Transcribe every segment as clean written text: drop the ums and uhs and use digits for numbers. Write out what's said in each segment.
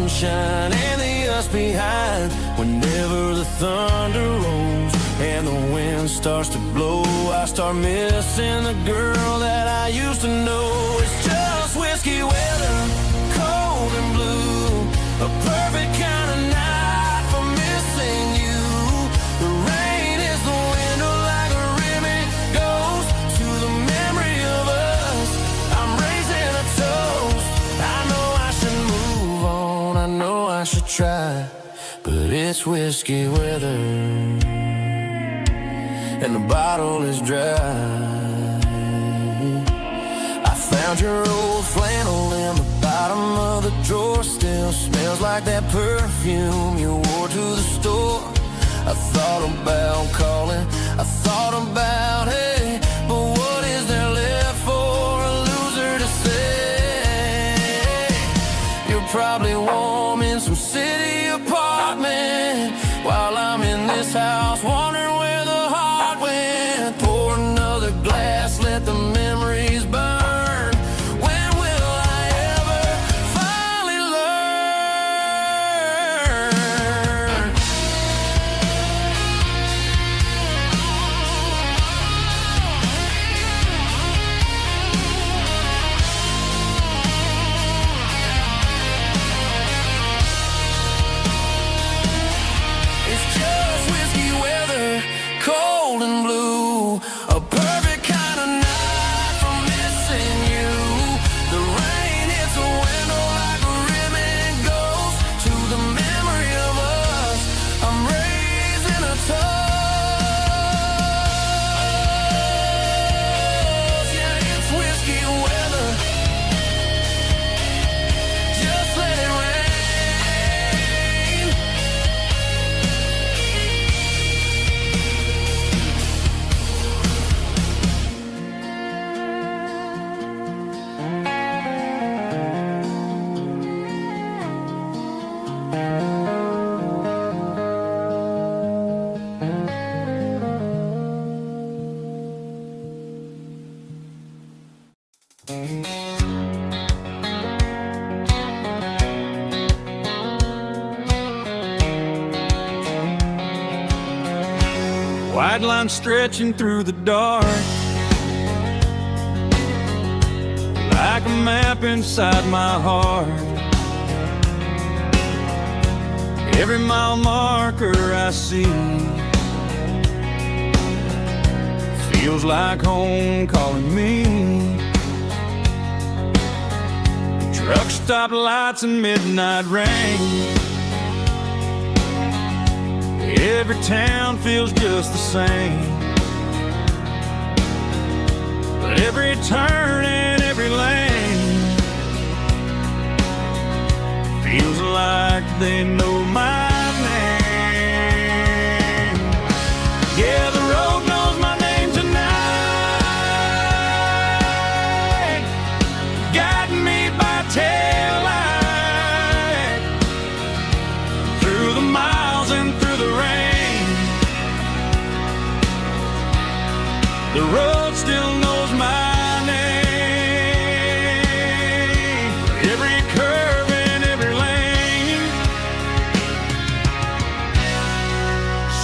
sunshine and the us behind. Whenever the thunder rolls and the wind starts to blow, I start missing the girl that I used to know. It's just whiskey weather, cold and blue, a perfect kind of night for missing you. The rain is the window like a ribbon goes to the memory of us. I'm raising a toast. I know I should move on, I know I should try, but it's whiskey weather and the bottle is dry. I found your old flannel in the bottom of the drawer. Still smells like that perfume you wore to the store. I thought about calling, I thought about, hey, but what is there left for a loser to say? You're probably warm in some city apartment while I'm in this house wondering where the heart went. Pour another glass, let the memories burn. When will I ever finally learn? It's just whiskey weather, cold and blue, a perfect kind of night for missing you. The rain hits a window like a ribbon goes to the memory of us. I'm raising a toast. Yeah, it's whiskey weather. Just let it rain. White line stretching through the dark, like a map inside my heart. Every mile marker I see feels like home calling me. Truck stop lights and midnight rain. Every town feels just the same, but every turn and every lane feels like they know my name. Yeah, the road knows my name tonight, guiding me by taillight through the miles and through the rain. The road still knows my name. Every curve and every lane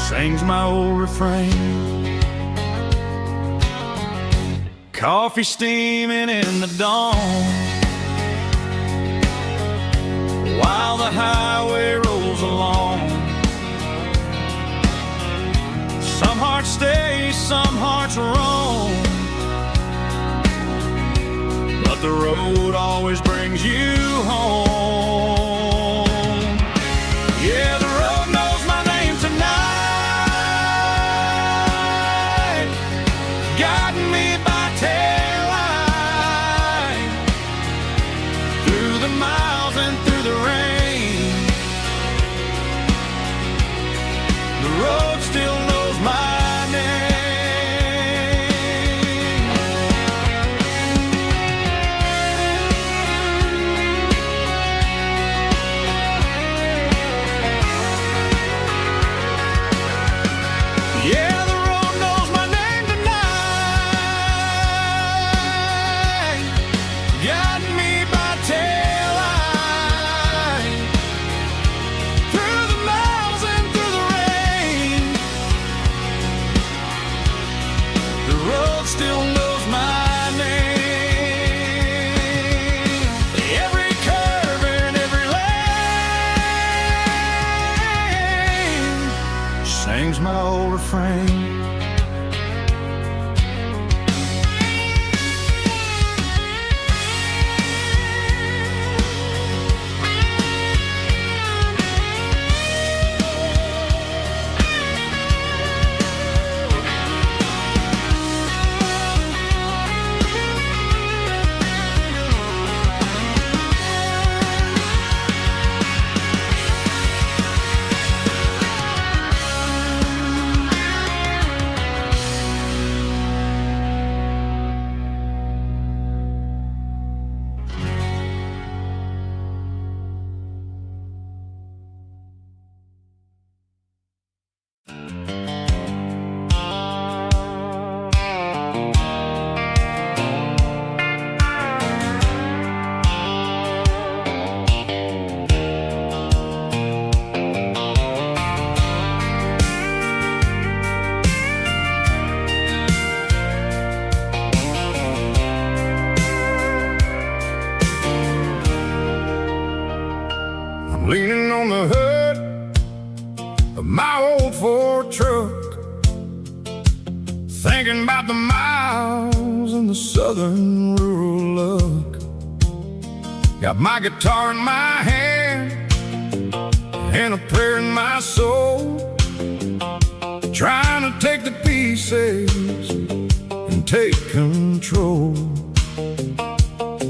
sings my old refrain. Coffee steaming in the dawn while the highway rolls along. Some hearts stay, some hearts roam, but the road always brings you home. Yeah, the road knows my name tonight, guiding me by taillight through the miles and through the rain. The road still knows my name. refrain. Leaning on the hood of my old Ford truck, thinking about the miles and the southern rural look. Got my guitar in my hand and a prayer in my soul, trying to take the pieces and take control.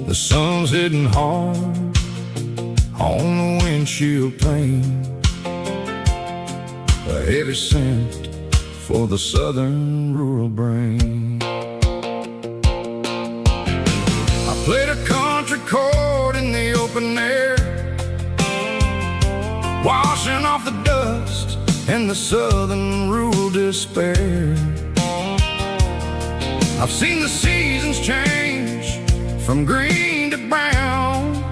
The sun's hitting hard on the windshield pane, a heavy scent for the southern rural brain. I played a country chord in the open air, washing off the dust and the southern rural despair. I've seen the seasons change from green to brown,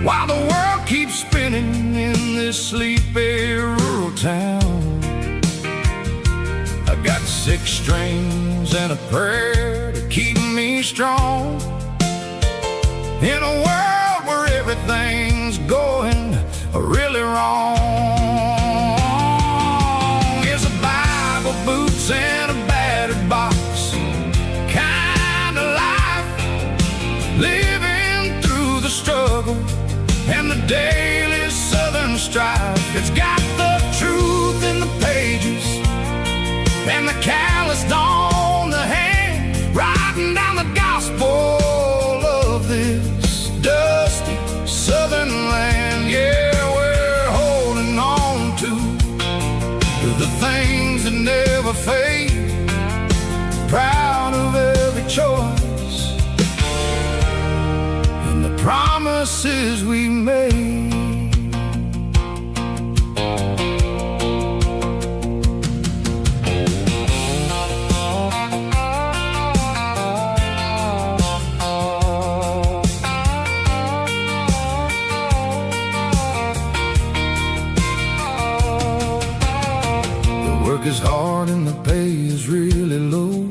while the world keeps spinning in this sleepy rural town. I got 6 strings and a prayer to keep me strong in a world where everything's going really wrong. It's a Bible, boots, and a battered box kind of life, living through the struggle and the daily southern strife. It's got the truth in the pages and the calloused on the hand, writing down the gospel of this dusty southern land. Yeah, we're holding on to the things that never fade, proud of every choice and the promises we made. The work is hard and the pay is really low,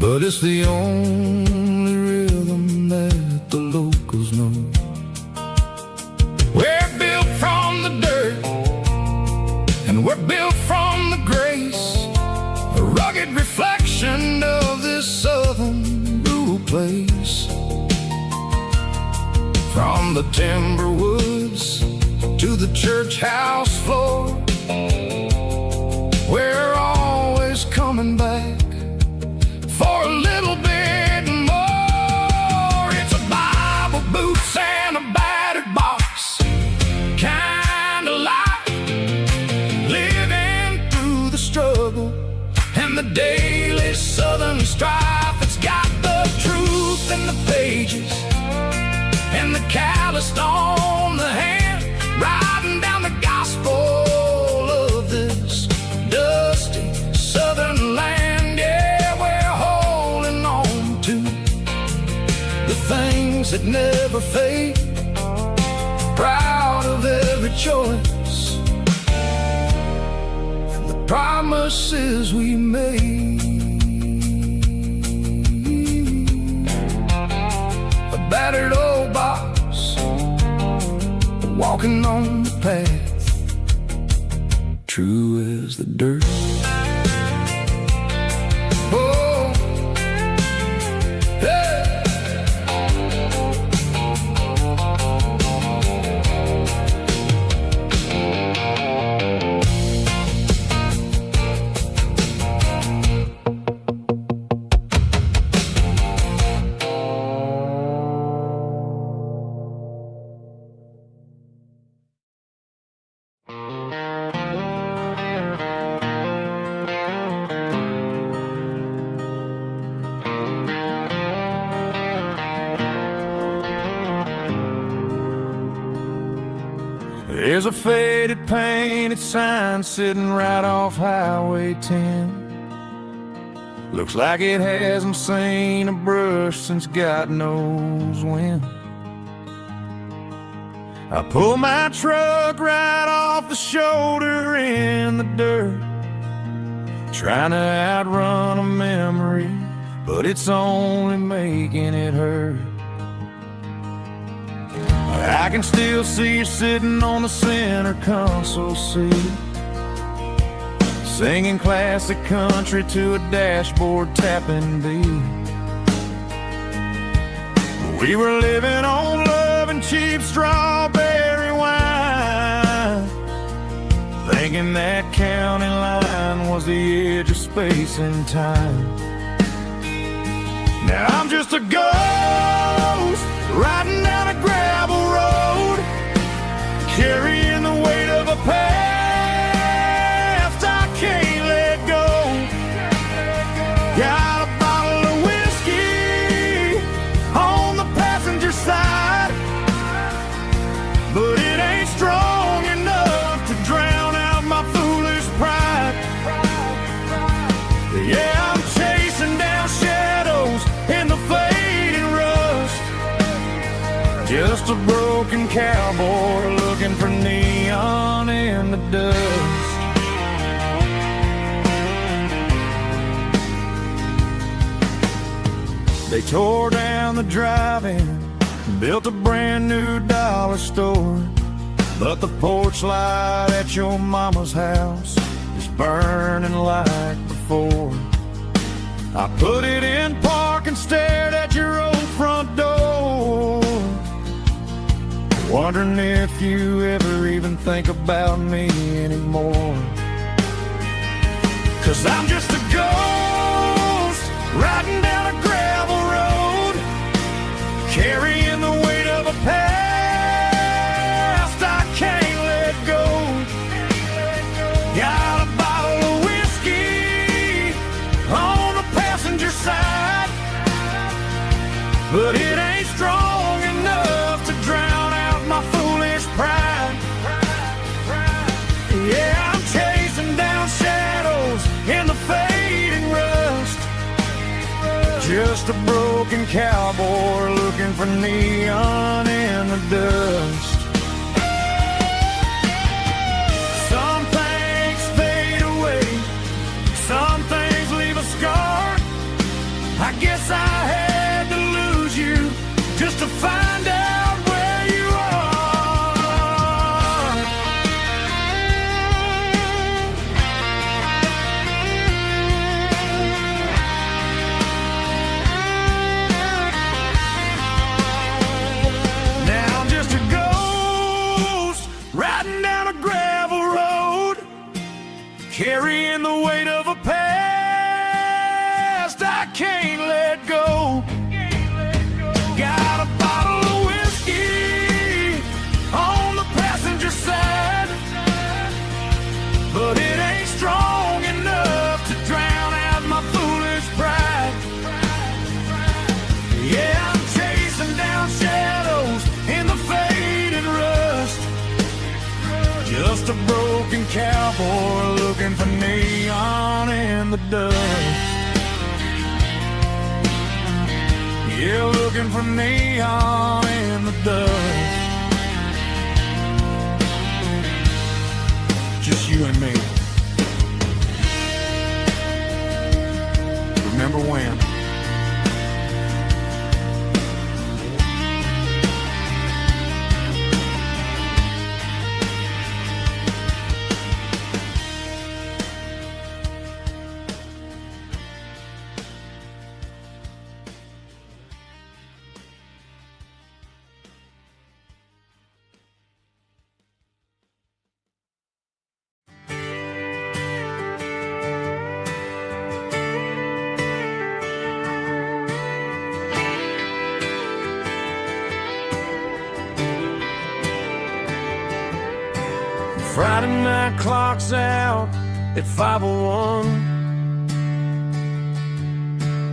but it's the only rhythm that the locals know. We're built from the dirt and we're built from the grace, a rugged reflection of this southern rural place. From the timber woods to the church house floor, we're always coming back for a little bit more. It's a Bible, boots, and a battered box kind of life, living through the struggle and the daily southern strife. It's got the truth in the pages and the calloused on the hand, writing down the gospel of this dusty southern land. Yeah, we're holding on to the things that never fade, proud of every choice and the promises we made. A battered old box walking on the path, true as the dirt. Oh, hey. There's a faded painted sign sitting right off Highway 10. Looks like it hasn't seen a brush since God knows when. I pull my truck right off the shoulder in the dirt, trying to outrun a memory, but it's only making it hurt. I can still see you sitting on the center console seat, singing classic country to a dashboard tapping beat. We were living on love and cheap strawberry wine, thinking that county line was the edge of space and time. Now I'm just a ghost riding down a gravel road, carrying the weight of a past I can't let go. Got a bottle of whiskey on the passenger side, but it ain't strong enough to drown out my foolish pride. Yeah, I'm chasing down shadows in the fading rust, just a broken cowboy looking for neon in the dust. They tore down the drive-in, built a brand new dollar store, but the porch light at your mama's house is burning like before. I put it in park and stared at your old front door, wondering if you ever even think about me anymore. 'Cause I'm just a ghost riding down a gravel road, carrying the weight of a past I can't let go. Got a bottle of whiskey on the passenger side, but it ain't strong enough to drown out my foolish pride. Yeah, I'm chasing down shadows in the fading rust, just a broken cowboy looking for neon in the dust. Some things fade away, some things leave a scar. I guess I had to lose you just to find out where you are. Now I'm just a ghost riding down a gravel road, carrying the weight of a past I can't let go. Got a bottle of whiskey on the passenger side, but it ain't strong enough to drown out my foolish pride. Yeah, I'm chasing down shadows in the faded rust, just a broken cowboy looking for neon in the dust. Yeah, looking for neon in the dust. Just you and me. Remember when? Friday night clock's out at 5:01.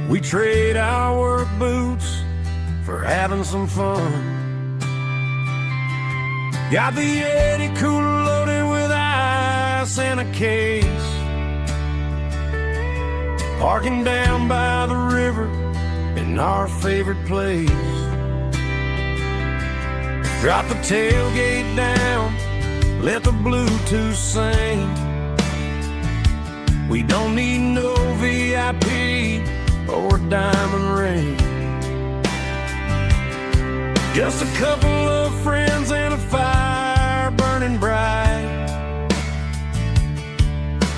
We trade our work boots for having some fun. Got the Yeti cooler loaded with ice and a case, parking down by the river in our favorite place. Drop the tailgate down, let the Bluetooth sing. We don't need no VIP or diamond ring. Just a couple of friends and a fire burning bright,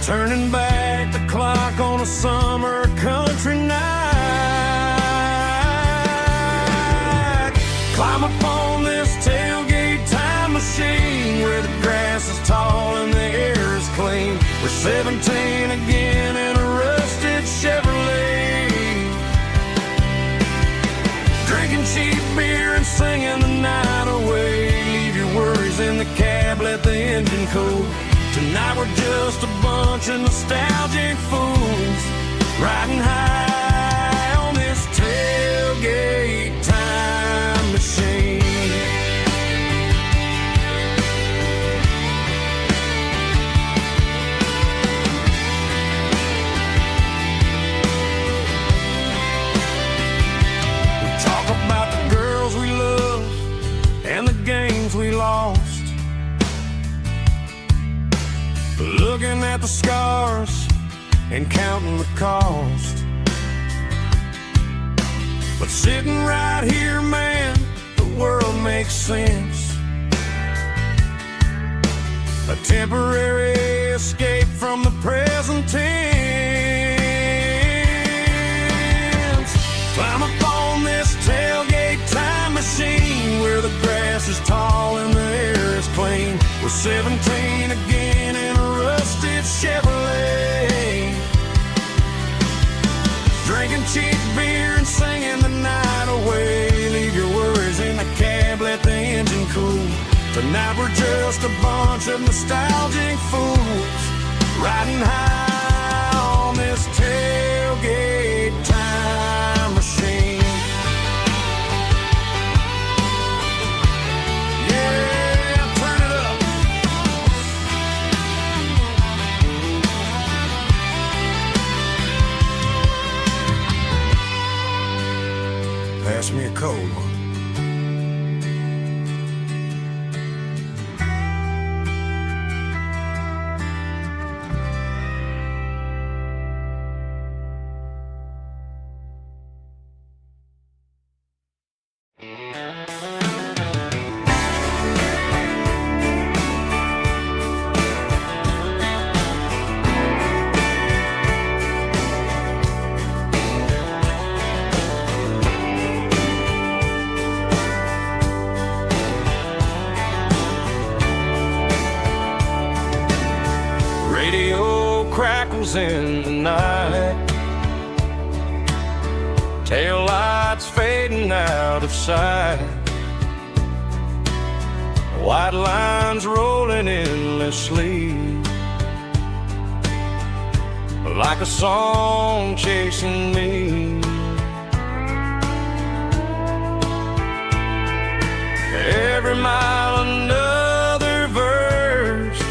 turning back the clock on a summer country night. Climb up on this tailgate time machine where the grass is tall and the air is clean. We're 17 again in a rusted Chevrolet, drinking cheap beer and singing the night away. Leave your worries in the cab, let the engine cool. Tonight we're just a bunch of nostalgic fools, riding high on this tailgate time machine. We talk about the girls we love and the games we lost, looking at the scars and counting the cost. But sitting right here, man, the world makes sense. A temporary escape from the present tense. Climb up on this tailgate time machine where the grass is tall and the air is clean. We're 17 again in a rusted Chevrolet, drinking cheap beer and singing the night away. Leave your worries in the cab, let the engine cool. Tonight we're just a bunch of nostalgic fools, riding high on this tailgate time machine. Pass me a cold one. In the night, tail lights fading out of sight, white lines rolling endlessly, like a song chasing me. Every mile another verse,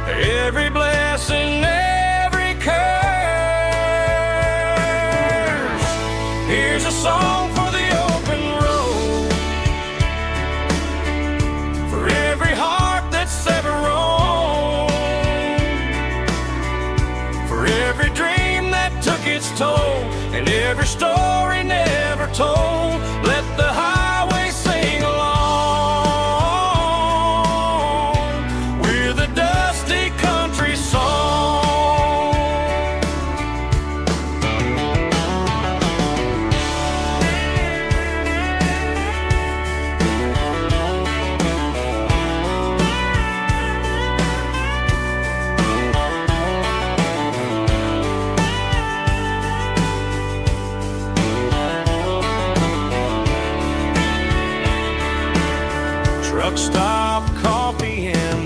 every blessing, every curse. Here's a song for the open road, for every heart that's ever roamed, for every dream that took its toll, and every story never told. Let the highway sing along with a dusty country song. Truck stop, coffee in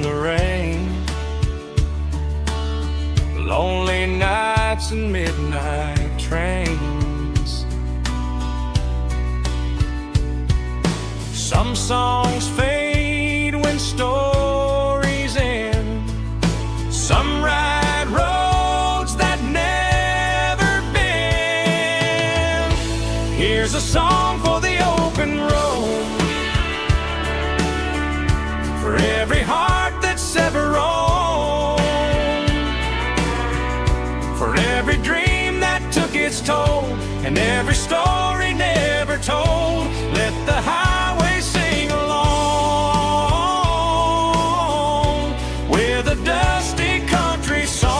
Some songs fade when stories end. Some ride roads that never bend. Here's a song for the open road, for every heart that's ever roamed, for every dream that took its toll, and every story never told. Let the highway sing along with a dusty country song.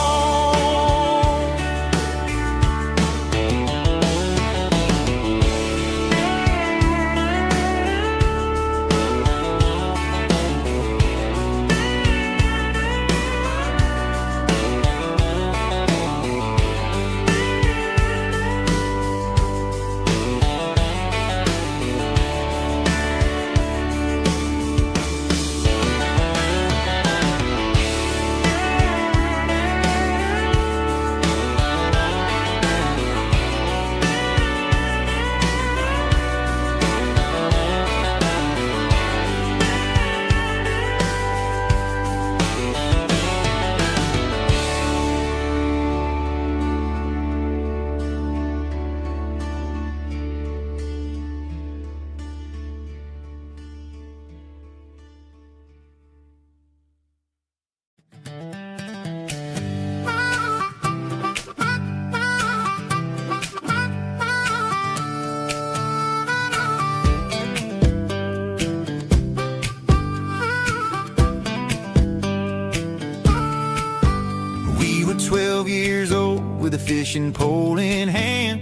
We were 12 years old with a fishing pole in hand,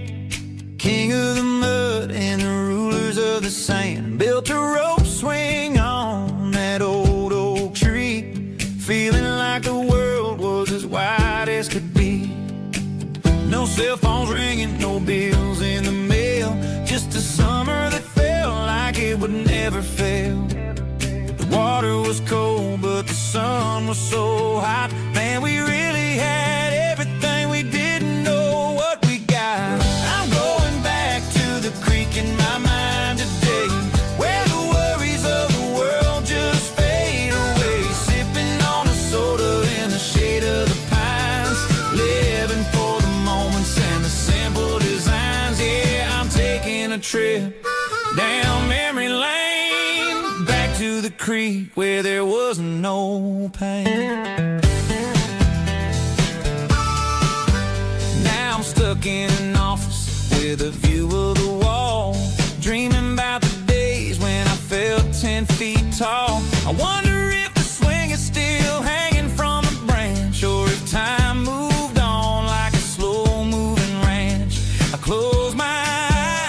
king of the mud and the rulers of the sand. Built a rope swing on that old oak tree, feeling like the world was as wide as could be. No cell phones ringing, no bills in the mail, just a summer that felt like it would never fail. The water was cold, but the sun was so hot. Man, we really had everything, we didn't know what we got. I'm going back to the creek in my mind today, where the worries of the world just fade away. Sipping on a soda in the shade of the pines, living for the moments and the simple designs. Yeah, I'm taking a trip down memory lane, back to the creek where there was no pain. Now I'm stuck in an office with a view of the wall, dreaming about the days when I felt 10 feet tall. I wonder if the swing is still hanging from a branch, or if time moved on like a slow-moving ranch. I close my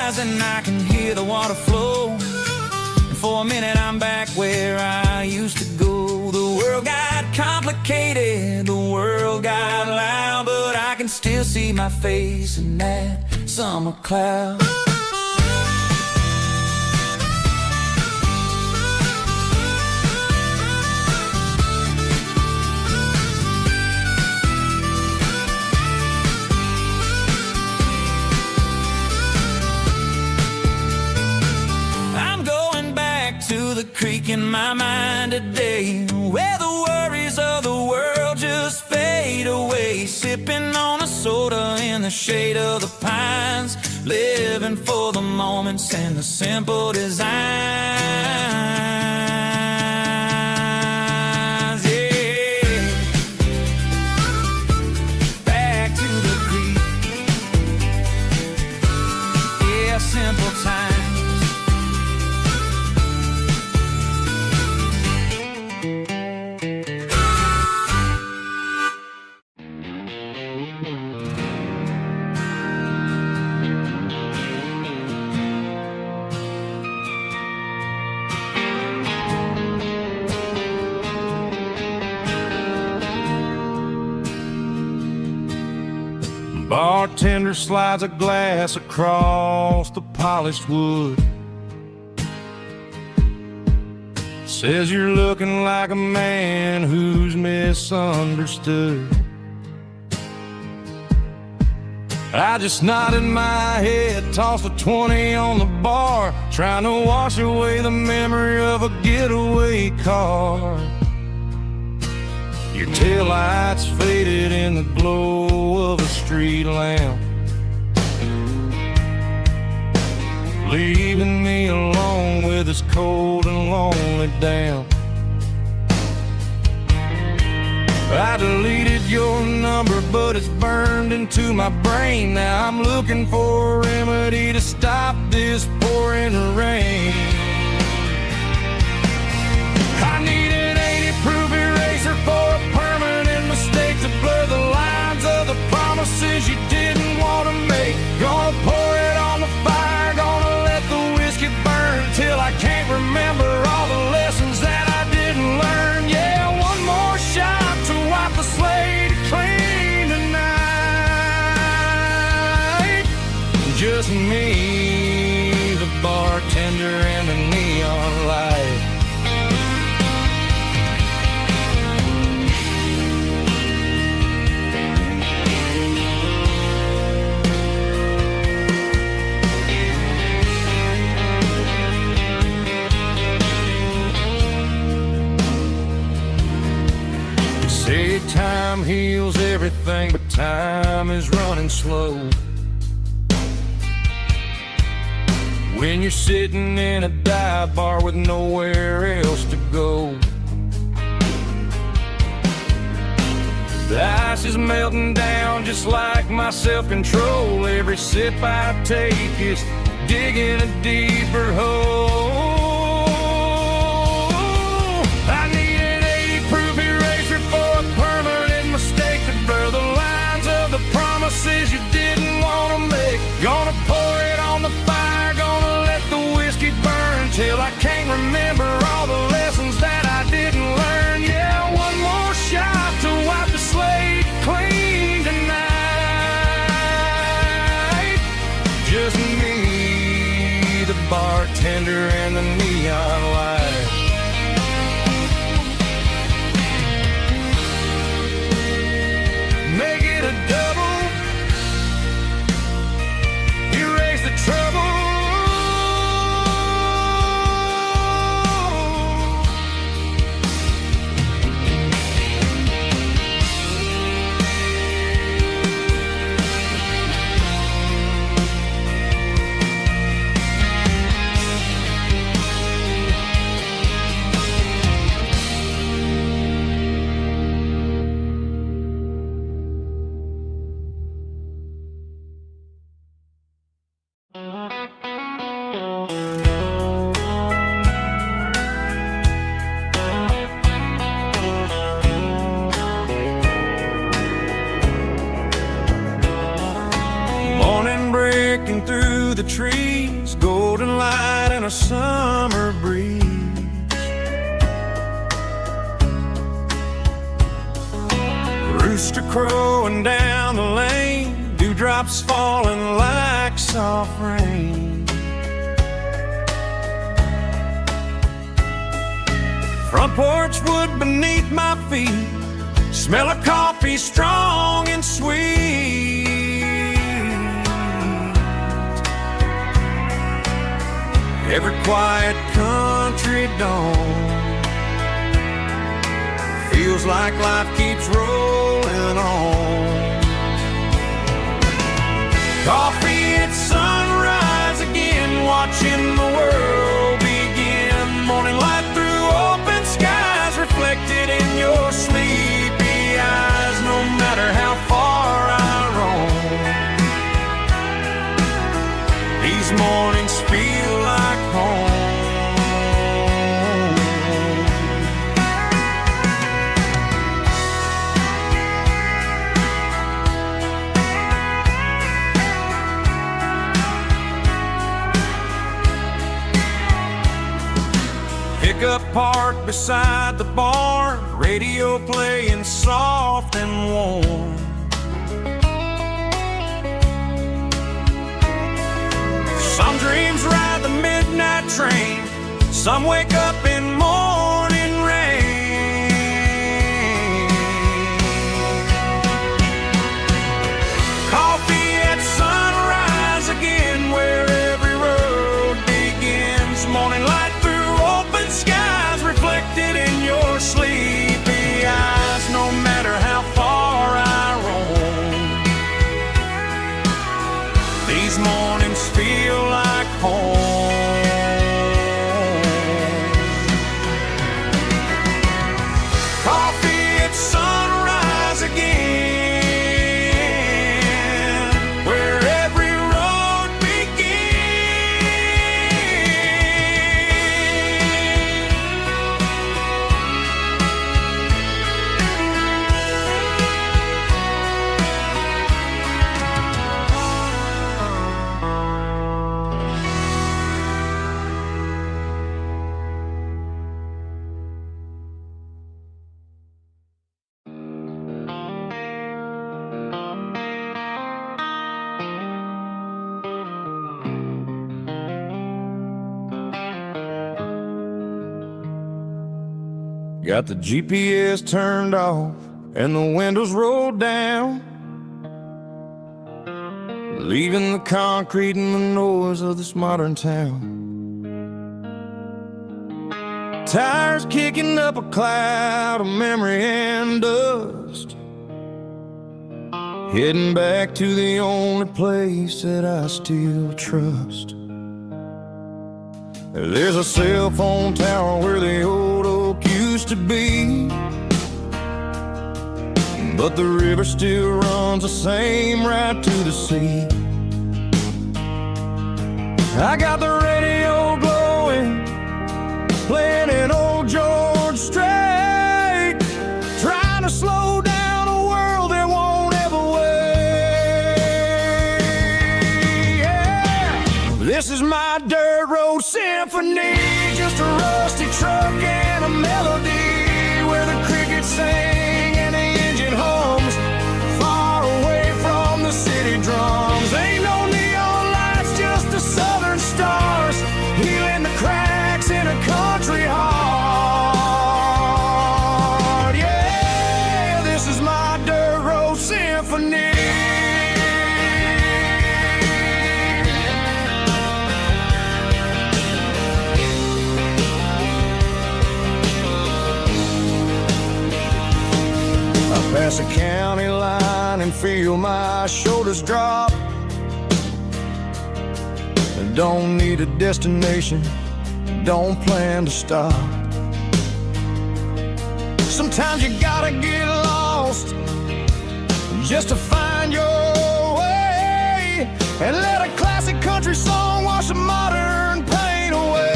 eyes and I can hear the water flow, and for a minute I'm back where I used to go. The world got complicated, the world got loud, but I can still see my face in that summer cloud. I'm going back to the creek in my mind today, where the worries of the world just fade away. Sipping on a soda in the shade of the pines, living for the moments and the simple designs. Yeah, back to the creek. Yeah, simple times. Bartender slides a glass across the polished wood, says you're looking like a man who's misunderstood. I just nodded my head, tossed a 20 on the bar, trying to wash away the memory of a getaway car. Your taillights faded in the glow of a street lamp, leaving me alone with this cold and lonely damp. I deleted your number, but it's burned into my brain. Now I'm looking for a remedy to stop this pouring rain. I need an 80-proof eraser for a permanent mistake to blur the lines of the promises you didn't want to make. Gonna pour it on the fire, gonna let the whiskey burn till I can't remember all the lessons that I didn't learn. Yeah, one more shot to wipe the slate clean tonight. Just me, the bartender, and the neon light. Say time heals everything, but time is running slow. When you're sitting in a dive bar with nowhere else to go, the ice is melting down just like my self-control. Every sip I take is digging a deeper hole. I need an 80-proof eraser for a permanent mistake to blur the lines of the promises you didn't want to make. Gonna pour it on the fire, gonna let the whiskey burn till I can't remember all the lessons that I didn't learn. Yeah, one more shot to wipe the slate clean tonight. Just me, the bartender, and the neon light. Make it a double, erase the trouble. Morning breaking through the trees, golden light and a summer breeze. Rooster crowing down the lane, dewdrops falling like soft rain. Front porch wood beneath my feet, smell of coffee strong and sweet. Every quiet country dawn feels like life keeps rolling on. Coffee at sunrise again, watching the world begin. Morning light through open skies, reflected in your sleepy eyes. No matter how far I roam, these mornings feel like home. Pickup parked beside the bar, radio playing soft and warm. Some dreams ride the midnight train, some wake up in morning rain. Coffee at Got the GPS turned off and the windows rolled down, leaving the concrete and the noise of this modern town. Tires kicking up a cloud of memory and dust, heading back to the only place that I still trust. There's a cell phone tower where the old oak used to be, but the river still runs the same right to the sea. I got the radio glowing, playing an old George Strait, trying to slow down a world that won't ever wait. Yeah. This is my dirt road symphony, just a rusty truck and a melody where the crickets sing and the engine hums, far away from the city drums. Ain't no neon lights, just the southern stars, healing the cracks in a country heart. Yeah, this is my dirt road symphony. I pass a county line and feel my shoulders drop. I don't need a destination, don't plan to stop. Sometimes you gotta get lost just to find your way, and let a classic country song wash the modern pain away.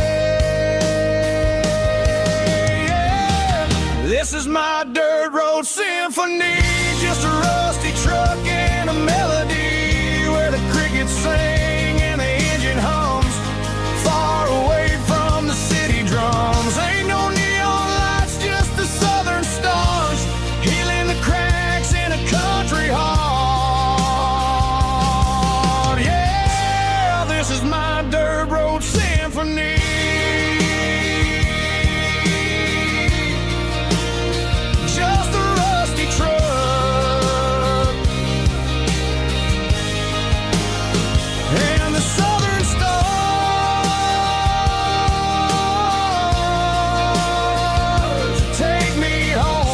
Yeah. This is my dirt road symphony, just a rusty truck and a melody where the crickets sing and the engine hums, far away from the city drums. Ain't no neon lights, just the southern stars, healing the cracks in a country heart. Yeah, this is my dirt road symphony. Just a rusty truck and the southern stars take me home.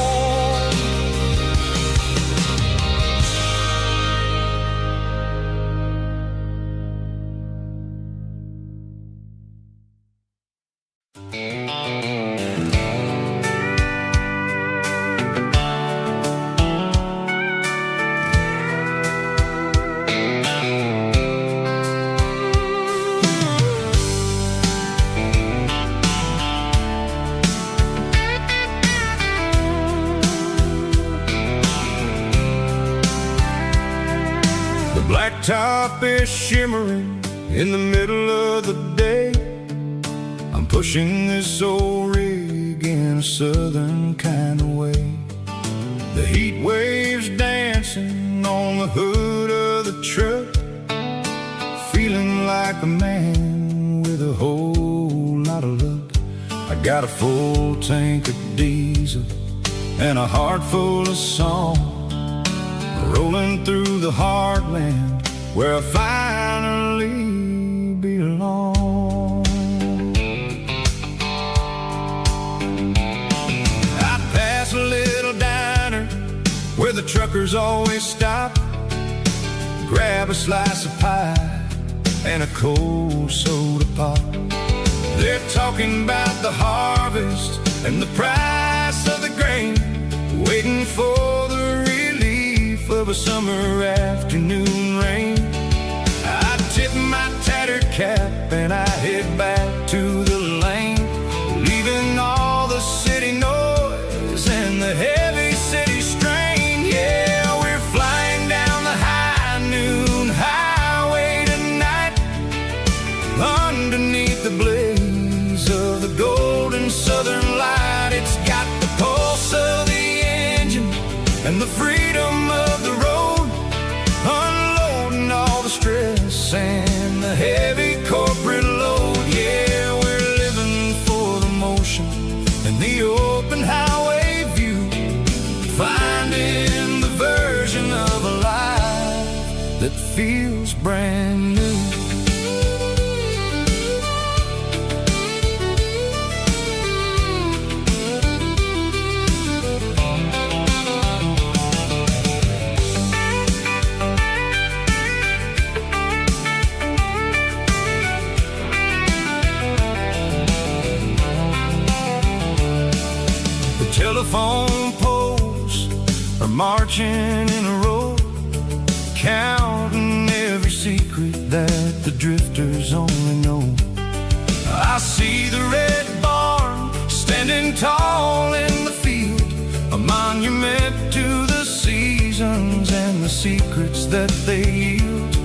The blacktop is shimmering in the middle of the day. I'm pushing this old rig in a southern kind of way. The heat waves dancing on the hood of the truck, feeling like a man with a whole lot of luck. I got a full tank of diesel and a heart full of song, rolling through the heartland where I finally belong. I pass a little diner where the truckers always stop, grab a slice of pie and a cold soda pop. They're talking about the harvest and the price of the grain, waiting for the relief of a summer afternoon rain. I tip my tattered cap and I head back to the lane, leaving all the city noise and the heavy city strain. Yeah, we're flying down the high noon highway tonight, underneath the blaze of the golden southern light. It's got the pulse of the engine and the freedom of the road, unloading all the stress and the heavy corporate load. Yeah. that feels brand new. The telephone poles are marching in a row, counting every secret that the drifters only know. I see the red barn standing tall in the field, a monument to the seasons and the secrets that they yield.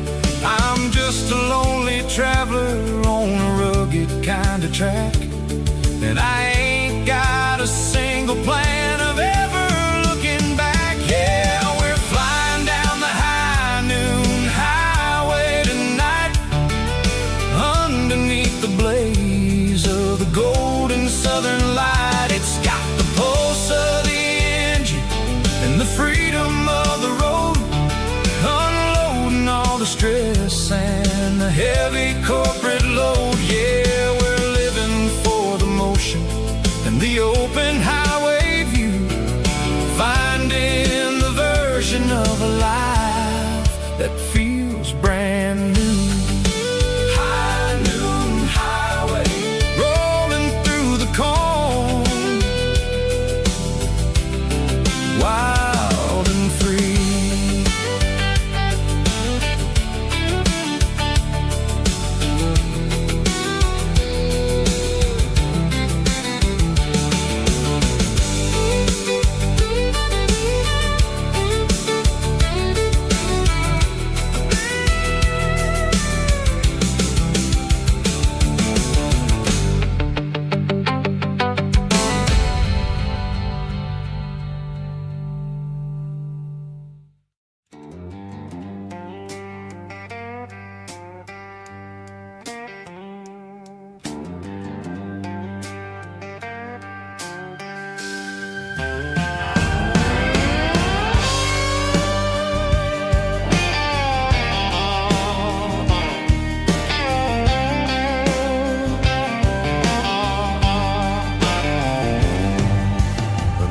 I'm just a lonely traveler on a rugged kind of track, and I ain't got a single plan of ever looking back. Yeah, we're flying down the high noon highway tonight, underneath the blaze of the golden southern light. It's got the pulse of the engine and the freedom of the road, unloading all the stress and the heavy corporate load. Yeah, we're living for the motion and the open highway view, finding the version of a life that feels brand new. High noon highway, rolling through the corn, wild and free.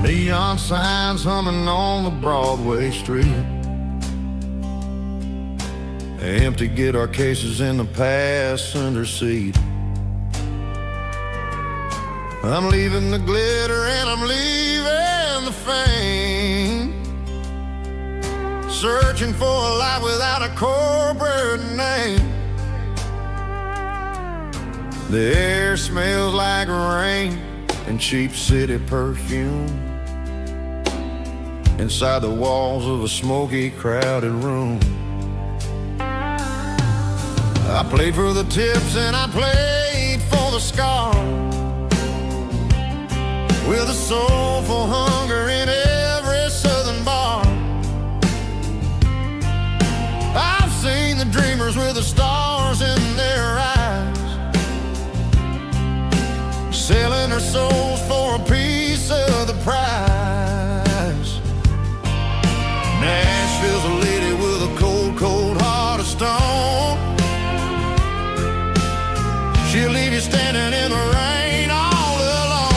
Neon signs humming on the Broadway street, empty guitar cases in the passenger seat. I'm leaving the glitter and I'm leaving the fame, searching for a life without a corporate name. The air smells like rain and cheap city perfume inside the walls of a smoky, crowded room. I played for the tips and I played for the scars, with a soulful hunger in every southern bar. I've seen the dreamers with the stars in their eyes, selling their souls for a piece of the prize. Nashville's a lady with a cold, cold heart of stone. She'll leave you standing in the rain all alone.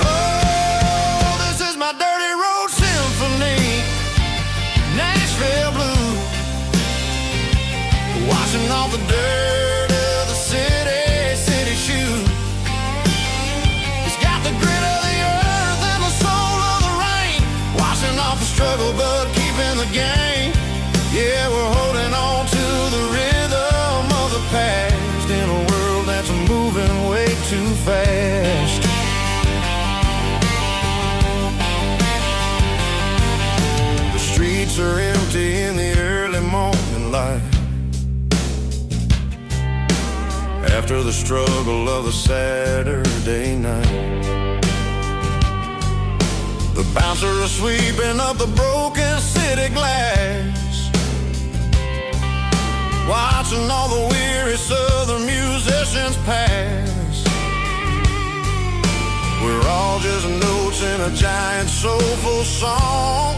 Oh, this is my dirty road symphony, Nashville blues, washing off the dirt of the city shoes. It's got the grit of the earth and the soul of the rain, washing off the struggle but keeping the game. Yeah, we're holding on to the rhythm of the past in a world that's moving way too fast. The streets are empty in the early morning light, after the struggle of a Saturday night. The bouncer is sweeping up the broken city glass, watching all the weary southern musicians pass. We're all just notes in a giant soulful song,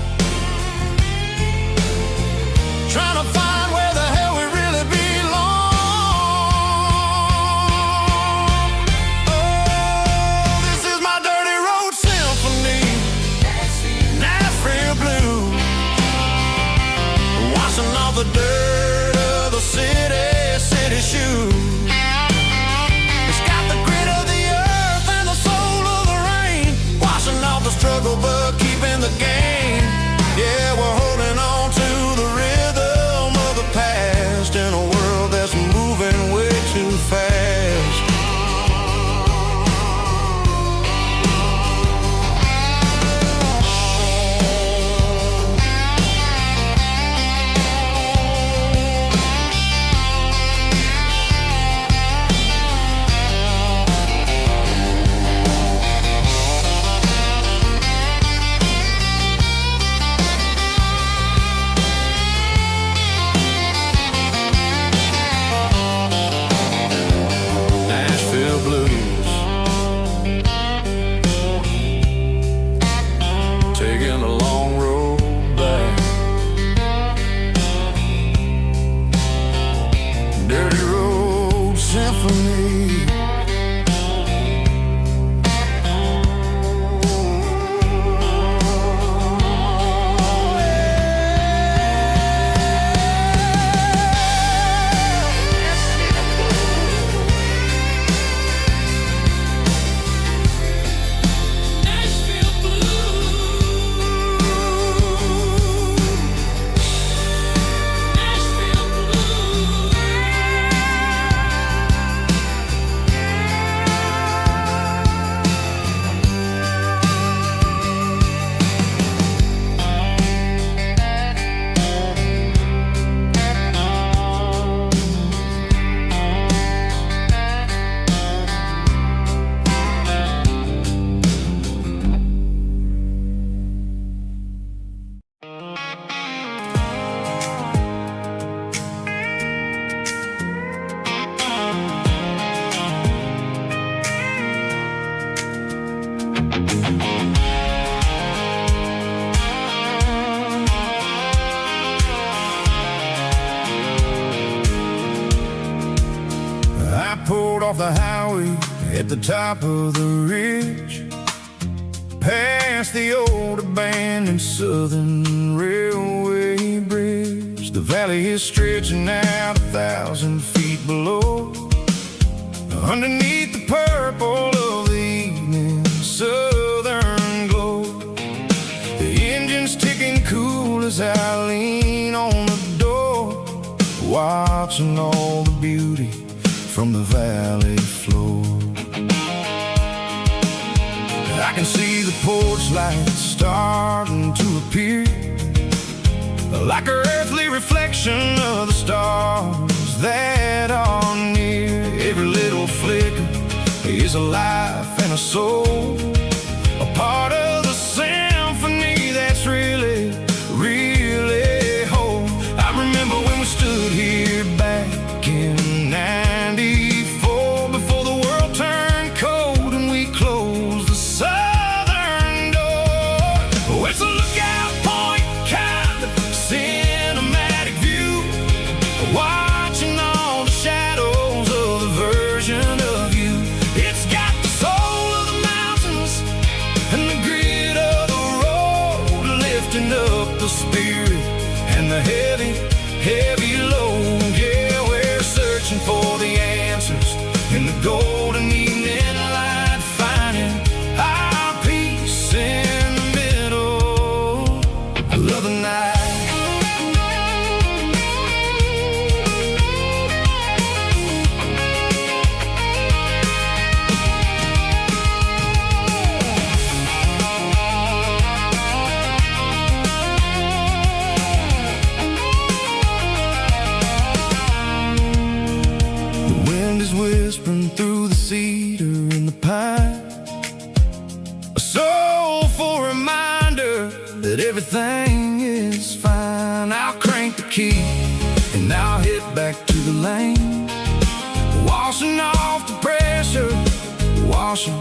the highway at the top of the ridge, past the old abandoned Southern Railway bridge. The valley is stretching out 1,000 feet below, underneath the purple of the evening southern glow. The engine's ticking cool as I lean on the door, watching all the beauty from the valley floor. I can see the porch lights starting to appear, like an earthly reflection of the stars that are near. Every little flicker is a life and a soul, a part of the symphony that's really, really whole. I remember when we stood here back in '94, before the world turned cold and we closed the southern door. Oh, it's a lookout point, kind of cinematic view, watching all the shadows of the version of you. It's got the soul of the mountains and the grit of the road, lifting up the spirit and the heavy, heavy load. Yeah, we're searching for the answers in the golden evening light, finding our peace in the middle of the night. Whispering through the cedar and the pine, a soulful reminder that everything is fine. I'll crank the key and I'll hit back to the lane, washing off the pressure, washing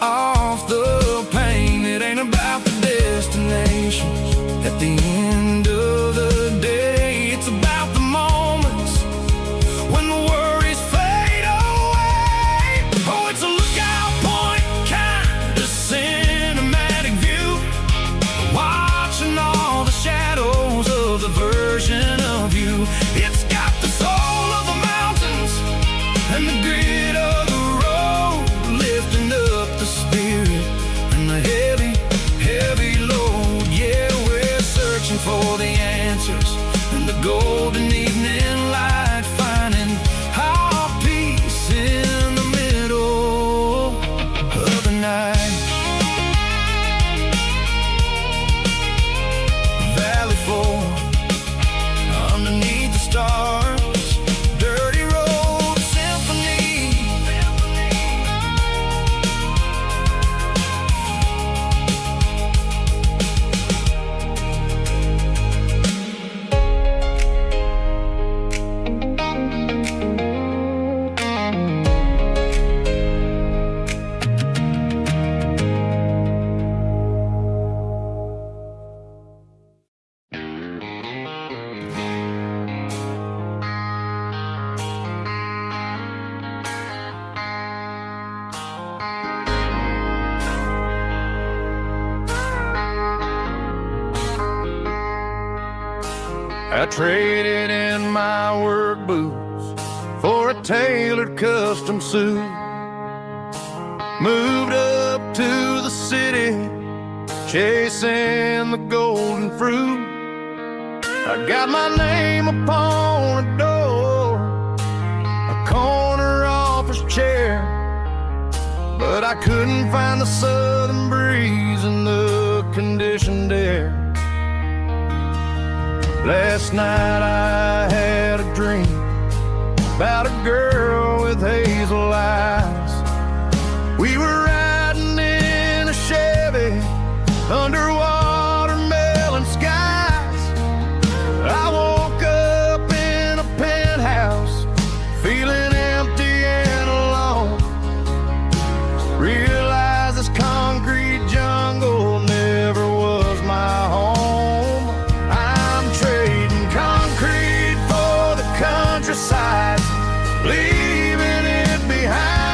off the pain. It ain't about the destinations at the end of the day, it's about the moments when the worries fade away. Oh, it's a lookout point, kind of cinematic view, watching all the shadows of the version of you. It's got the soul of the mountains and the grit of the road, lifting up the spirit and the heavy, heavy load. Yeah, we're searching for the answers in the golden evening light, finding our peace in the middle of the night. Valley floor, underneath the stars, dirty road symphony. I traded in my work boots for a tailored custom suit, moved up to the city, chasing the golden fruit. I got my name upon a door, a corner office chair, but I couldn't find the southern breeze in the conditioned air. Last night I had a dream about a girl with hazel eyes. We were riding in a Chevy under watermelon skies. I woke up in a penthouse feeling empty and alone. Realized this concrete jungle never was my home. Countryside, leaving it behind.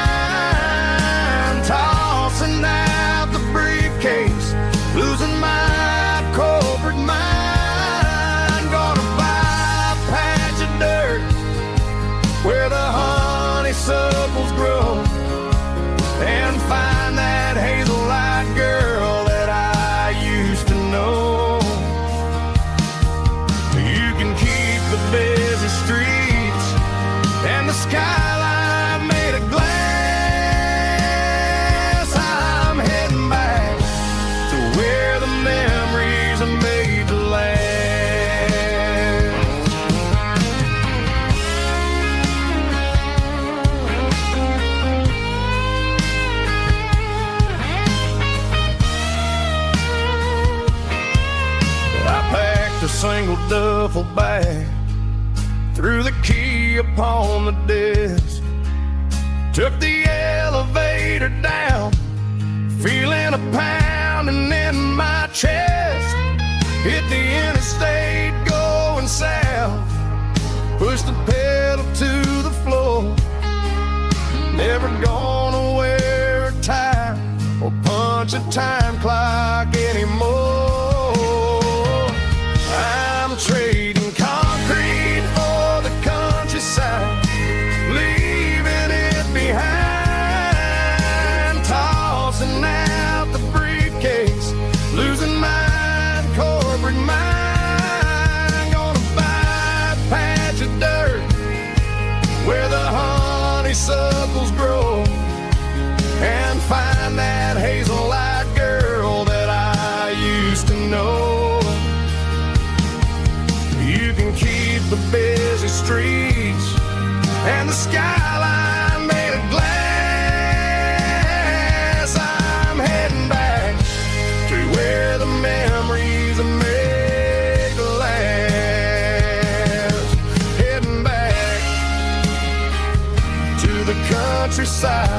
little duffel bag, threw the key upon the desk, took the elevator down, feeling a pounding in my chest. Hit the interstate going south, pushed the pedal to the floor. Never gonna wear a tie or punch a time clock anymore. I'm trading concrete for the countryside, leaving it behind, tossing out the briefcase, losing my corporate mind. Gonna buy a patch of dirt where the honeysuckles grow and find that hazel-eyed girl that I used to know. You can keep the busy streets and the skyline made of glass. I'm heading back to where the memories are made to last. Heading back to the countryside.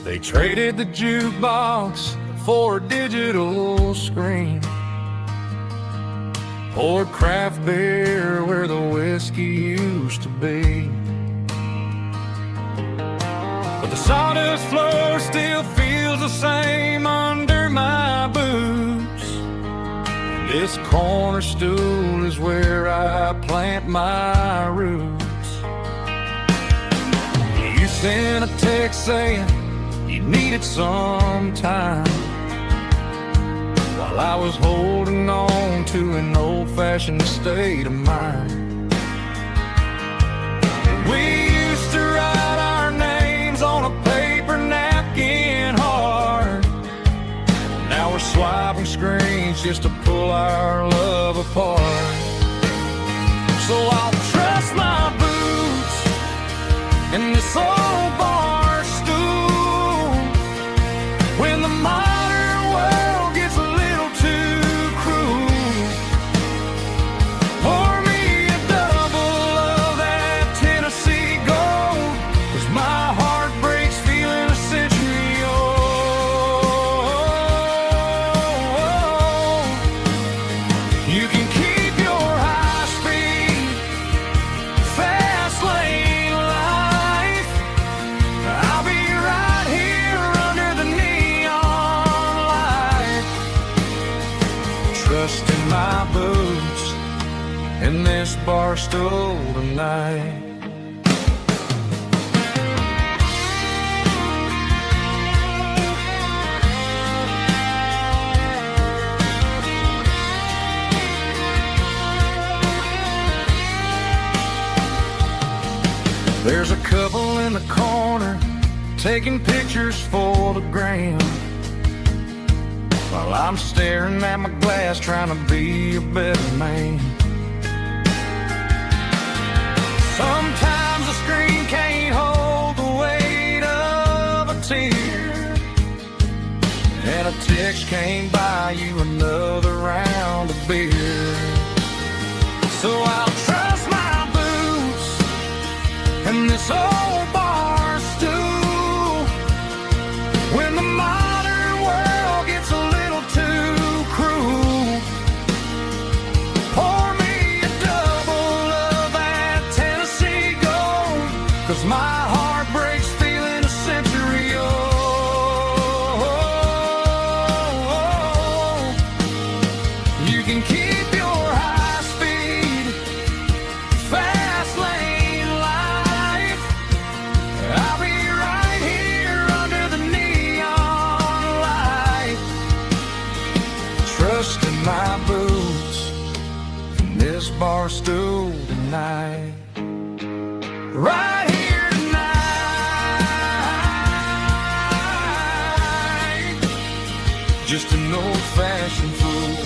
They traded the jukebox for a digital screen, poured craft beer where the whiskey used to be. But the sawdust floor still feels the same under my boots. This corner stool is where I plant my roots. You sent a text saying you needed some time, while I was holding on to an old-fashioned state of mind. We used to write our names on a paper napkin hard. Now we're swiping screens just to pull our love apart. So I'll trust my boots in this old bar stool when the modern world gets a little too cruel. Pour me a double of that Tennessee gold, 'cause my heart breaks feeling a century old. You can keep your high-speed, fast lane life. I'll be right here under the neon light, trusting my boots in this bar stool tonight. There's a couple in the corner taking pictures for the gram, while I'm staring at my glass trying to be a better man. Sometimes the screen can't hold the weight of a tear, and a text can't buy you another round of beer. So I'll trust my boots and this old bar stool when the modern world gets a little too cruel. Pour me a double of that Tennessee gold, 'cause my heart breaks feeling a century old. You can keep your high speed, fast lane life. dust in my boots from this bar stool tonight. Right here tonight, just an old-fashioned fool.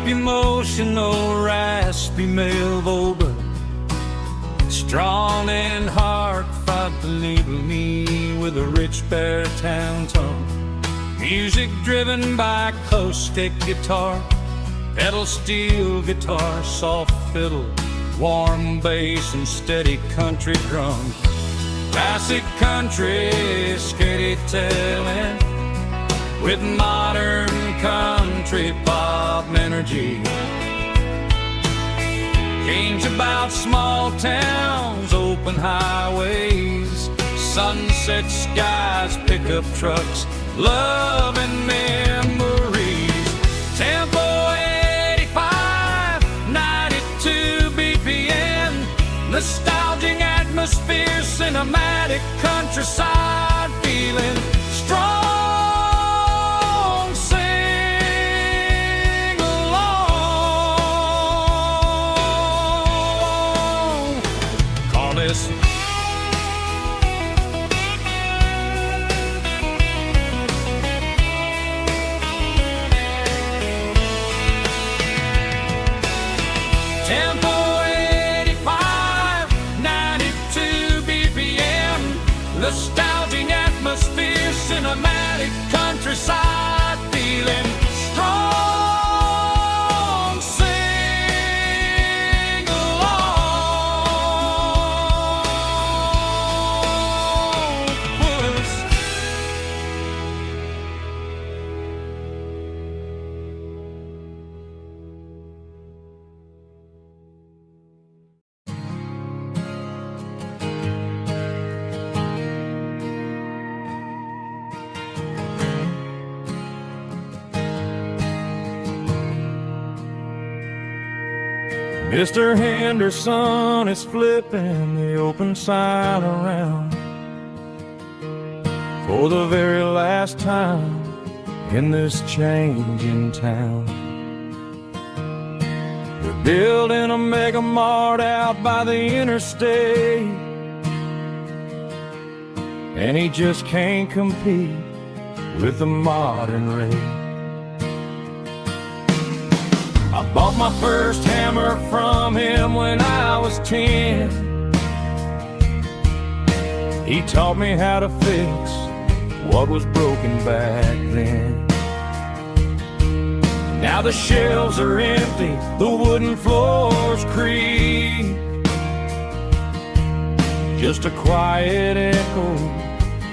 Emotional, raspy male vulgar, strong and hard, fought to label me with a rich baritone tone. Music driven by acoustic guitar, pedal steel guitar, soft fiddle, warm bass and steady country drums. Classic country, skitty telling, with modern country pop energy. Games about small towns, open highways, sunset skies, pickup trucks, love and memories. Tempo 85, 92 BPM, nostalgic atmosphere, cinematic countryside feeling, strong. Nostalgic atmosphere, cinematic countryside feeling, strong, sing along with us. Mr. Henderson is flipping the open sign around for the very last time in this changing town. They're building a mega mart out by the interstate, and he just can't compete with the modern rate. I bought my first hammer from him when I was 10. He taught me how to fix what was broken back then. Now the shelves are empty, the wooden floors creak, just a quiet echo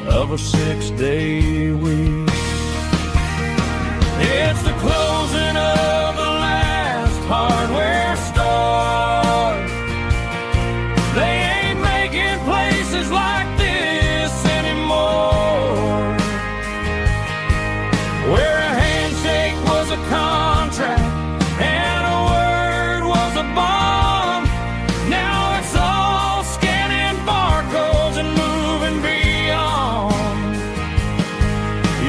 of a 6-day week. It's the closing of the hardware store. They ain't making places like this anymore, where a handshake was a contract and a word was a bomb. Now it's all scanning barcodes and moving beyond.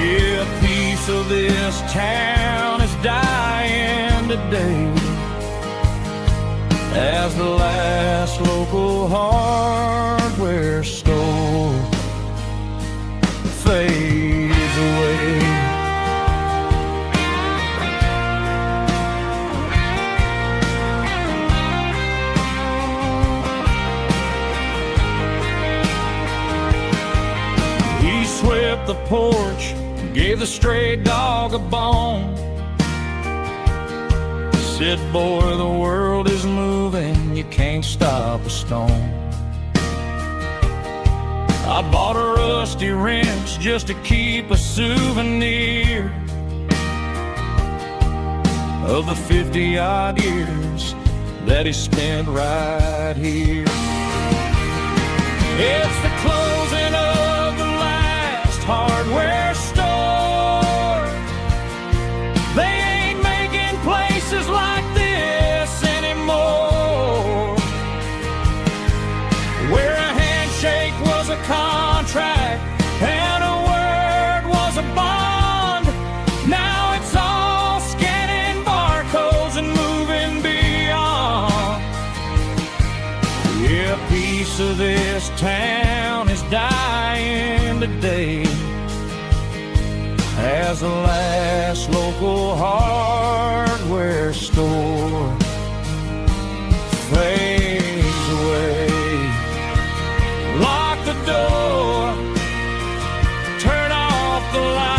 Yeah, a piece of this town is dying today as the last local hardware store fades away. He swept the porch, gave the stray dog a bone, said, boy, the world is moving, you can't stop a stone. I bought a rusty wrench just to keep a souvenir of the 50-odd years that he spent right here. It's the closing of the last hardware store. They ain't making places like this anymore, where a handshake was a contract and a word was a bond. Now it's all scanning barcodes and moving beyond. Yeah, a piece of this town is dying today as the last local hardware store fades away. Lock the door, turn off the light.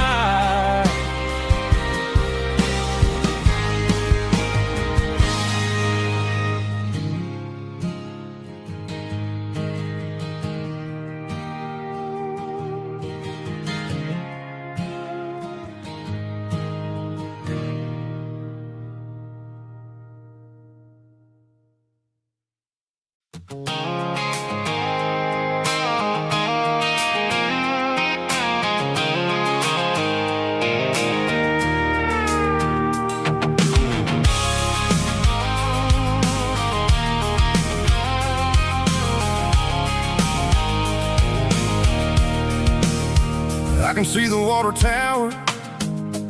I can see the water tower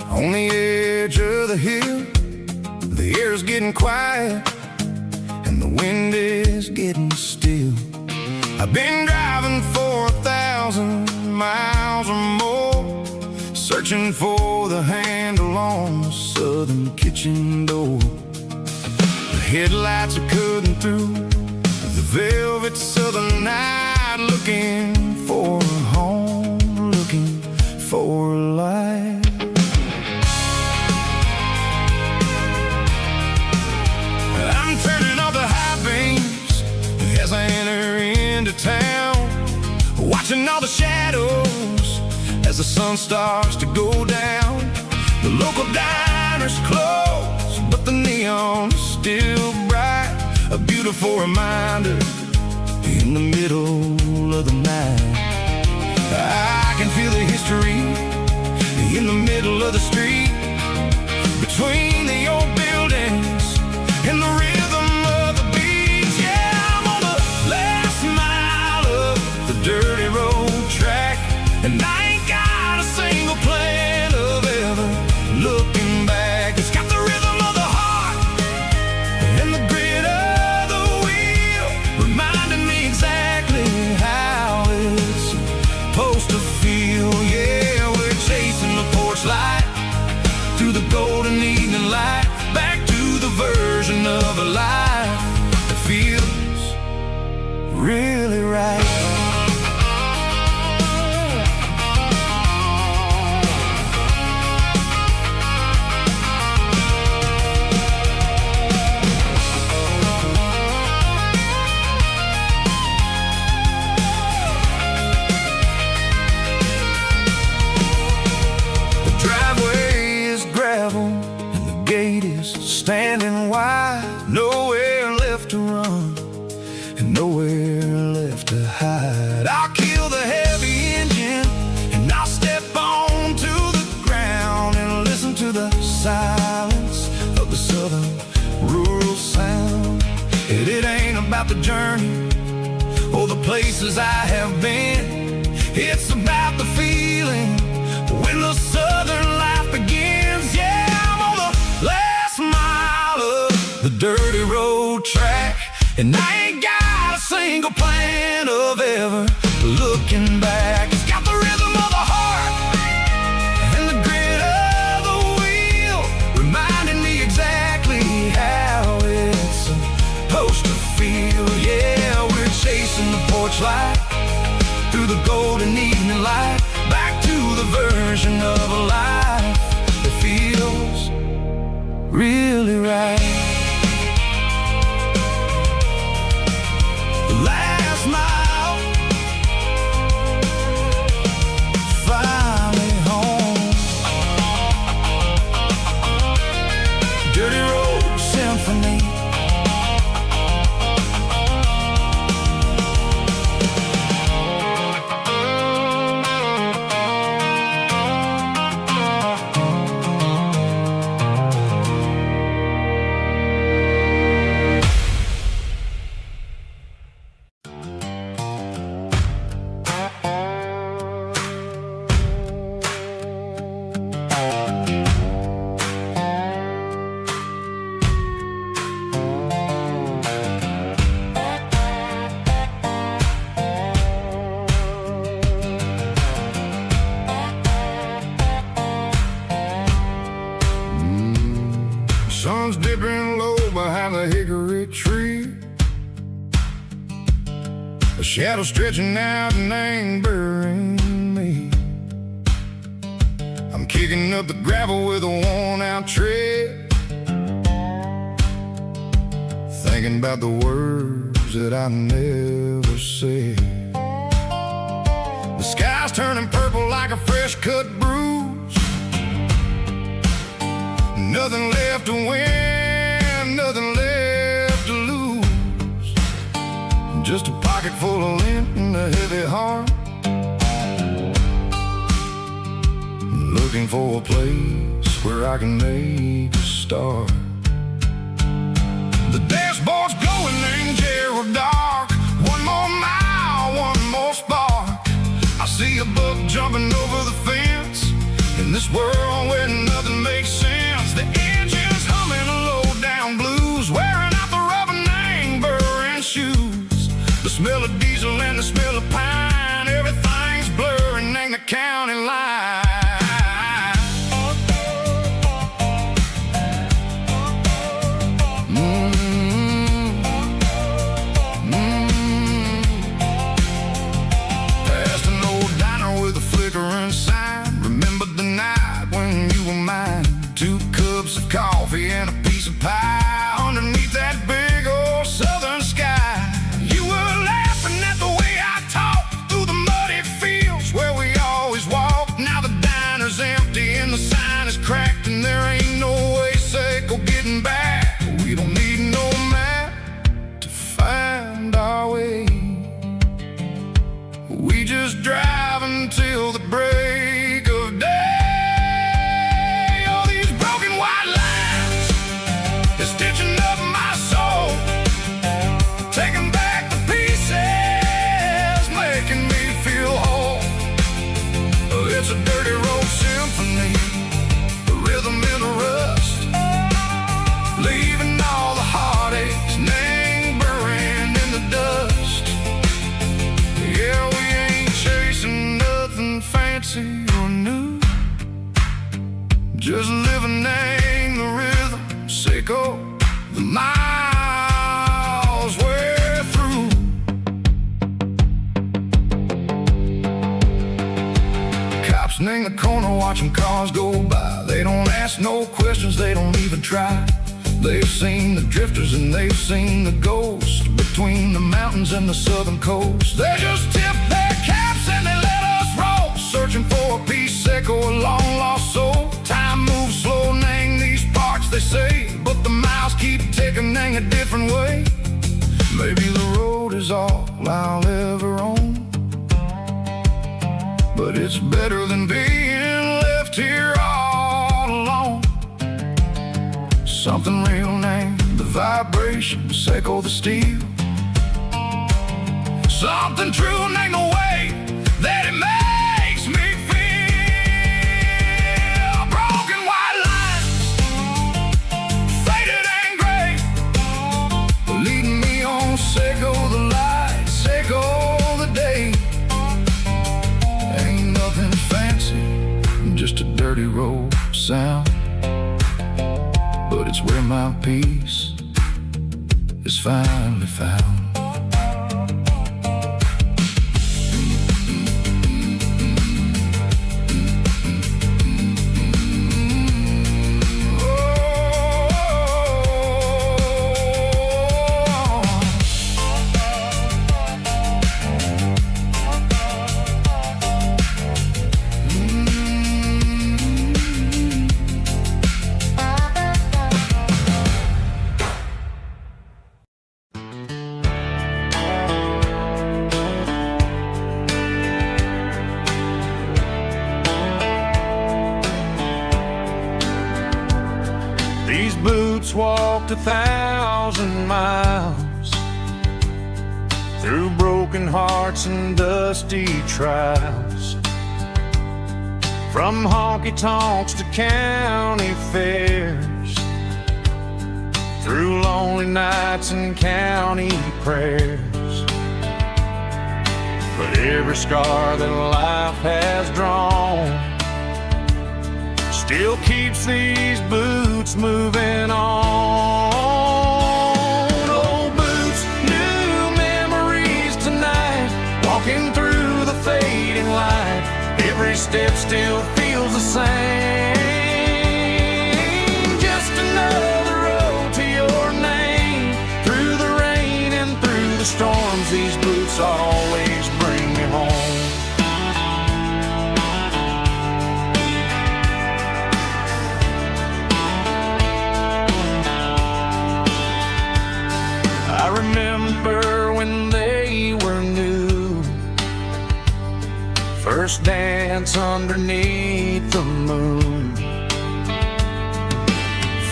on the edge of the hill. The air's getting quiet and the wind is getting still. I've been driving for 1,000 miles or more, searching for the handle on the southern kitchen door. The headlights are cutting through the velvet southern night, looking for a home, looking for a life. I'm turning off the high beams as I enter into town, watching all the shadows as the sun starts to go down. The local diner's closed, but the neon's still bright, a beautiful reminder in the middle of the night. I can feel the history in the middle of the street, between the old buildings and the rhythm of the beats. Yeah, I'm on the last mile of the dirty road track, and I ain't got a single plan of ever looking back. It's got the rhythm of the heart and the grit of the wheel, reminding me exactly how it's supposed to feel. Yeah, we're chasing the porch light through the golden evening light, back to the version of a life that feels really right. Standing wide, nowhere left to run and nowhere left to hide. I'll kill the heavy engine and I'll step onto the ground and listen to the silence of the southern rural sound. It ain't about the journey or the places I have been, it's about the feeling when the southern life begins. Yeah, I'm on the last mile of the dirty road track, and I ain't got a single plan of ever looking back. It's got the rhythm of the heart and the grit of the wheel, reminding me exactly how it's supposed to feel. Yeah, we're chasing the porch light through the golden evening light, back to the version of a life that feels really right. The last mile sun's dipping low behind the hickory tree. A shadow stretching out and angering me. I'm kicking up the gravel with a worn-out tread, thinking about the words that I never said. The sky's turning purple like a fresh-cut bruise. Nothing left to win, nothing left to lose. Just a pocket full of lint and a heavy heart, looking for a place where I can make a start. The dashboard's glowing in Gerald dark. One more mile, one more spark. I see a buck jumping over the fence in this world where nothing makes sense. The engine's humming a low-down blues, wearing out the rubber-name burring shoes. The smell of diesel and the smell of pine, everything's blurring in the county line. Coffee and a piece of pie underneath that big old southern sky. You were laughing at the way I talked through the muddy fields where we always walked. Now the diner's empty and the sign is cracked, and there ain't no way safe or getting back. We don't need no map to find our way. We just drive until the break of day. Stitching up my soul, taking back the pieces, making me feel whole. It's a dirty road symphony, the rhythm in the rust, leaving all the heartaches lingering in the dust. Yeah, we ain't chasing nothing fancy or new, just living in the rhythm, sicko. The miles we're through. Cops in the corner watching cars go by. They don't ask no questions, they don't even try. They've seen the drifters and they've seen the ghosts between the mountains and the southern coast. They just tip their caps and they let us roll, searching for a piece seco, a long lost soul. Time moves slow in these parts, they say, but the miles keep ticking in a different way. Maybe the road is all I'll ever own, but it's better than being left here all alone. Something real named the vibration, seco the steel. Something true named the way that it makes me feel. Broken white lines, faded and gray, leading me on, seco the light, seco the day. Ain't nothing fancy, just a dirty road sound, but it's where my peace is finally found. These boots walked 1,000 miles through broken hearts and dusty trials, from honky-tonks to county fairs, through lonely nights and county prayers. But every scar that life has drawn still keeps these boots moving on. still feels the same. Just another road to your name. Through the rain and through the storms, these boots always bring me home. I remember when they were new, first dance underneath the moon.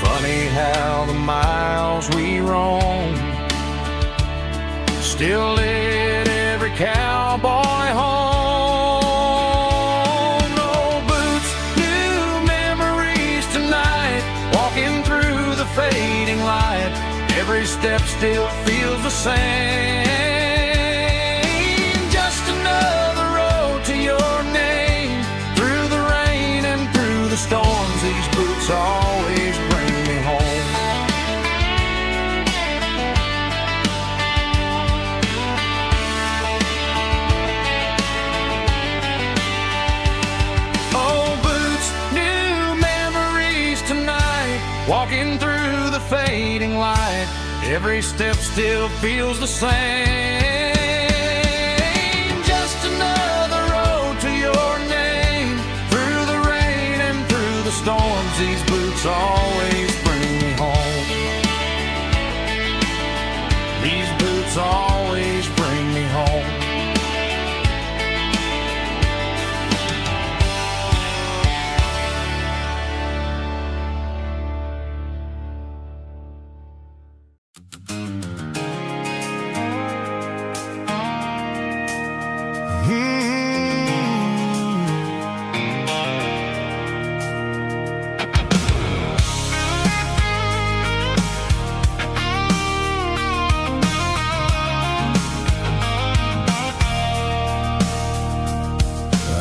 Funny how the miles we roam still lit every cowboy home. No boots, new memories tonight, walking through the fading light. Every step still feels the same. Just another road to your name. Through the rain and through the storms, these boots always bring me home. Oh, boots, new memories tonight, walking through the fading light. Every step still feels the same. Just another road to your name. Through the rain and through the storms, these boots always bring me home. These boots always bring me home.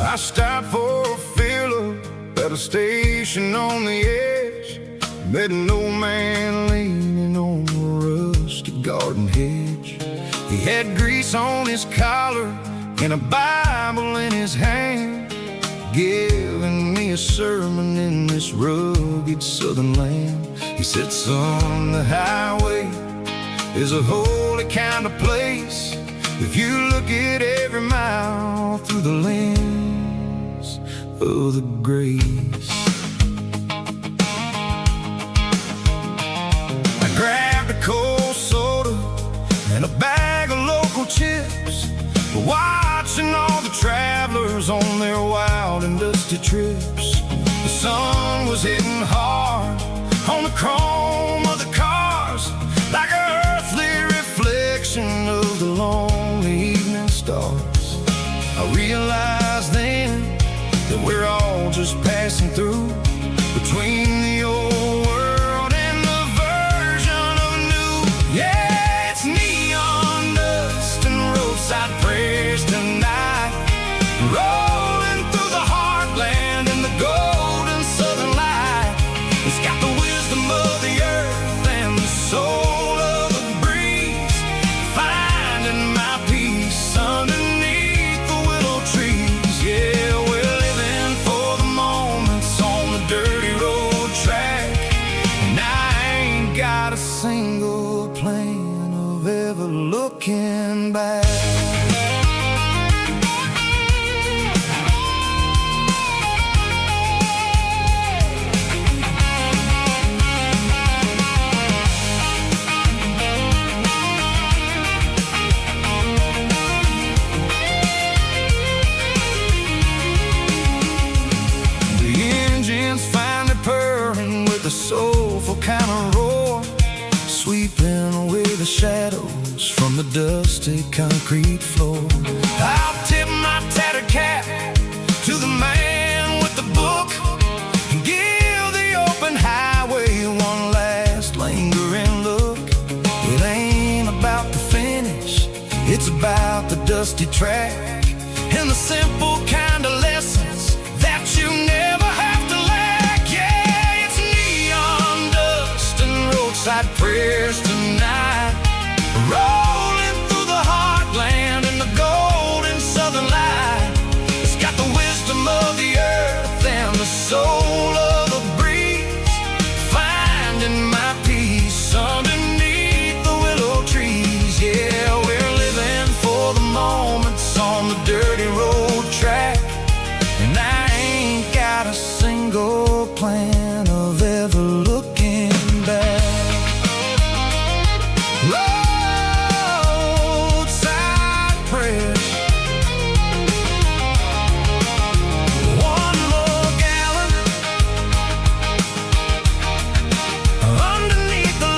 I stopped for a fill-up at a station on the edge. Met an old man leaning on a rusty garden hedge. He had grease on his collar and a Bible in his hand, giving me a sermon in this rugged southern land. He said, son, the highway is a holy kind of place if you look at every mile through the lens of the grace. I grabbed a cold soda and a bag of local chips, watching all the travelers on their wild and dusty trips. The sun was hitting hard on the chrome of the cars, like an earthly reflection of the lonely evening stars. I realized then that we're all just passing through between the old world and the version of new. Yeah, it's neon dust and roadside prayers tonight, rolling through the heartland in the golden southern light. It's got the wisdom of the earth and the soul of the breeze, finding my peace underneath the willow trees. Yeah, we're living for the moments on the dirty road track, and I ain't got a single plan of ever looking back. A soulful kind of roar, sweeping away the shadows from the dusty concrete floor. I'll tip my tattered cap to the man with the book and give the open highway one last lingering look. It ain't about the finish, it's about the dusty track and the simple kind of lessons that you never have to lack. Yeah, it's neon dust and roadside prayers tonight, rolling through the heartland in the golden southern light. It's got the wisdom of the earth single plan of ever looking back. Roadside prayers, one more gallon underneath the light.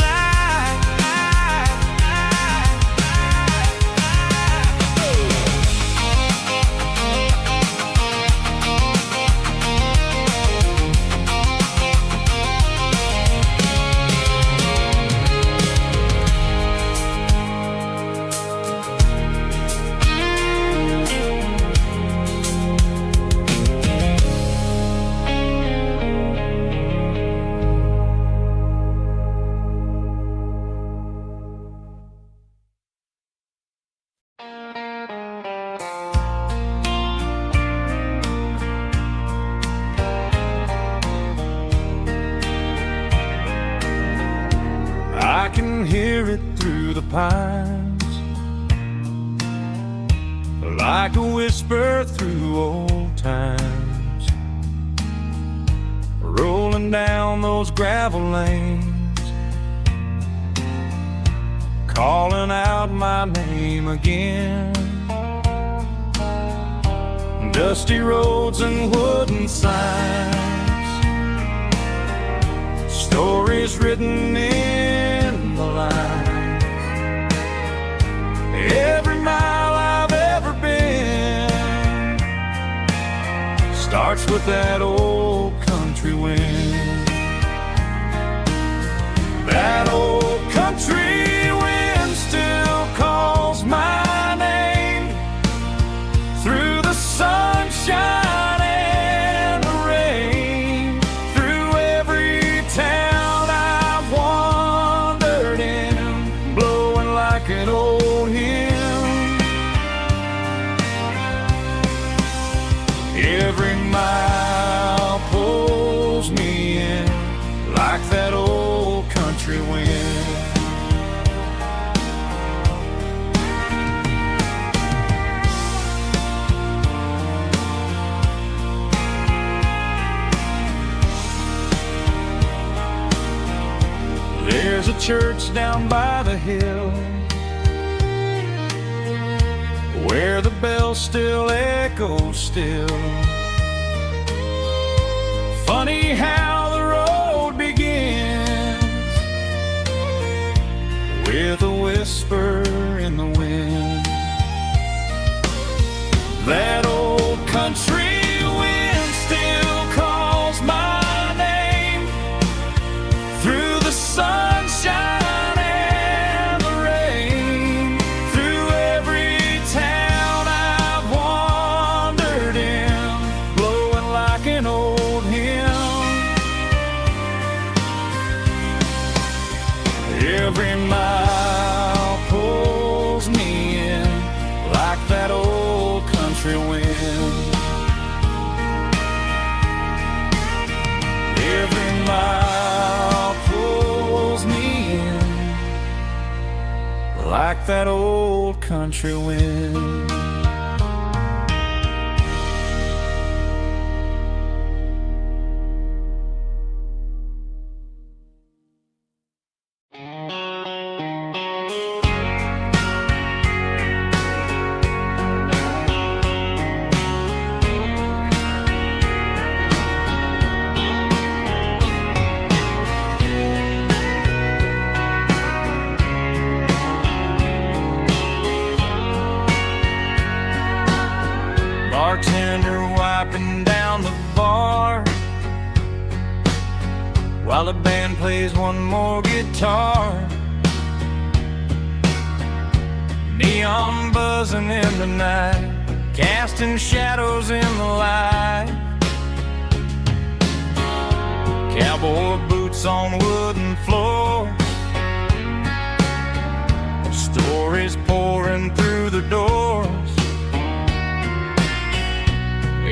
I can hear it through the pines, like a whisper through old times, rolling down those gravel lanes, calling out my name again. Dusty roads and wooden signs, stories written in the lines. Every mile I've ever been starts with that old country wind. That old country wind still calls my name through the sunshine and the rain, through every town I've wandered in, blowing like an old hymn. Every mile pulls me in like that old country wind. There's a church down by the hill where the bells still echo still. Funny how the road begins with a whisper in the wind. That old country wind still calls my name through the sunshine and the rain, through every town I've wandered in, blowing like an old hymn. Every mile pulls me in like that old country wind. Every mile pulls me in like that old country wind. Bartender wiping down the bar while the band plays one more guitar. Neon buzzing in the night, casting shadows in the light. Cowboy boots on wooden floors, stories pouring through the doors.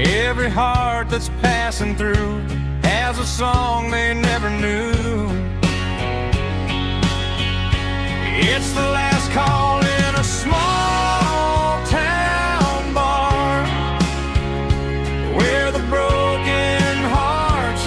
Every heart that's passing through has a song they never knew. It's the last call in a small town bar where the broken hearts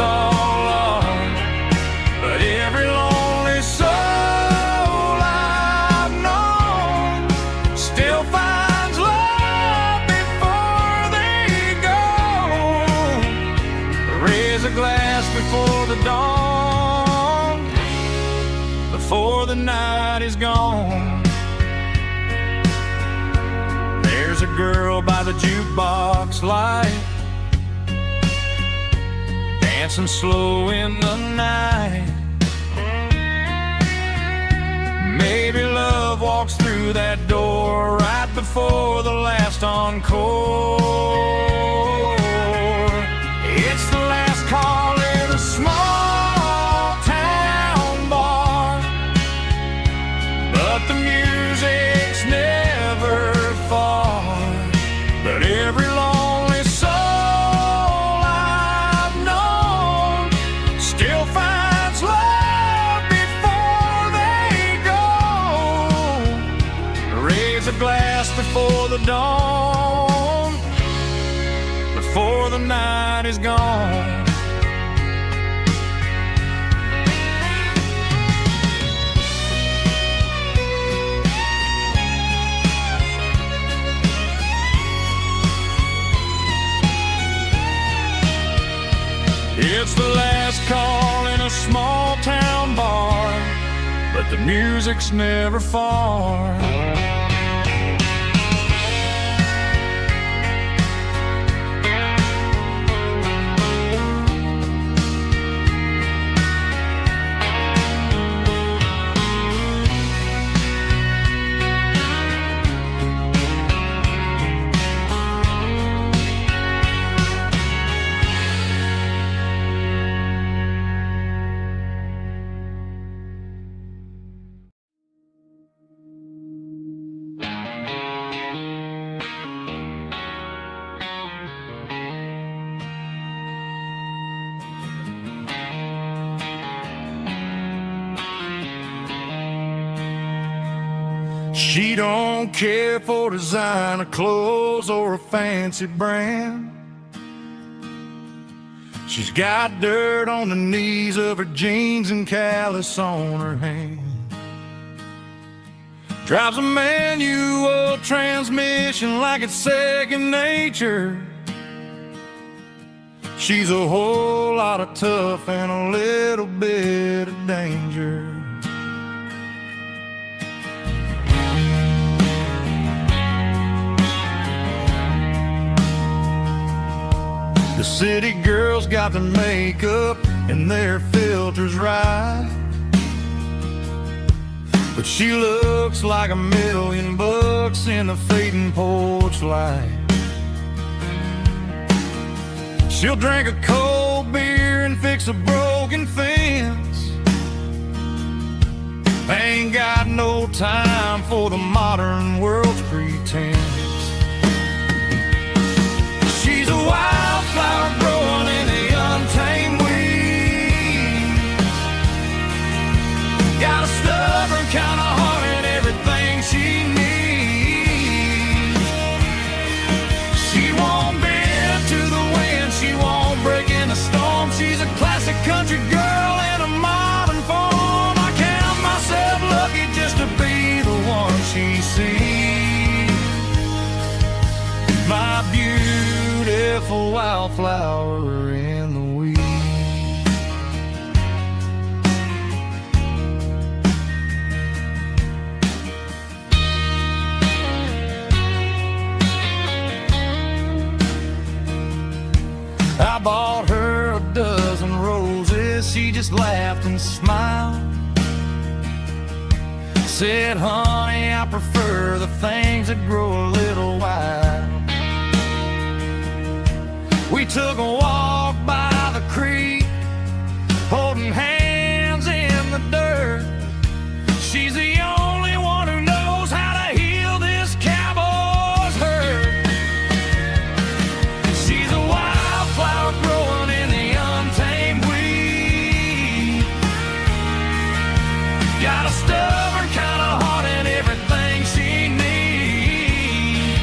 a glass before the dawn, before the night is gone. There's a girl by the jukebox light, dancing slow in the night. Maybe love walks through that door right before the last encore. It's the last call in a small town bar, but the music's never far. But every lonely soul I've known still finds love before they go. Raise a glass before the dawn, before the night is gone. It's the last call in a small town bar, but the music's never far. She don't care for designer clothes or a fancy brand. She's got dirt on the knees of her jeans and callus on her hand. Drives a manual transmission like it's second nature. She's a whole lot of tough and a little bit of danger. The city girls got their makeup and their filters right, but she looks like $1,000,000 in the fading porch light. She'll drink a cold beer and fix a broken fence. Ain't got no time for the modern world's pretense. She's a wildflower growing in the untamed weeds. Got a stubborn kind of heart and everything she needs. She won't bend to the wind, she won't break in the storm. She's a classic country girl in a modern form. I count myself lucky just to be the one she sees. My beautiful wildflower in the weeds. I bought her a dozen roses, she just laughed and smiled. Said, honey, I prefer the things that grow a little wild. We took a walk by the creek, holding hands in the dirt. She's the only one who knows how to heal this cowboy's hurt. She's a wildflower growing in the untamed weed. Got a stubborn kind of heart and everything she needs.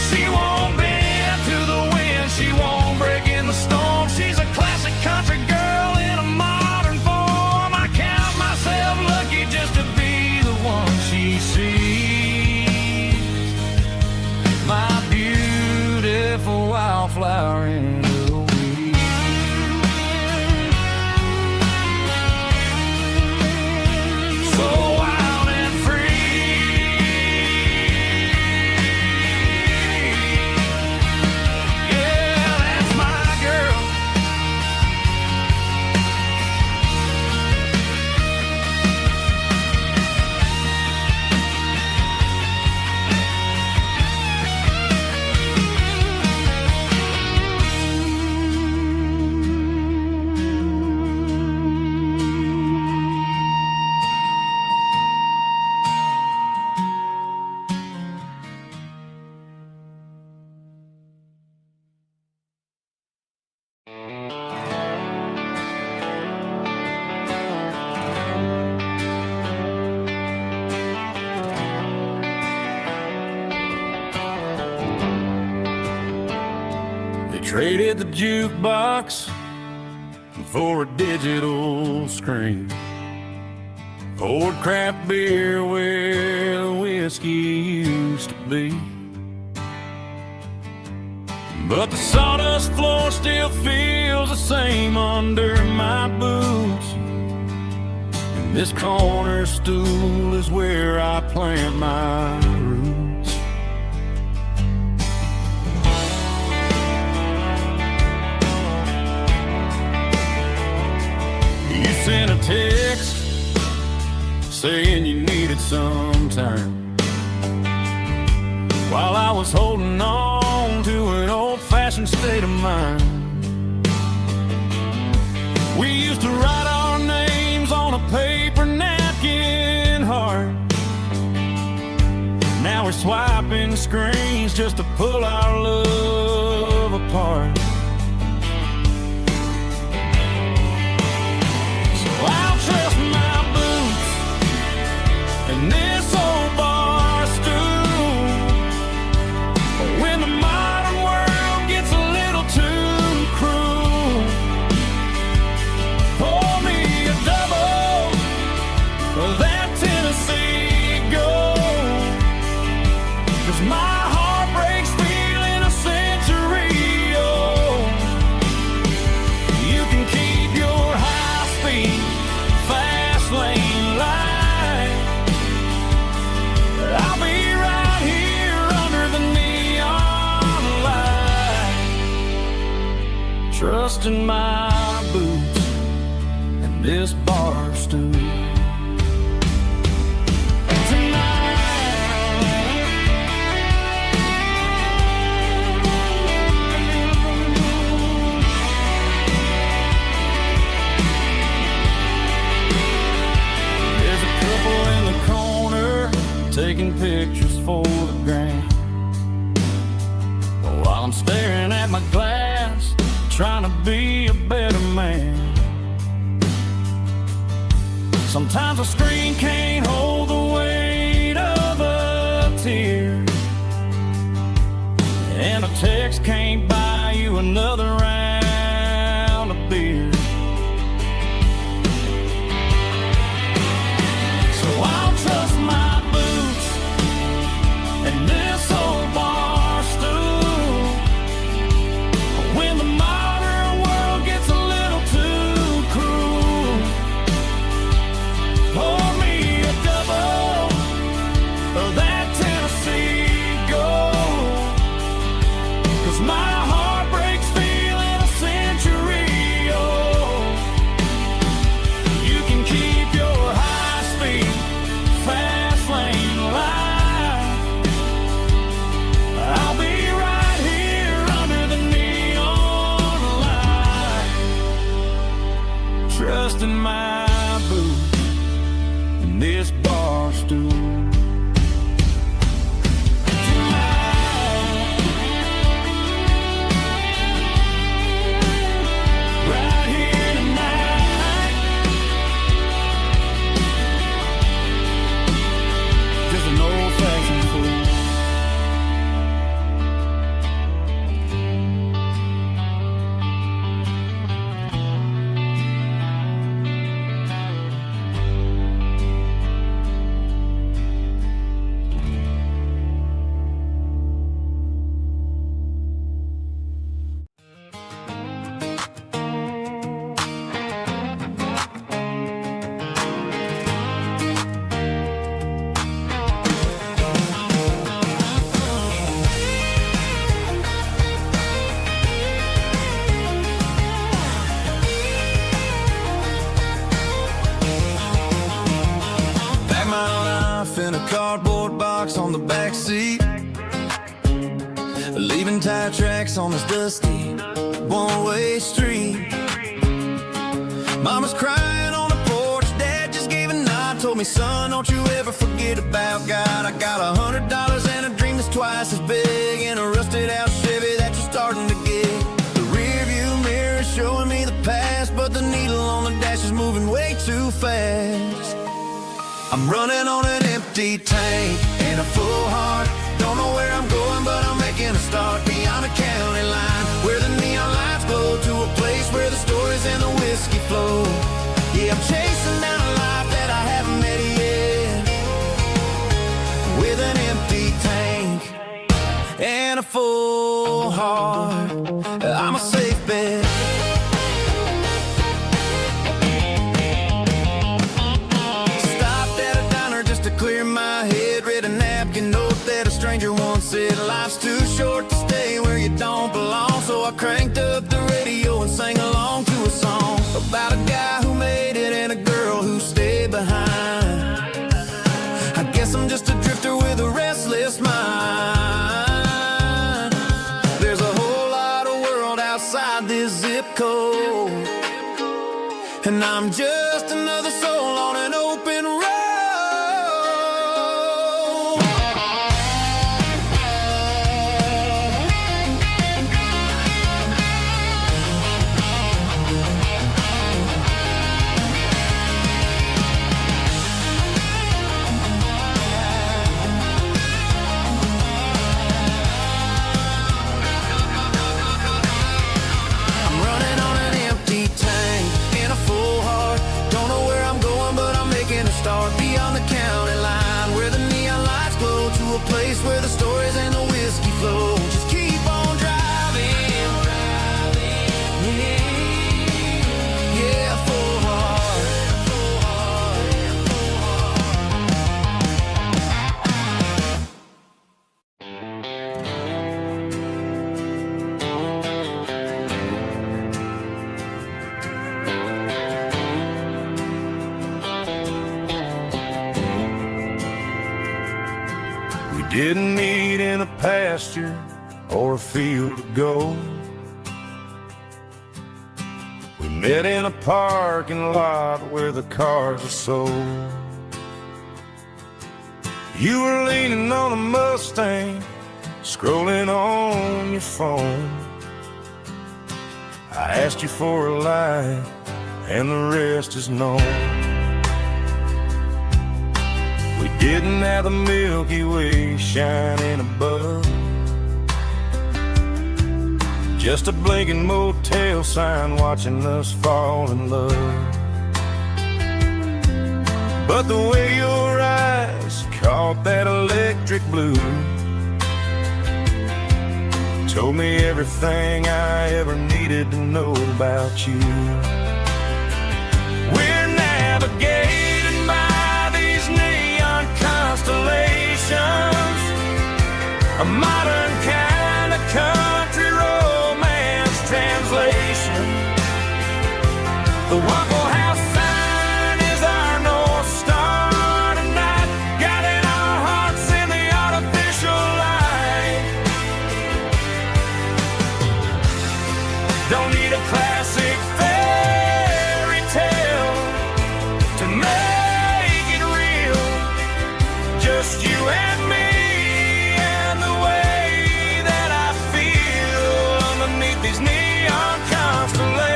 She won't bend to the wind, she won't Traded the jukebox for a digital screen. Poured craft beer where the whiskey used to be. But the sawdust floor still feels the same under my boots. And this corner stool is where I plant my roots. You sent a text saying you needed some time, while I was holding on to an old-fashioned state of mind. We used to write our names on a paper napkin heart. Now we're swiping screens just to pull our love apart. So I'll trust my boots and this old bar stool. When the modern world gets a little too cruel, pour me a double of that Tennessee Gold. 'Cause my heart breaks feeling a century old. You can keep your high-speed, fast lane light. I'll be right here under the neon light, trusting my boots and this bar stool. There's a couple in the corner taking pictures for the gram, while I'm staring at my glass, trying to be a better man. Sometimes a screen can't hold the weight of a tear, and a text can't buy you another round of beer. So I'll trust my boots and this old bar stool. When the modern world gets a little too cruel, pour me a double of that Tennessee Gold. 'Cause my heart breaks feeling a century old. You can keep your high-speed, fast lane light. I'll be right here under the neon light, trusting my boots and this bar stool. Right here tonight, just an old-fashioned fool. Pack my life in a cardboard box on the back seat, leaving tire tracks on this dusty one-way street. Mama's crying on the porch, Dad just gave a nod, told me, son, don't you ever forget about God. I got $100 and a dream that's twice as big, and a rusted out Chevy that you're starting to get. The rear view mirror is showing me the past, but the needle on the dash is moving way too fast. I'm running on an empty tank and a full heart. Don't know where I'm going, but I'm making a start beyond a county line where the neon heart, I'm a safe bet. Stopped at a diner just to clear my head. Read a napkin note that a stranger once said, life's too short to stay where you don't belong. So I cranked up the radio and sang along to a song about a guy who made it and a girl who stayed behind. I guess I'm just a drifter with a restless mind. There's a whole lot of world outside this zip code, and I'm just another soul on an open road. I'm running on an empty tank in a full heart. Don't know where I'm going, but I'm making a start beyond the county line, where the neon lights glow, to a place where the stories and the whiskey flow. Just keep on driving, yeah, full heart. We didn't meet in a pasture or a field of gold. We met in a parking lot where the cars are sold. You were leaning on a Mustang, scrolling on your phone. I asked you for a light, and the rest is known. We didn't have the Milky Way shining above, just a blinking motel sign watching us fall in love. But the way your eyes caught that electric blue told me everything I ever needed to know about you. We're navigating by these neon constellations, a modern kind of country romance translation. The Waffle House sign is our North Star tonight, guiding our hearts in the artificial light. Don't need a classic fairy tale to make it real. Just you and me and the way that I feel underneath these neon constellations.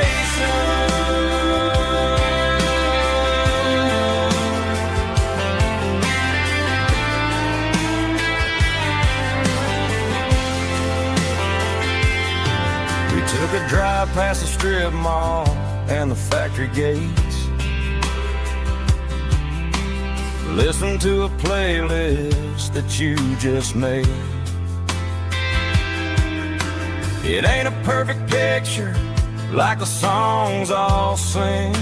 We took a drive past the strip mall and the factory gates, listened to a playlist that you just made. It ain't a perfect picture like the songs all sing,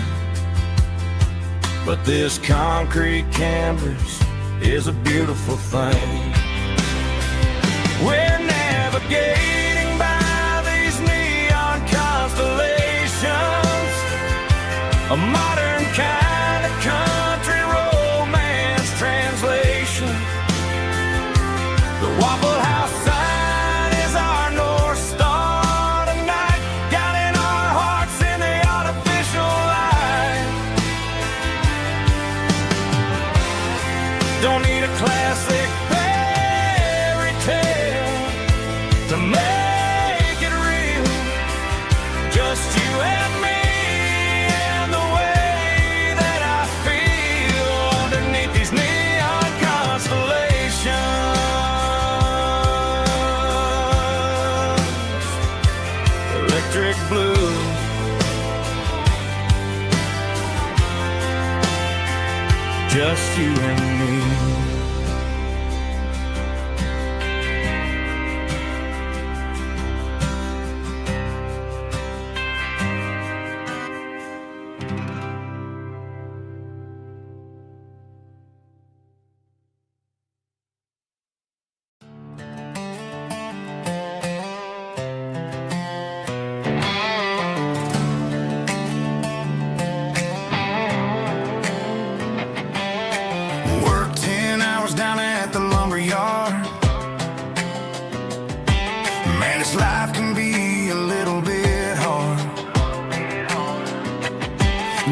but this concrete canvas is a beautiful thing. We're navigating by these neon constellations, a modern kind of country romance translation. The Waffle House sign is our North Star tonight, guiding our hearts in the artificial light. Don't need a classic fairy tale to make it real. Just you and me and the way that I feel underneath these neon constellations. Electric blue, just you and me.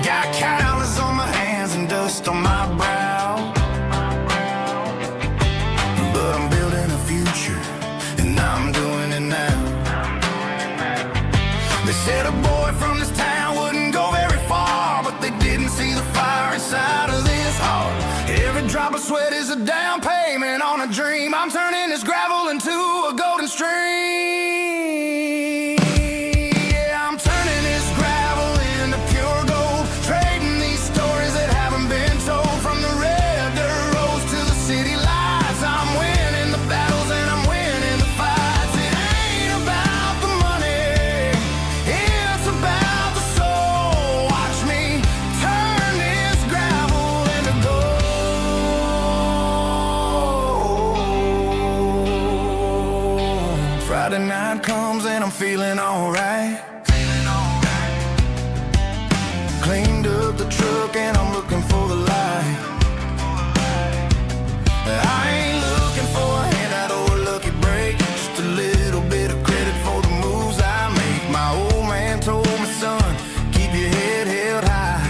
Got calluses on my hands and dust on my brow, but I'm building a future, and I'm doing it now. They said a boy from this town wouldn't go very far, but they didn't see the fire inside of this heart. Every drop of sweat is a down payment on a dream. I'm turning this gravel into a golden stream. Yeah, I'm turning this gravel into pure gold, trading these stories that haven't been told. From the red dirt roads to the city lights, I'm winning the battles and I'm winning the fights. It ain't about the money, it's about the soul. Watch me turn this gravel into gold. Friday night comes and I'm feeling alright. Cleaned up the truck and I'm looking for the light. I ain't looking for a handout or a lucky break, just a little bit of credit for the moves I make. My old man told me, son, keep your head held high.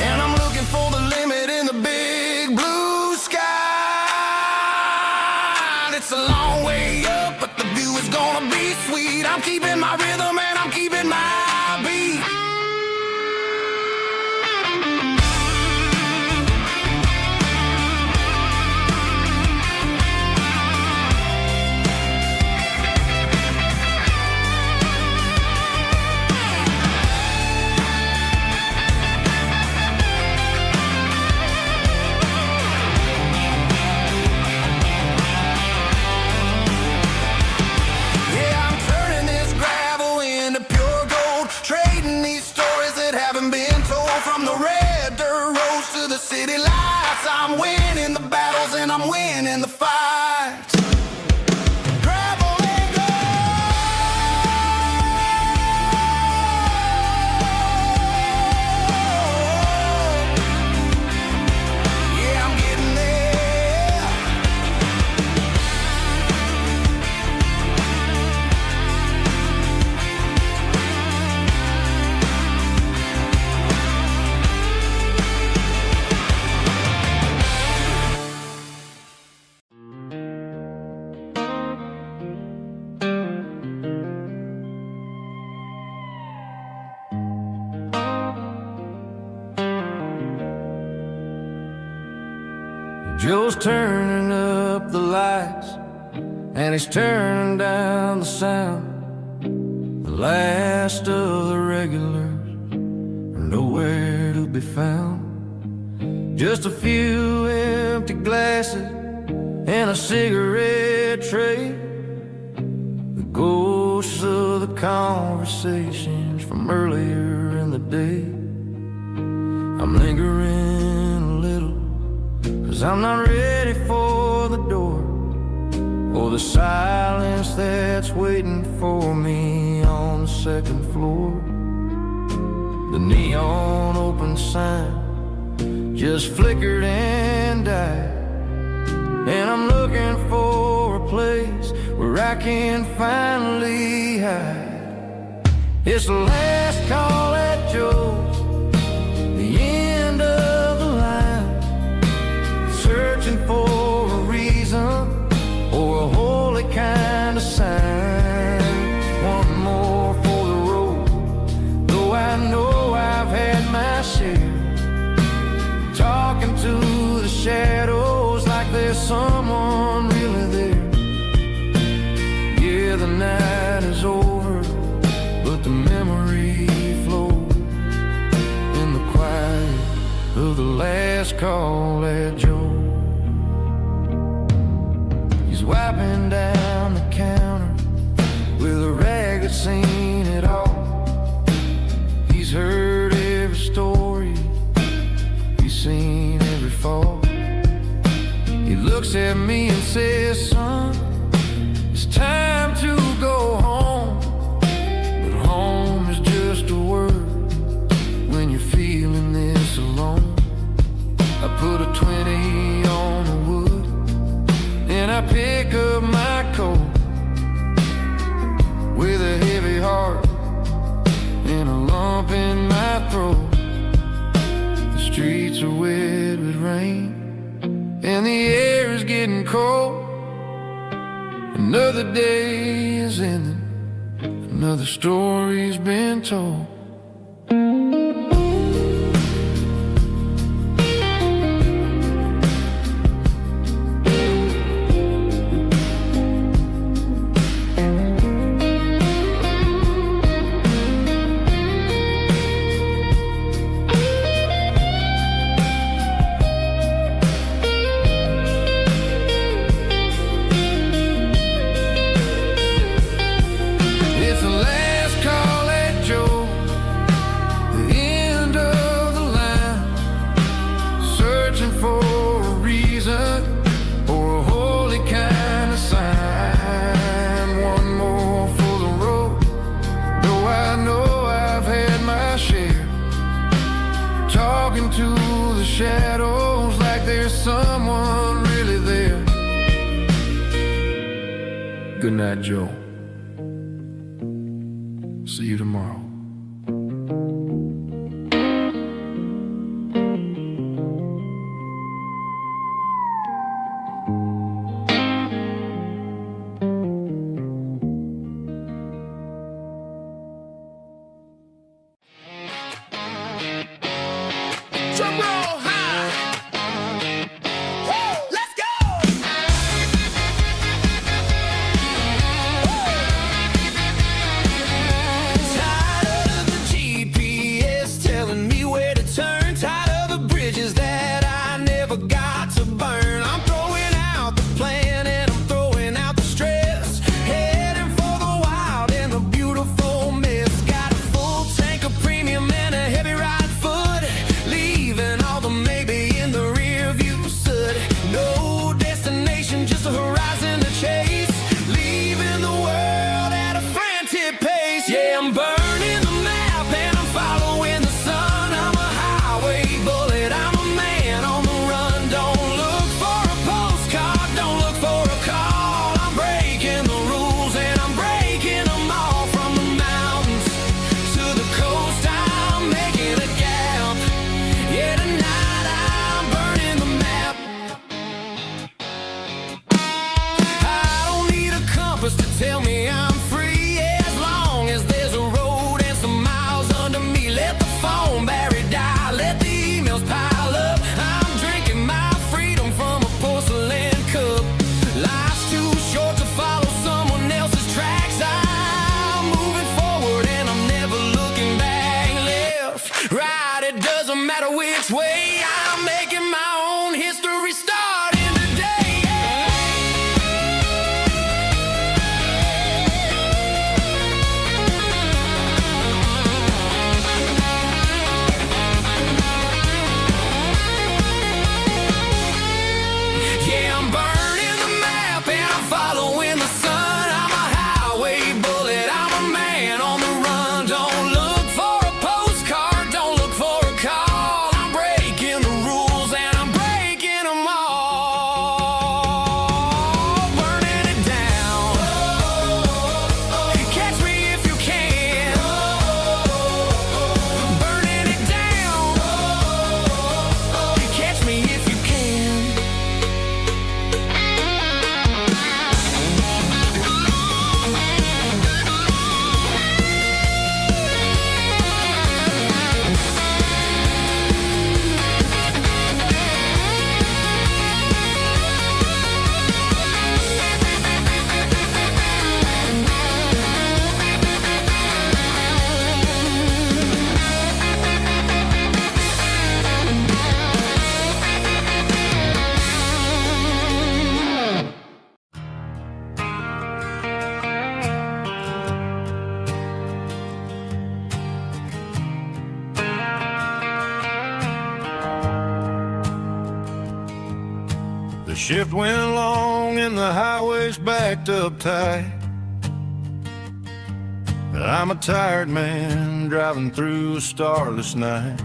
And I'm looking for the limit in the big blue sky. It's a long way up, but the view is gonna be sweet. I'm keeping my rhythm and I'm keeping my beat. Yeah, I'm turning this gravel into pure gold, trading these stories that haven't been told. From the red dirt roads to the city lights, I'm winning the battles and I'm winning the fights. Gravel and gold. Yeah, I'm getting there. Joe's turning up the lights and he's turning down the sound. The last of the regulars are nowhere to be found. Just a few empty glasses and a cigarette tray, the ghosts of the conversations from earlier in the day. I'm lingering a little, 'cause I'm not ready for the door, or the silence that's waiting for me on the second floor. The neon open sign just flickered and died, and I'm looking for a place where I can finally hide. It's the last call at Joe's, the end of the line, searching for a reason or a holy kind of sign. One more for the road, though I know I've had my share, talking to the shadows like there's someone really there. Yeah, the night is over, but the memory flows in the quiet of the last call at Joe. He's wiping down the counter with a rag that's seen it all. He's heard every story, he's seen every fall. He looks at me and says, son, it's time to go home. But home is just a word when you're feeling this alone. I put a 20 on the wood and I pick up my coat with a heavy heart and a lump in cold. Another day is ending, another story's been told. Shadows like there's someone really there. Good night, Joe. See you tomorrow. Tell me I'm free, as long as there's a road and some miles under me. Let the phone battery die, let the emails pile up. I'm drinking my freedom from a porcelain cup. Life's too short to follow someone else's tracks. I'm moving forward and I'm never looking back. Left, right, it doesn't matter which way. I'm making my own history starting today. The shift went along and the highway's backed up tight. I'm a tired man driving through a starless night.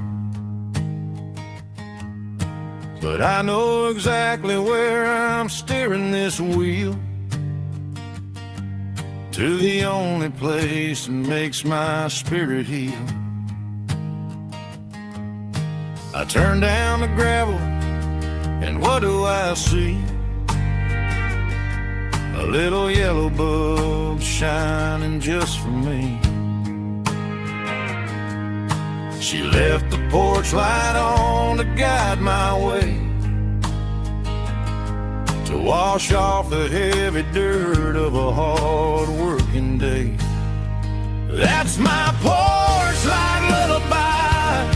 But I know exactly where I'm steering this wheel, to the only place that makes my spirit heal. I turn down the gravel, and what do I see? a little yellow bulb shining just for me. She left the porch light on to guide my way, to wash off the heavy dirt of a hard-working day. That's my porch light lullaby,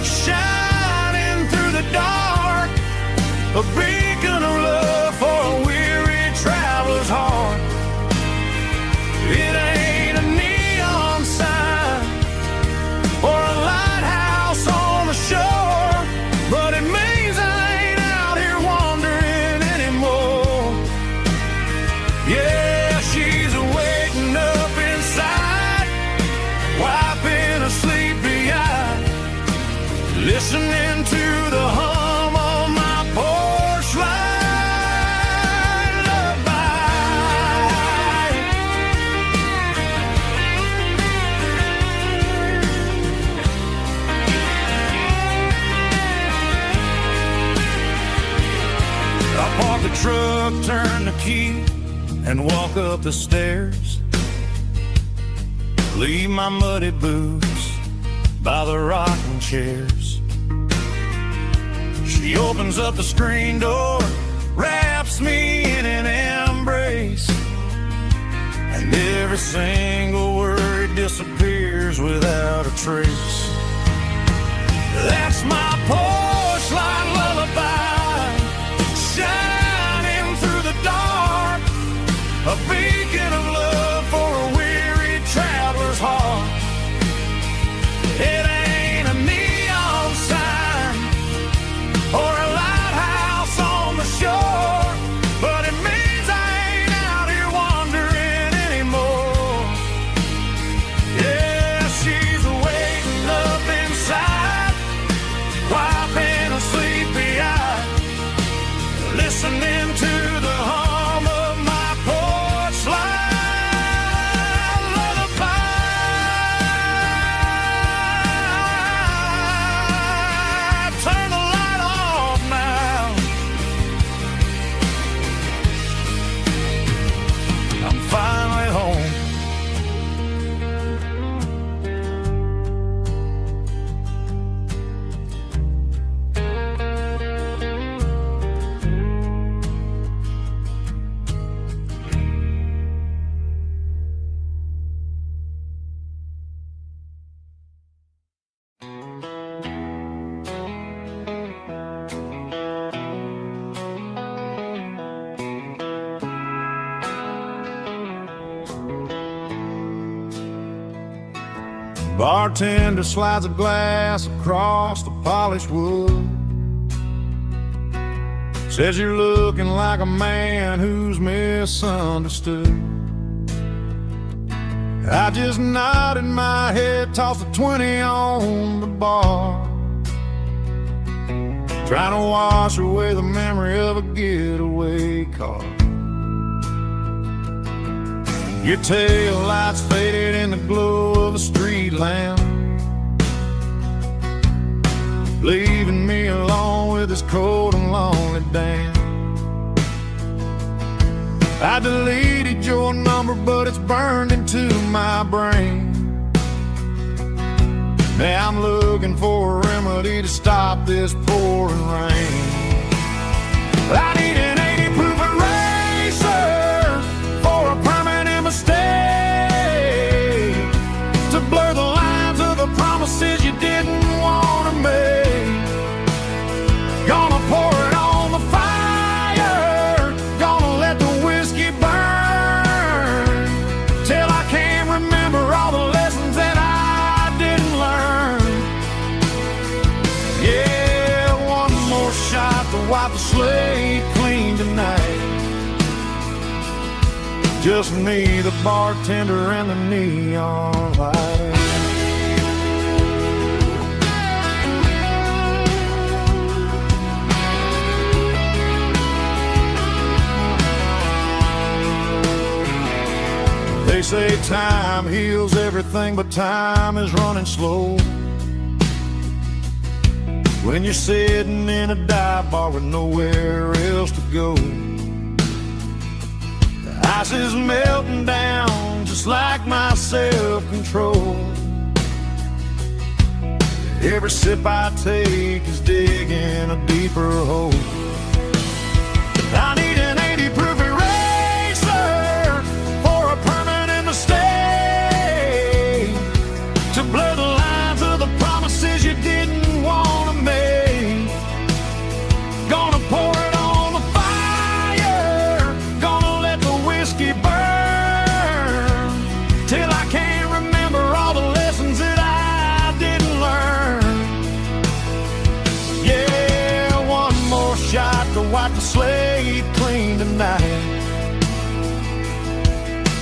shining through the dark, a beacon of love for a weary traveler's heart. It ain't a neon sign or a lighthouse on the shore, but it means I ain't out here wandering anymore. Yeah, she's waking up inside, wiping a sleepy eye, listening to the hum of my porch light lullaby. I park the truck, turn the key, and walk up the stairs. Leave my muddy boots by the rocking chairs. She opens up the screen door, wraps me in an embrace, and every single word disappears without a trace. That's my porch light lullaby, shining through the dark, a beacon of love for a weary traveler's heart. It ain't a neon sign or a lighthouse on the shore, but it means I ain't out here wandering anymore. Yeah, she's waking up inside, wiping a sleepy eye, listening to the hum of my porch light lullaby. Turn the light off now. I'm finally home. Bartender slides a glass across the polished wood, says you're looking like a man who's misunderstood. I just nodded my head, tossed a 20 on the bar, trying to wash away the memory of a getaway car. Your tail lights faded in the glow of a street lamp, leaving me alone with this cold and lonely damn. I deleted your number, but it's burned into my brain. Now I'm looking for a remedy to stop this pouring rain. I need an 80 proof eraser for a permanent mistake, to blur the lines of the promises you didn't want to make. Gonna pour it on the fire, gonna let the whiskey burn, till I can't remember all the lessons that I didn't learn. Yeah, one more shot to wipe the slate clean tonight. Just me, the bartender, and the neon light. They say time heals everything, but time is running slow. When you're sitting in a dive bar with nowhere else to go, Ice is melting down just like my self-control. Every sip I take is digging a deeper hole. I need an 80 proof eraser for a permanent mistake, to blur the lines of the promises you didn't want to make. Gonna pour it on the fire, gonna let the whiskey burn, till I can't remember all the lessons that I didn't learn. Yeah, one more shot to wipe the slate clean tonight.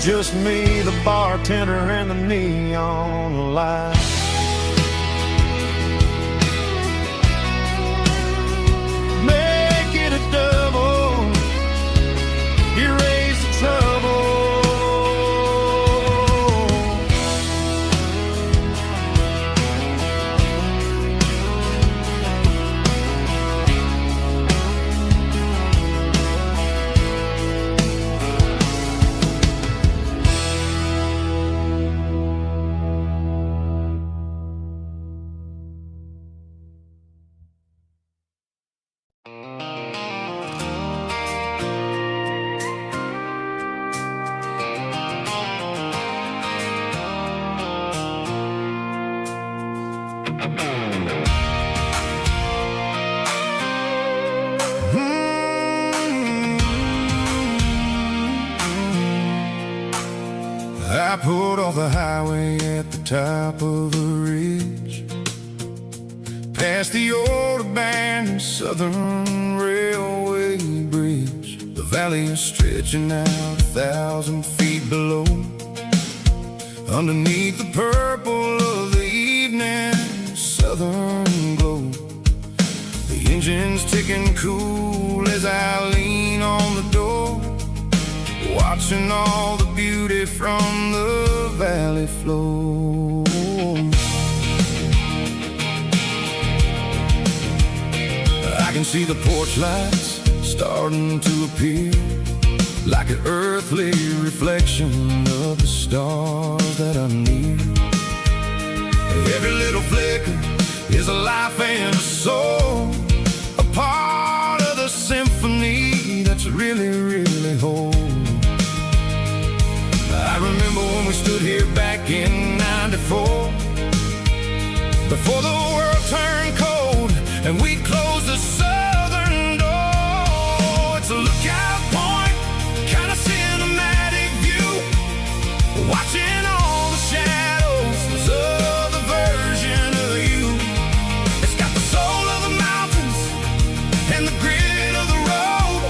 Just me, the bartender, and the neon light. Make it a double, erase the trouble. I pulled off the highway at the top of a ridge, past the old abandoned Southern Railway bridge. The valley is stretching out 1,000 feet below, underneath the purple of the evening southern glow. The engine's ticking cool as I lean on the door, watching all the beauty from the valley flow. I can see the porch lights starting to appear, like an earthly reflection of the stars that are near. Every little flicker is a life and a soul, a part of the symphony that's really, really whole. I remember when we stood here back in '94, before the world turned cold and we closed the southern door. It's a lookout point, kind of cinematic view, watching all the shadows of the version of you. It's got the soul of the mountains and the grit of the road,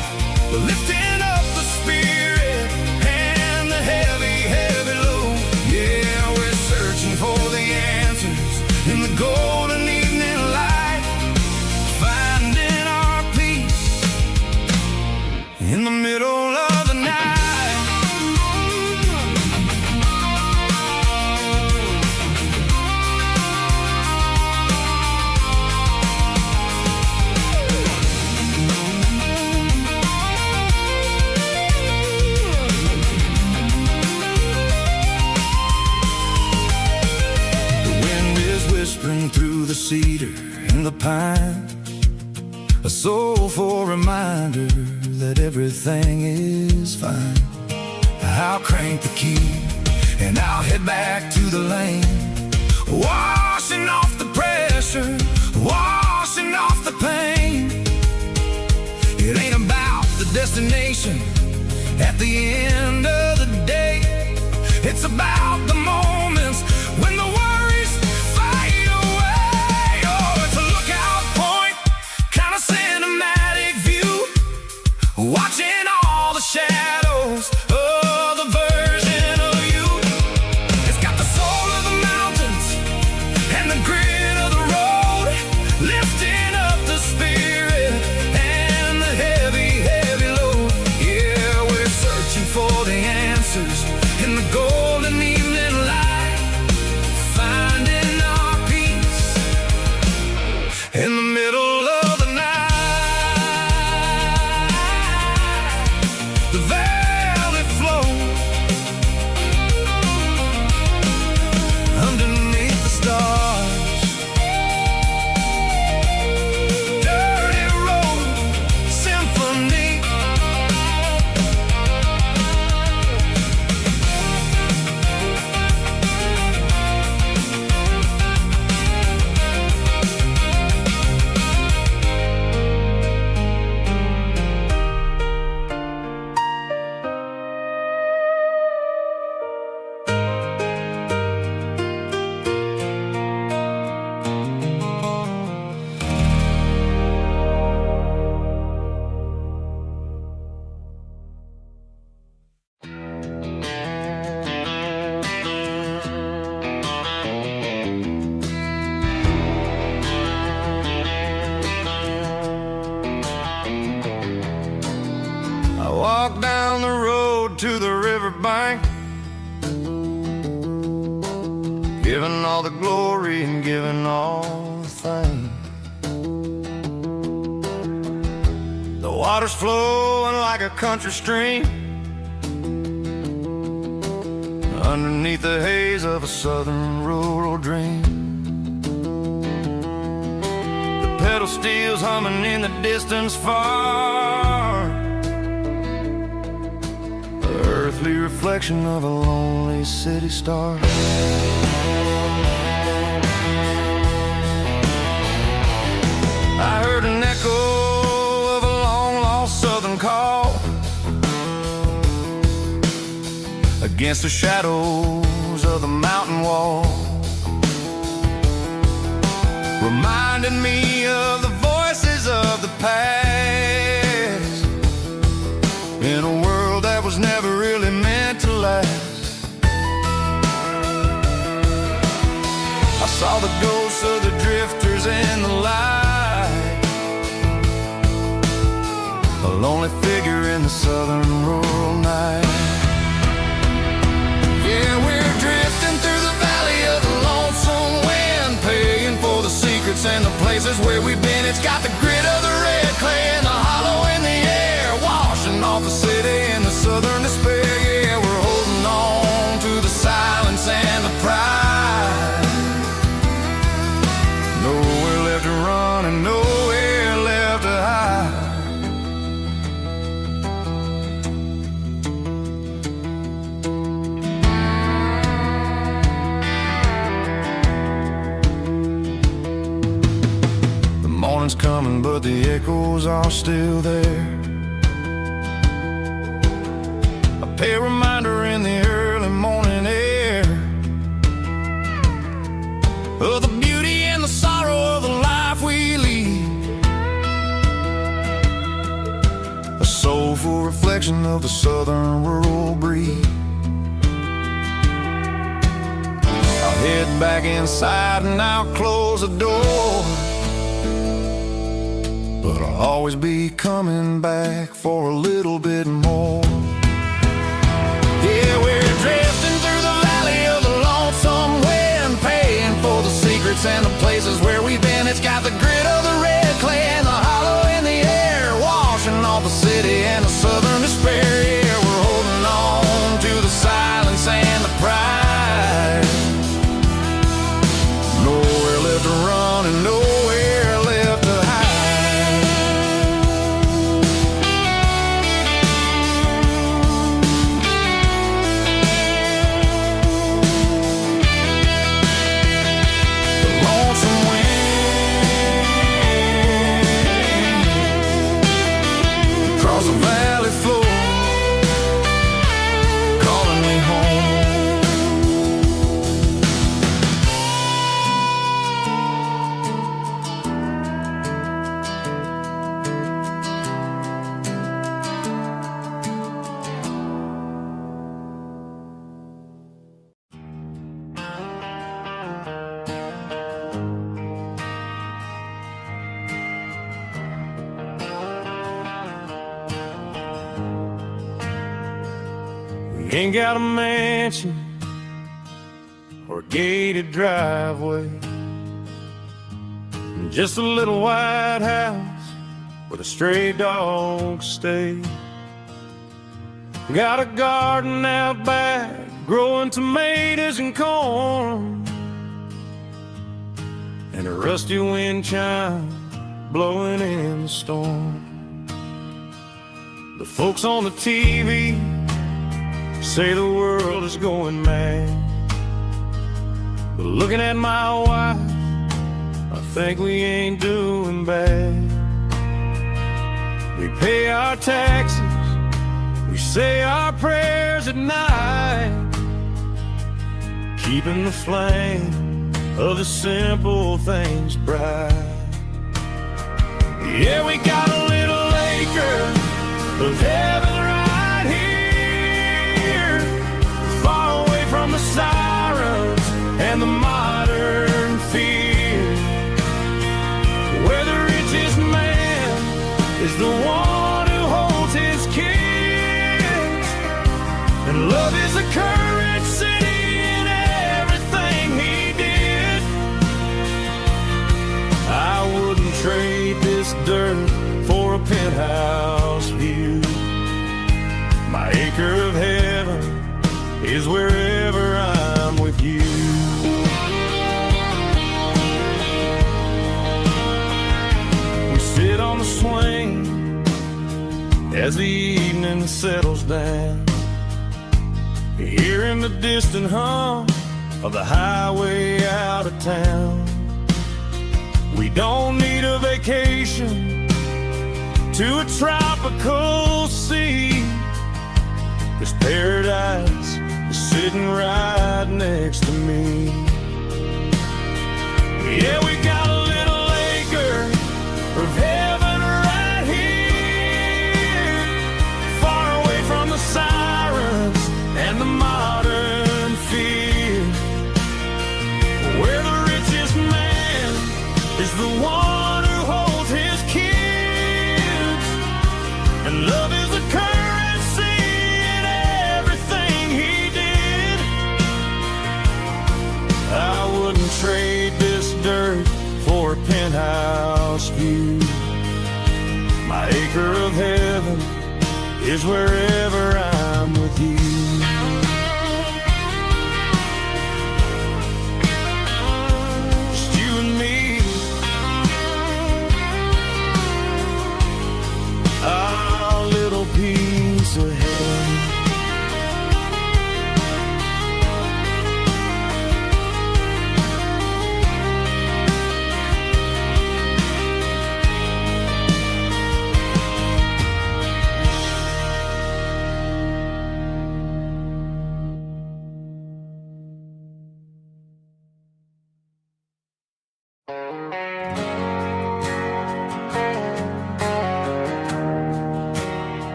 lifting up the spirit and the heavy, heavy load. Yeah, we're searching for the answers in the golden evening light, finding our peace in the middle of the night. Whispering through the cedar and the pine, a soulful reminder that everything is fine. I'll crank the key and I'll head back to the lane, washing off the pressure, washing off the pain. It ain't about the destination at the end of the day, it's about the moments when the worries fade away. Oh, it's a lookout point, kind of cinematic view, watching all the shadows of the version of you. It's got the soul of the mountains and the grit of the road, lifting up the spirit and the heavy, heavy load. Yeah, we're searching for the answers in the golden evening to the riverbank, giving all the glory and giving all the thanks. The water's flowing like a country stream underneath the haze of a southern rural dream. The pedal steel's humming in the distance far, the earthly reflection of a lonely city star. I heard an echo of a long-lost southern call against the shadows of the mountain wall, reminding me of the voices of the past in a world that was never really meant to last. I saw the ghosts of the drifters in the light, a lonely figure in the southern rural night. Yeah, we're drifting through the valley of the lonesome wind, paying for the secrets and the places where we've been. It's got the grit of the red clay and the hollow in the air, washing off the city and the southern despair. Yeah, we're holding on to the silence and the pride. Nowhere left to run and nowhere left to hide. Morning's coming, but the echoes are still there. A pale reminder in the early morning air of the beauty and the sorrow of the life we lead, a soulful reflection of the southern rural breed. I'll head back inside and I'll close the door, but I'll always be coming back for a little bit more. Yeah, we're drifting through the valley of the lonesome wind, paying for the secrets and the places where we've been. It's got the grit of the red clay and the hollow in the air, washing off the city and the southern despair. Yeah, we're holding on to the silence and the pride. Nowhere left to run and nowhere left to hide. The valley floor, calling me home. Ain't got a mansion or a gated driveway, just a little white house where the stray dogs stay. Got a garden out back, growing tomatoes and corn, and a rusty wind chime blowing in the storm. The folks on the TV say the world is going mad, but looking at my wife, I think we ain't doing bad. We pay our taxes, we say our prayers at night, keeping the flame of the simple things bright. Yeah, we got a little acre of heaven right here, far away from the sirens and the modern fear, where the richest man is the one who holds his kids, as the evening settles down. Hearing the distant hum of the highway out of town. We don't need a vacation to a tropical sea, 'cause paradise is sitting right next to me. Yeah, we got a little acre of heaven right here, far away from the sirens and the modern fear, where the richest man is the one who holds his kids, and love is the currency in everything he did. I wouldn't trade this dirt for a penthouse view. My acre of heaven is wherever I'm with you. Just you and me, our little piece of heaven.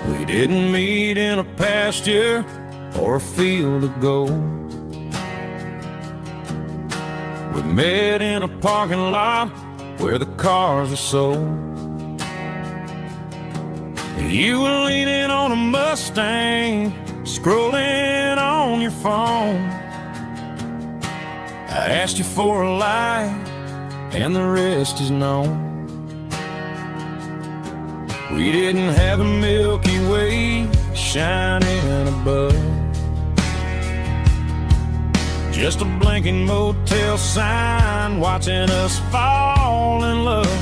We didn't meet in a pasture or a field of gold. We met in a parking lot where the cars are sold. You were leaning on a Mustang, scrolling on your phone. I asked you for a light, and the rest is known. We didn't have a Milky Way shining above, just a blinking motel sign watching us fall in love.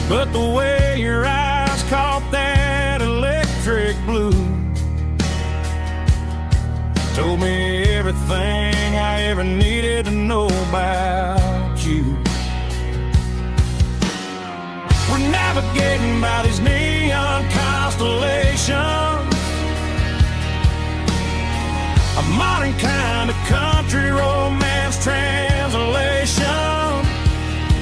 But the way your eyes caught that electric blue told me everything I ever needed to know about you. We're navigating by these neon constellations, a modern kind of country romance translation.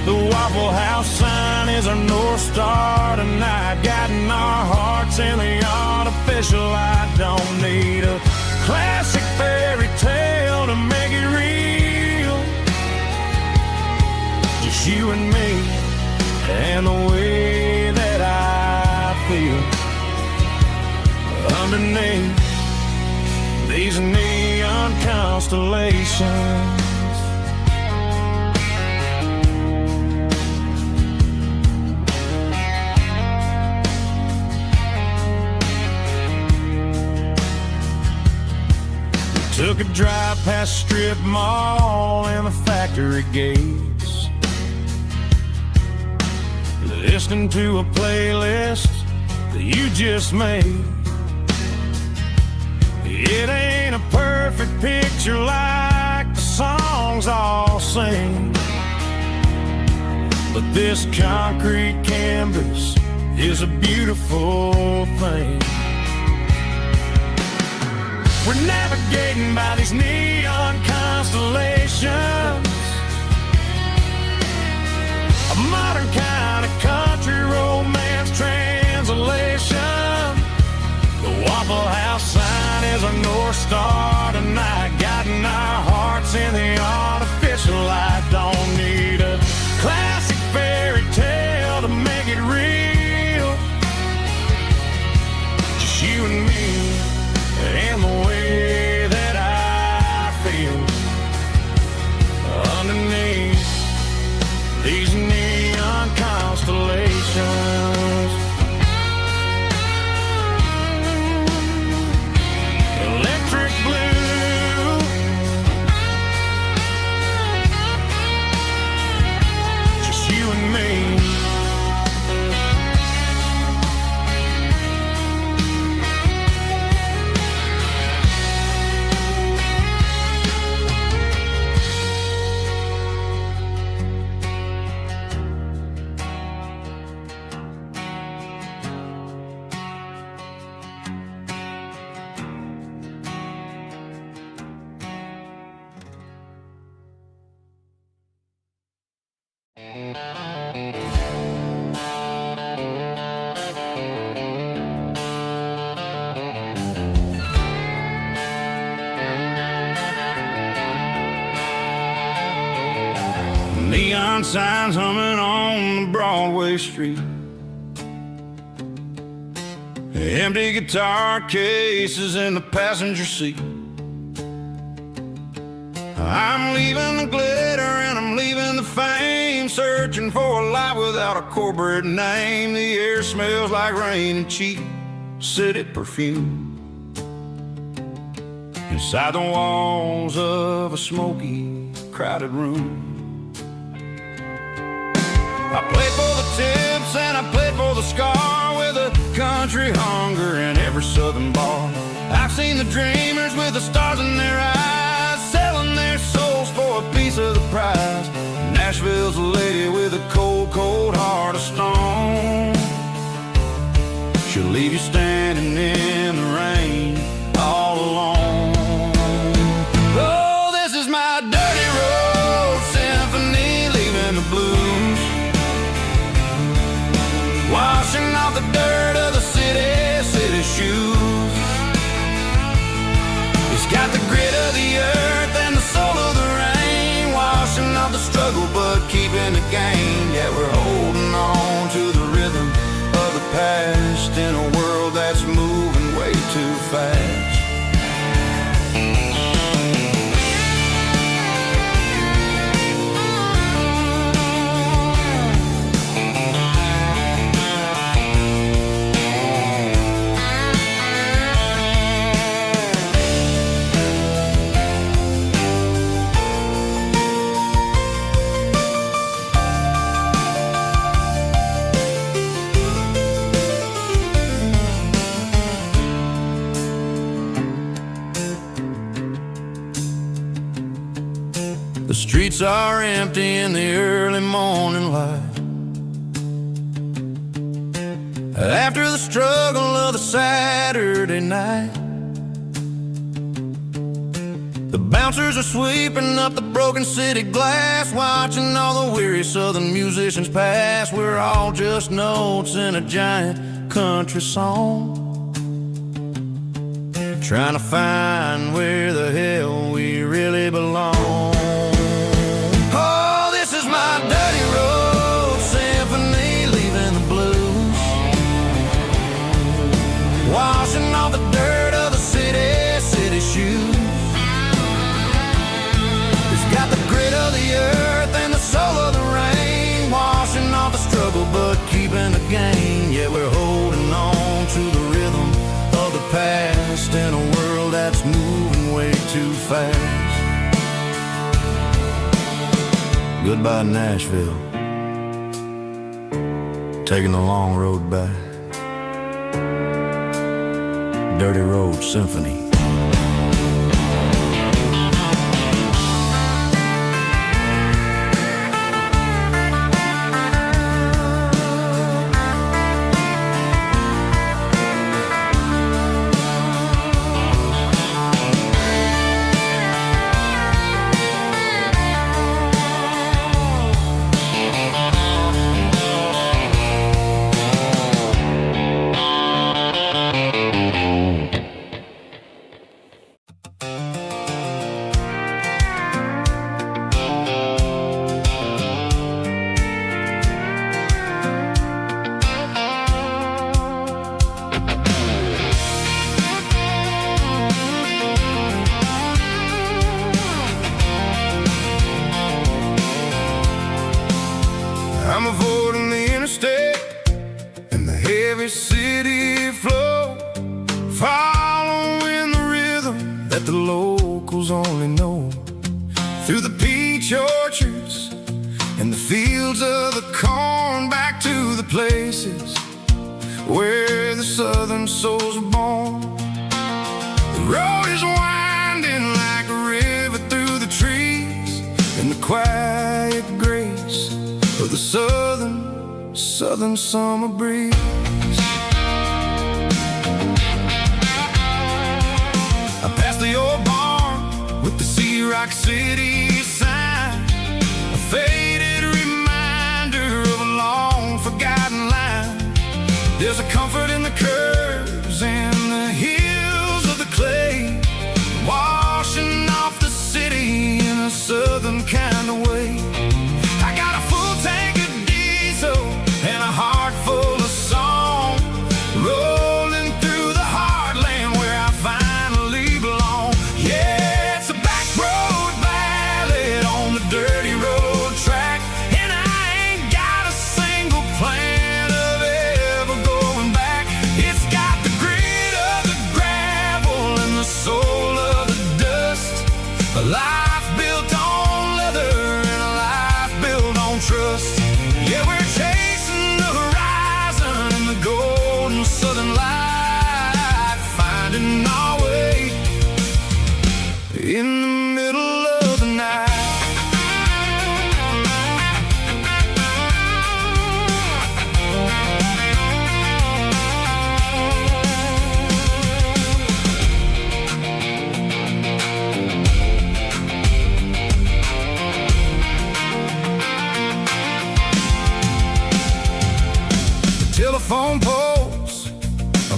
The Waffle House sign is our North Star tonight, guiding our hearts in the artificial. I don't need a classic fairy tale to make it real, just you and me and the way that I feel underneath these neon constellations. We took a drive past Strip Mall and the factory gates, listening to a playlist that you just made. It ain't a perfect picture like the songs all sing, but this concrete canvas is a beautiful thing. We're navigating by these neon constellations, a modern kind of country romance translation. The Waffle House sign is our North Star tonight, guiding our hearts in the artificial light. Don't need a classic fairy tale to make it real, just you and me and the way that I feel underneath these neon constellations. Electric blue, Neon signs humming on the Broadway street, empty guitar cases in the passenger seat. I'm leaving the glitter and I'm leaving the fame, searching for a life without a corporate name. The air smells like rain and cheap city perfume inside the walls of a smoky, crowded room. I played for the tips and I played for the scar, with a country hunger in every southern bar. I've seen the dreamers with the stars in their eyes, selling their souls for a piece of the prize. Nashville's a lady with a cold, cold heart of stone. She'll leave you standing in the rain all alone. Oh, this is my dirty road symphony, leaving the blues, washing off the dirt of the city shoes. It's got the grit of the earth and the soul of the rain, washing off the struggle but keeping the game. Yeah, we're holding on to the rhythm of the past in a world that's moving way too fast. The streets are empty in the early morning light, after the struggle of the Saturday night. The bouncers are sweeping up the broken city glass, watching all the weary southern musicians pass. We're all just notes in a giant country song, trying to find where the hell we really belong. Oh, this is my dirty road symphony, leaving the blues, washing off the dirt of the city shoes. It's got the grit of the earth and the soul of the rain, washing off the struggle but keeping the game. Yeah, we're holding on to the rhythm of the past in a world that's moving way too fast. Goodbye, Nashville, taking the long road back. Dirty Road Symphony. I'm avoiding the interstate and the heavy city flow, following the rhythm that the locals only know, through the peach orchards and the fields of the corn, back to the places where the southern souls are born. The road is winding like a river through the trees, in the quiet grace of the southern summer breeze. I passed the old barn with the Sea Rock City sign, a faded reminder of a long forgotten line. There's a comfort in the curves and the hills of the clay, washing off the city in a southern kind of way. I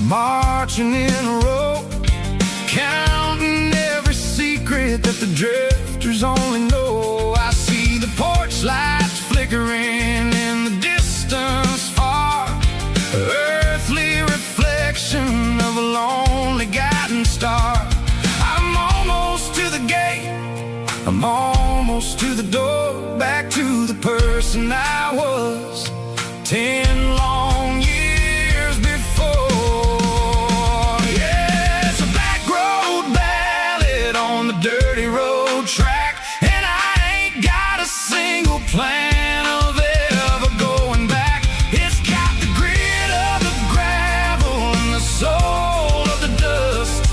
marching in a row, counting every secret that the drifters only know. I see the porch lights flickering in the distance far, earthly reflection of a lonely guiding star. I'm almost to the gate, I'm almost to the door, back to the person I was 10 long years before. Yeah, it's a back road ballad on the dirty road track, and I ain't got a single plan of ever going back. It's got the grit of the gravel and the soul of the dust,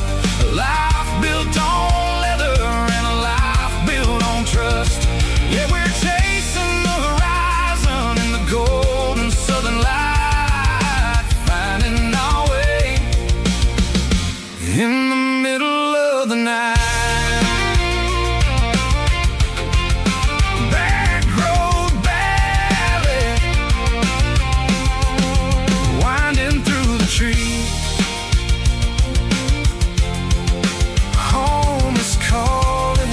a life built on leather and a life built on trust. Yeah, we're chasing the horizon in the golden southern light, finding our way in the middle of the night. Back road ballad, winding through the trees. Home is calling.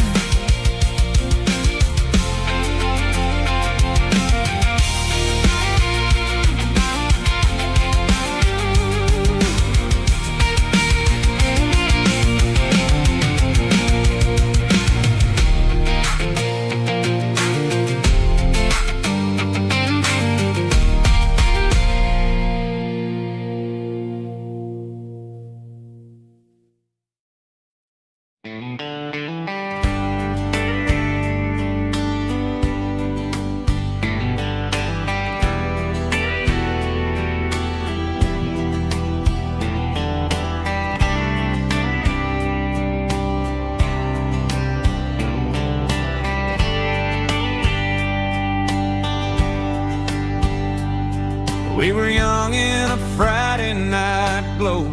We were young in a Friday night glow,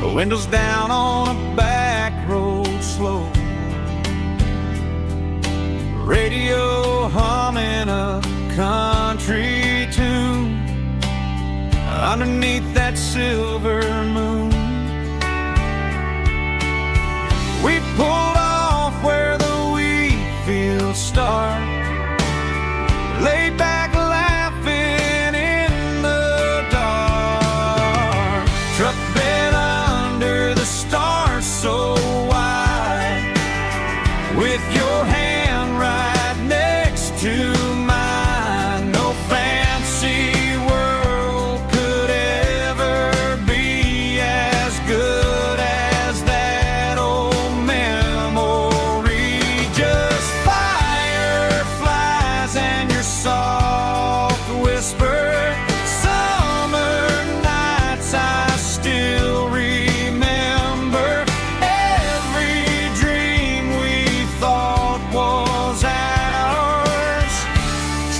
the windows down on a back road slow, radio humming a country tune underneath that silver moon. We pulled off where the wheat fields start, laid back laughing in the dark, truck bed under the stars so wide, with your hand right next to mine. No fancy world could ever be as good as that old memory. Just fireflies and your soft whisper, summer nights I still remember, every dream we thought was ours,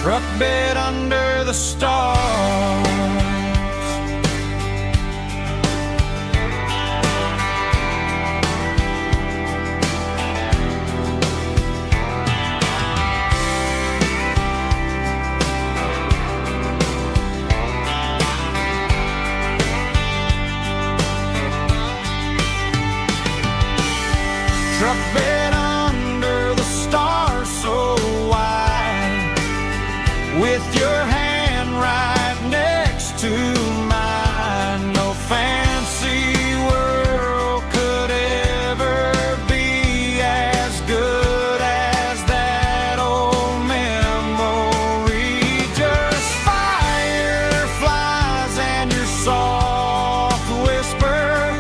truck bed under the stars. Truck bed under the stars so wide, with your hand right next to mine. No fancy world could ever be as good as that old memory. Just fireflies and your soft whisper,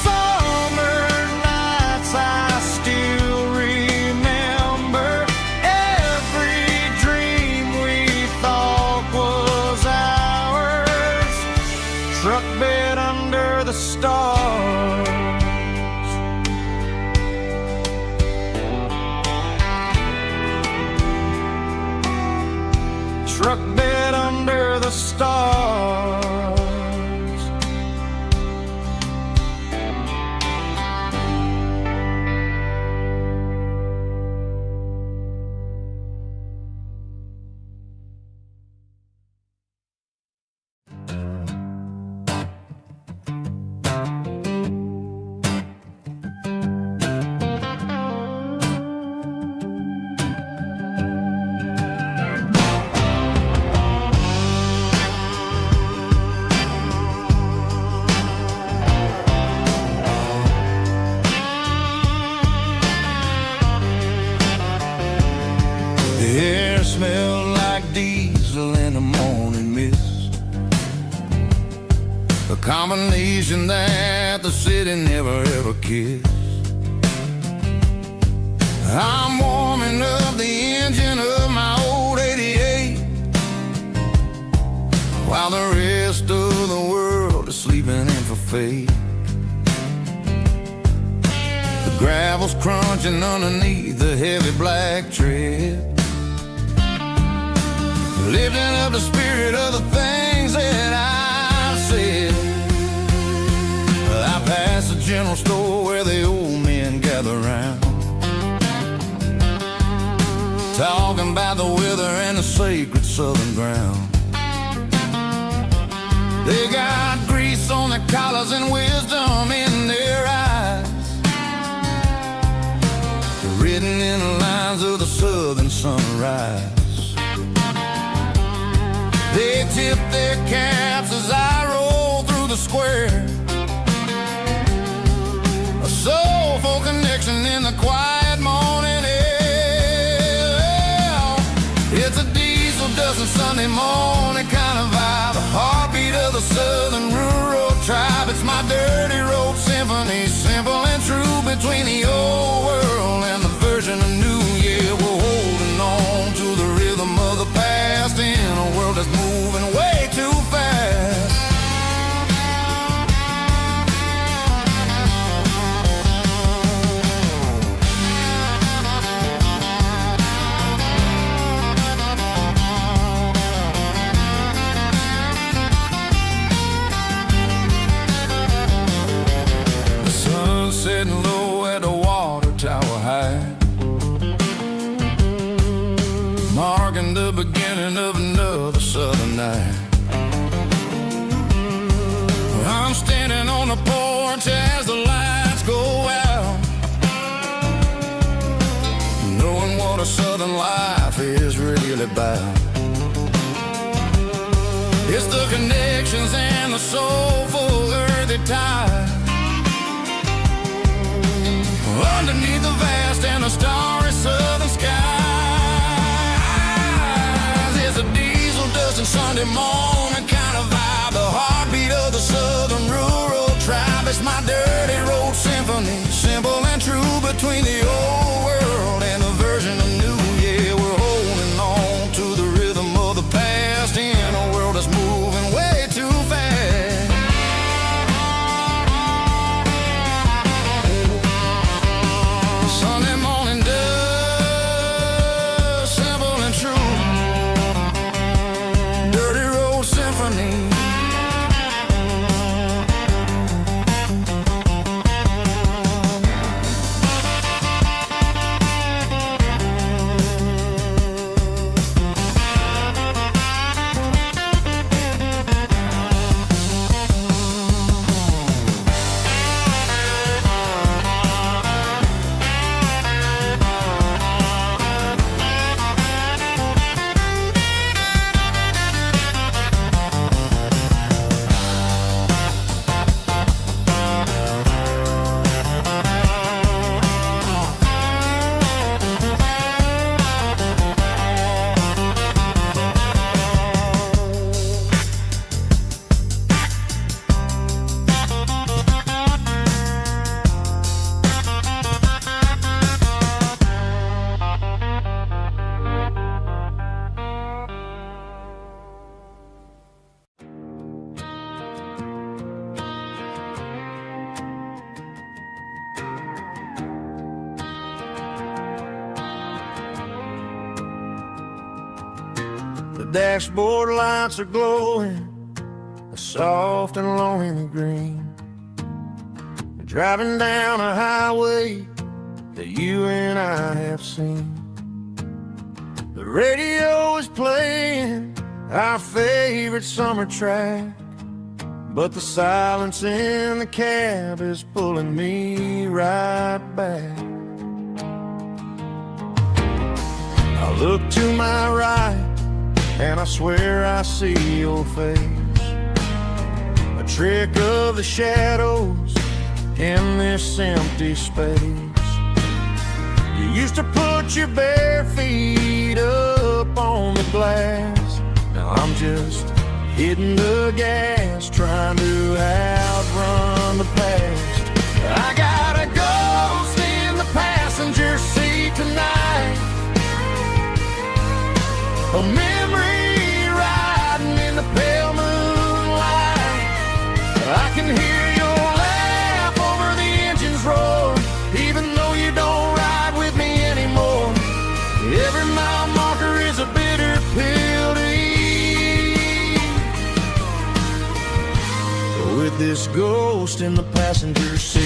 summer nights I still remember, every dream we thought was ours, truck bed under the stars. Truck bed under the stars. a combination that the city never ever kissed. I'm warming up the engine of my old 88 while the rest of the world is sleeping in for fate. The gravel's crunching underneath the heavy black tread, lifting up the spirit of the things that I've said. I pass the general store where the old men gather round, talking about the weather and the sacred southern ground. They got grease on their collars and wisdom in their eyes, written in the lines of the southern sunrise. They tip their caps as I roll through the square, a soulful connection in the quiet morning air. It's a diesel dusting Sunday morning kind of vibe, a heartbeat of the southern rural tribe. It's my dirty road symphony, simple and true, between the old world and the version of new. Yeah, we're holding on to the rhythm of the past in a world that's moving way too fast. The sun's setting low at the water tower high, marking the beginning of another southern night. I'm standing on the porch as the lights go out, knowing what a southern life is really about. It's the connections and the soulful earthy tide, underneath the vast and the starry southern skies. It's a diesel dusting Sunday morning kind of vibe, the heartbeat of the southern rural tribe. It's my dirty road symphony, simple and true, between the old world and the version of new. Yeah, we're holding on to the rhythm of the past in a world that's moving way too fast. Sunday morning dust, simple and true, dirty road symphony. The dashboard lights are glowing, a soft and lonely green. Driving down a highway that you and I have seen. The radio is playing our favorite summer track, but the silence in the cab is pulling me right back. I look to my right and I swear I see your face, a trick of the shadows in this empty space. You used to put your bare feet up on the glass. Now I'm just hitting the gas, trying to with this ghost in the passenger seat.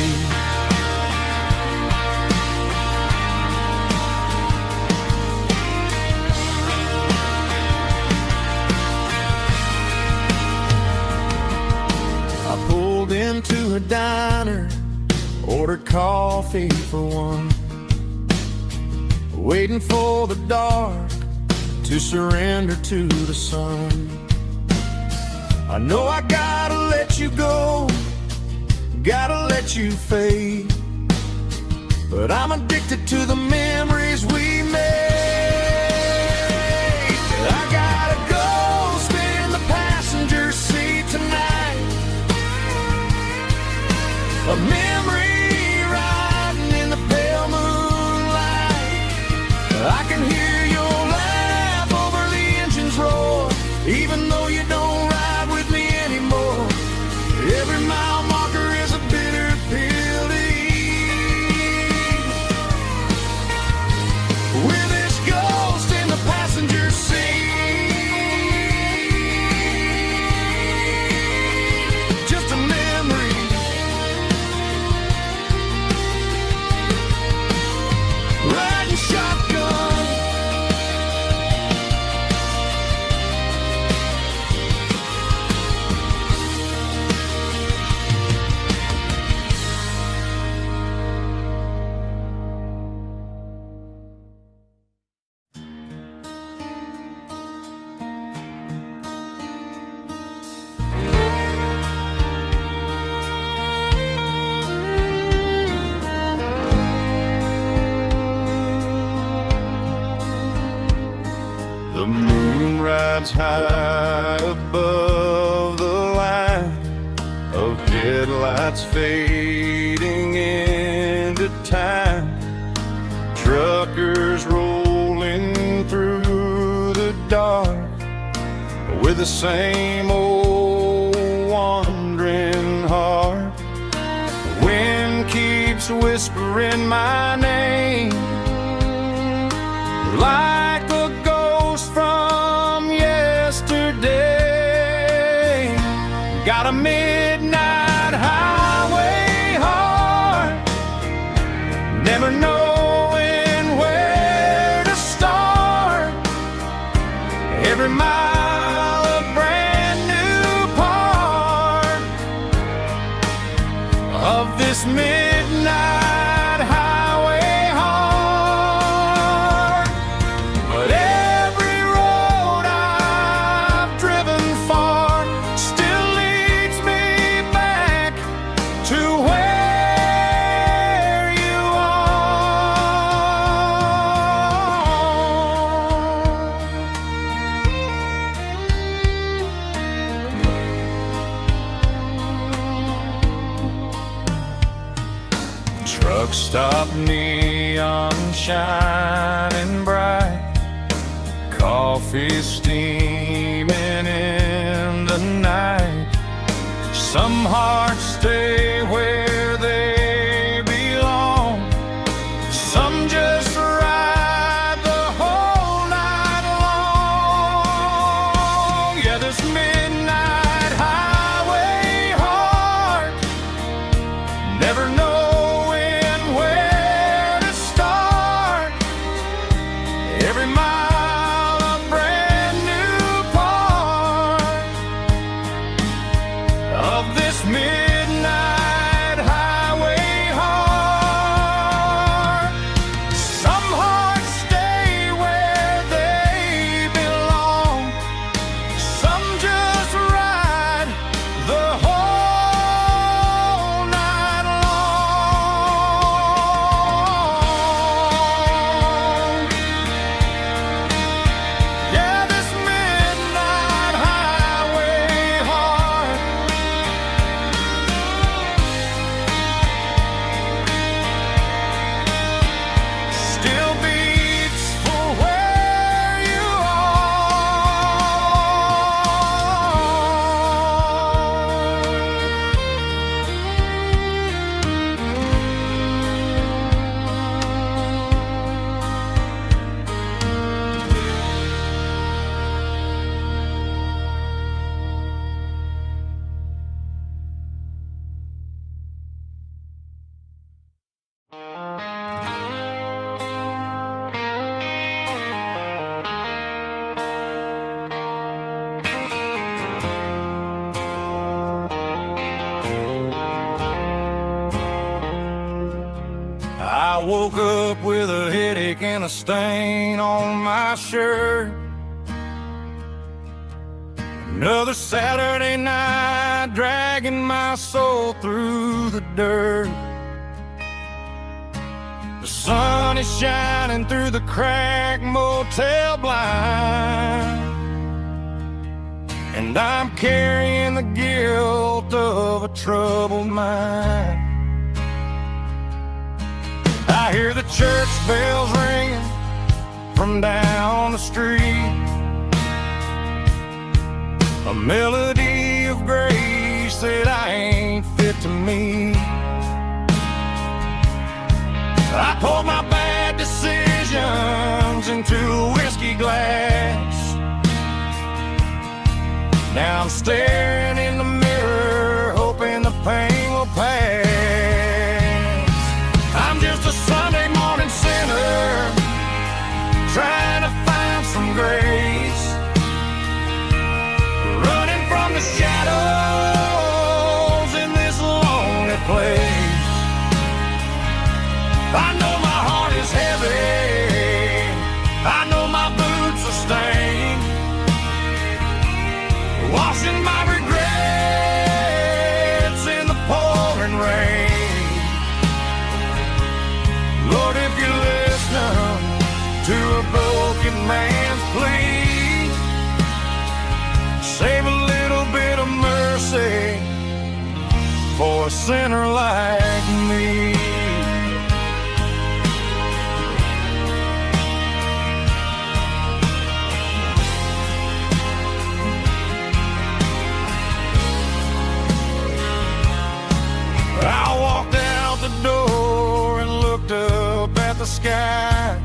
I pulled into a diner, ordered coffee for one, waiting for the dark to surrender to the sun. I know I gotta let you go, gotta let you fade, but I'm addicted to the memories we made. I got a ghost in the passenger seat tonight, a memory riding in the pale moonlight. I can hear your laugh over the engine's roar, even though you don't ride with me anymore. Every mile marker is a bitter pill to eat. With this ghost in the passenger seat, just a memory, riding shotgun. The moon rides high above the line of headlights fading into time. Truckers rolling through the dark with the same old wandering heart. The wind keeps whispering my name like a ghost from yesterday. Got a midnight highway heart, never knowing where to start. Every mile a brand new part of this midnight highway heart. But every road I've driven far still leads me back to where you are. Truck stop, neon shining bright, coffee steaming in the night. Some hearts stay where they belong, some just ride the whole night long. Yeah, this midnight highway heart, never knowing where to start. Every mile a brand new part of this midnight I woke up with a headache and a stain on my shirt. Another Saturday night, dragging my soul through the dirt. The sun is shining through the cracked motel blind, and I'm carrying the guilt of a troubled mind. I hear the church bells ringing from down the street, a melody of grace that I ain't fit to meet. I poured my bad decisions into a whiskey glass. Now I'm staring in the mirror, hoping the pain will pass. I'm just a Sunday morning sinner, trying to find some grace, running from the shadows in this lonely place. I know my heart is heavy, I know my boots are stained, washing my regrets in the pouring rain. Lord, if you're listening to a broken man's plea, save a little bit of mercy for a sinner like me. I walked out the door and looked up at the sky,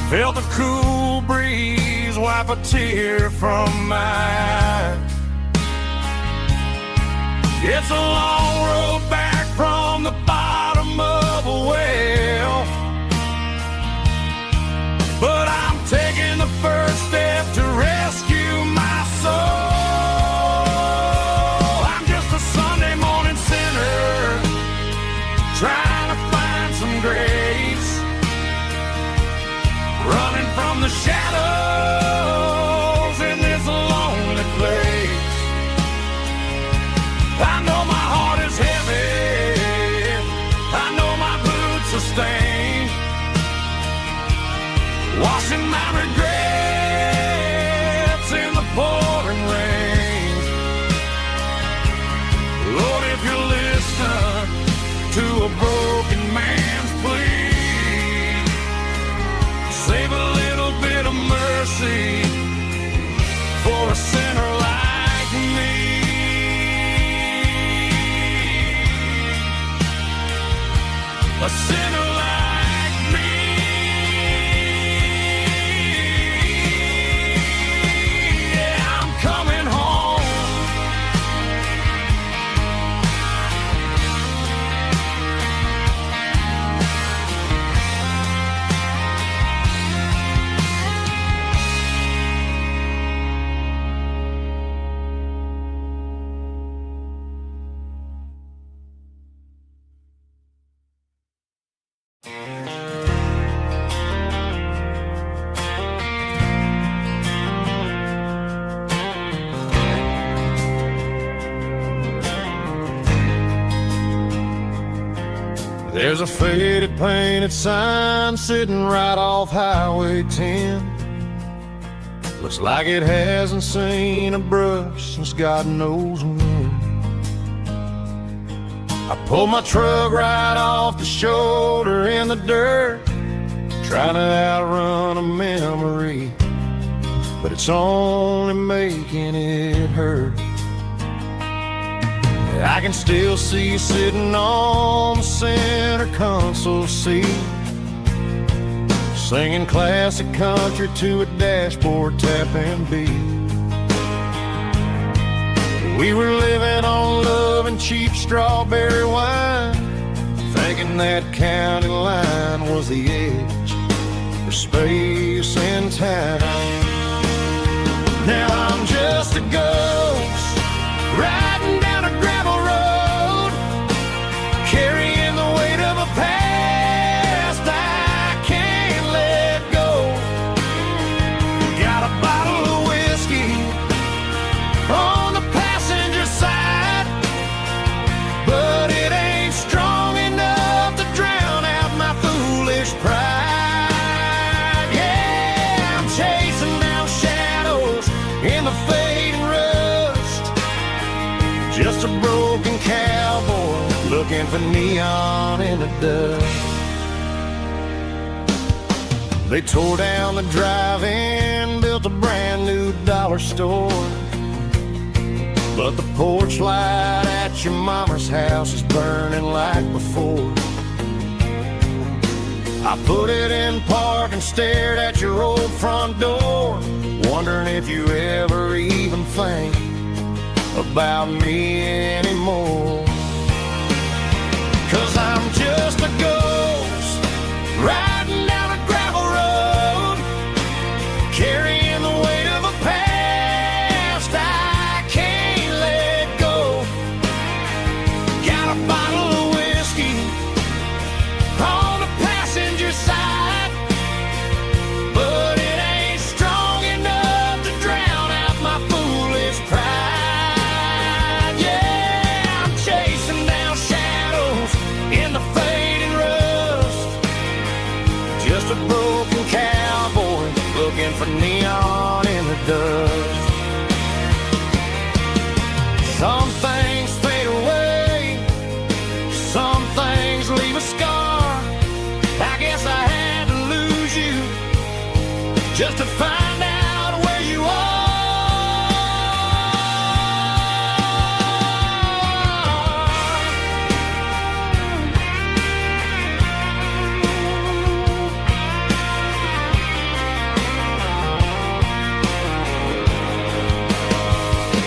felt the cool breeze wipe a tear from my eye. It's a long road back from the bottom of a well, but I'm taking the first step to rescue my soul. Trying to find some grace, running from the shadows in this lonely place. I know my heart is heavy, I know my boots are stained, washing my regrets in the pouring rain. Lord, if you're listening to a broken man's plea, save a little bit of mercy for a sinner like me. A sinner like me. Yeah, I'm coming home. There's a faded painted sign sitting right off Highway 10. Looks like it hasn't seen a brush since God knows when. I pulled my truck right off the shoulder in the dirt, trying to outrun a memory, but it's only making it hurt. I can still see you sitting on the center console seat, singing classic country to a dashboard tapping beat. We were living on love and cheap strawberry wine, thinking that county line was the edge for space and time. Now I'm just a ghost riding down a gravel road, carrying the weight Just a broken cowboy looking for neon in the dust. They tore down the drive-in, built a brand new dollar store. But the porch light at your mama's house is burning like before. I put it in park and stared at your old front door, wondering if you ever even think about me anymore. 'Cause I'm just a ghost riding down a gravel road, carrying the weight of a past I can't let go. Got a bottle of whiskey on the passenger side, but it ain't strong enough to drown out my foolish pride. Yeah, I'm chasing down shadows in the fading rust, just a broken cowboy looking for neon in the dust. Some things fade away, some things leave a scar. I guess I had to lose you just to find out where you are.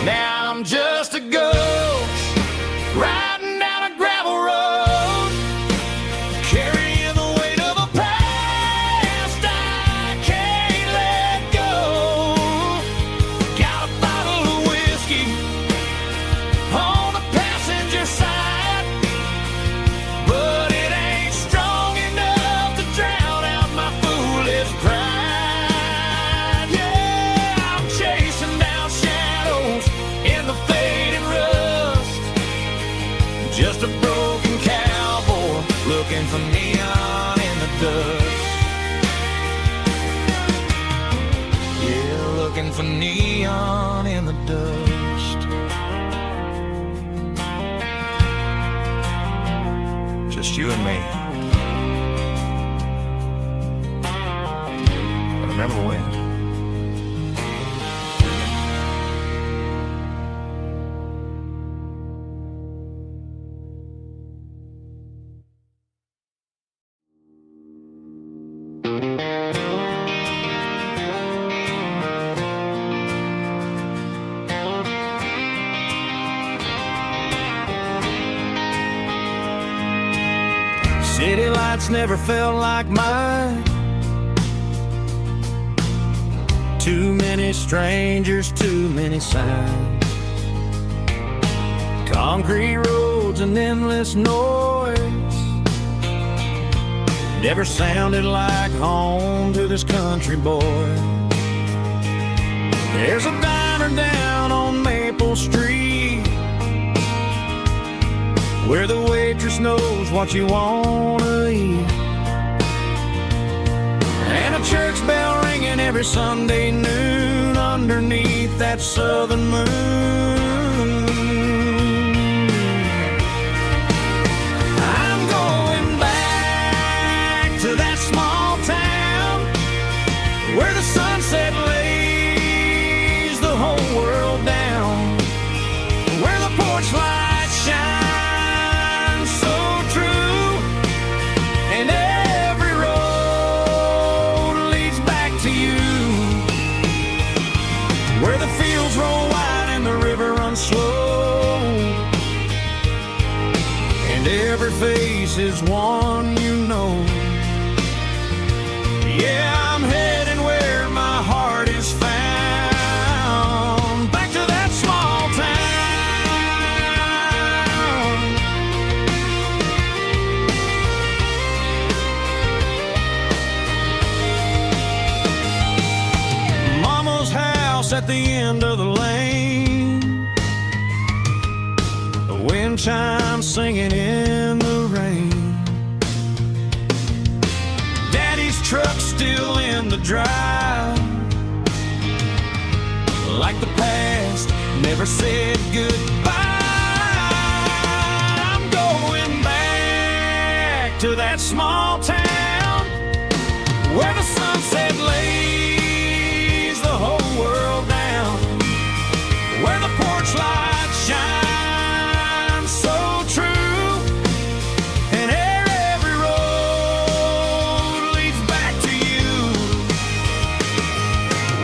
Now I'm just a ghost riding down a gravel road, carrying the weight of a past I can't let go. Got a bottle of whiskey on the passenger side, but it ain't strong enough to drown out my foolish pride. Yeah, I'm chasing down shadows in the fading rust, just a broken cowboy looking for neon in the dust. Yeah, looking for neon in the dust. Just you and me. But remember when? City lights never felt like mine. Too many strangers, too many signs. Concrete roads and endless noise never sounded like home to this country boy. There's a diner down on Maple Street where the waitress knows what you wanna eat, and a church bell ringing every Sunday noon underneath that southern moon. I'm going back to that small town where the sunset lays the whole world down, where the porch lights shine slow, and every face is one you know. Yeah, I'm heading where my heart is found, back to that small town. Mama's house at the end of the lane, wind chimes singing in the rain. Daddy's truck still in the drive, like the past never said goodbye. to that small town where the sunset lays the whole world down, where the porch light shines so true, and every road leads back to you,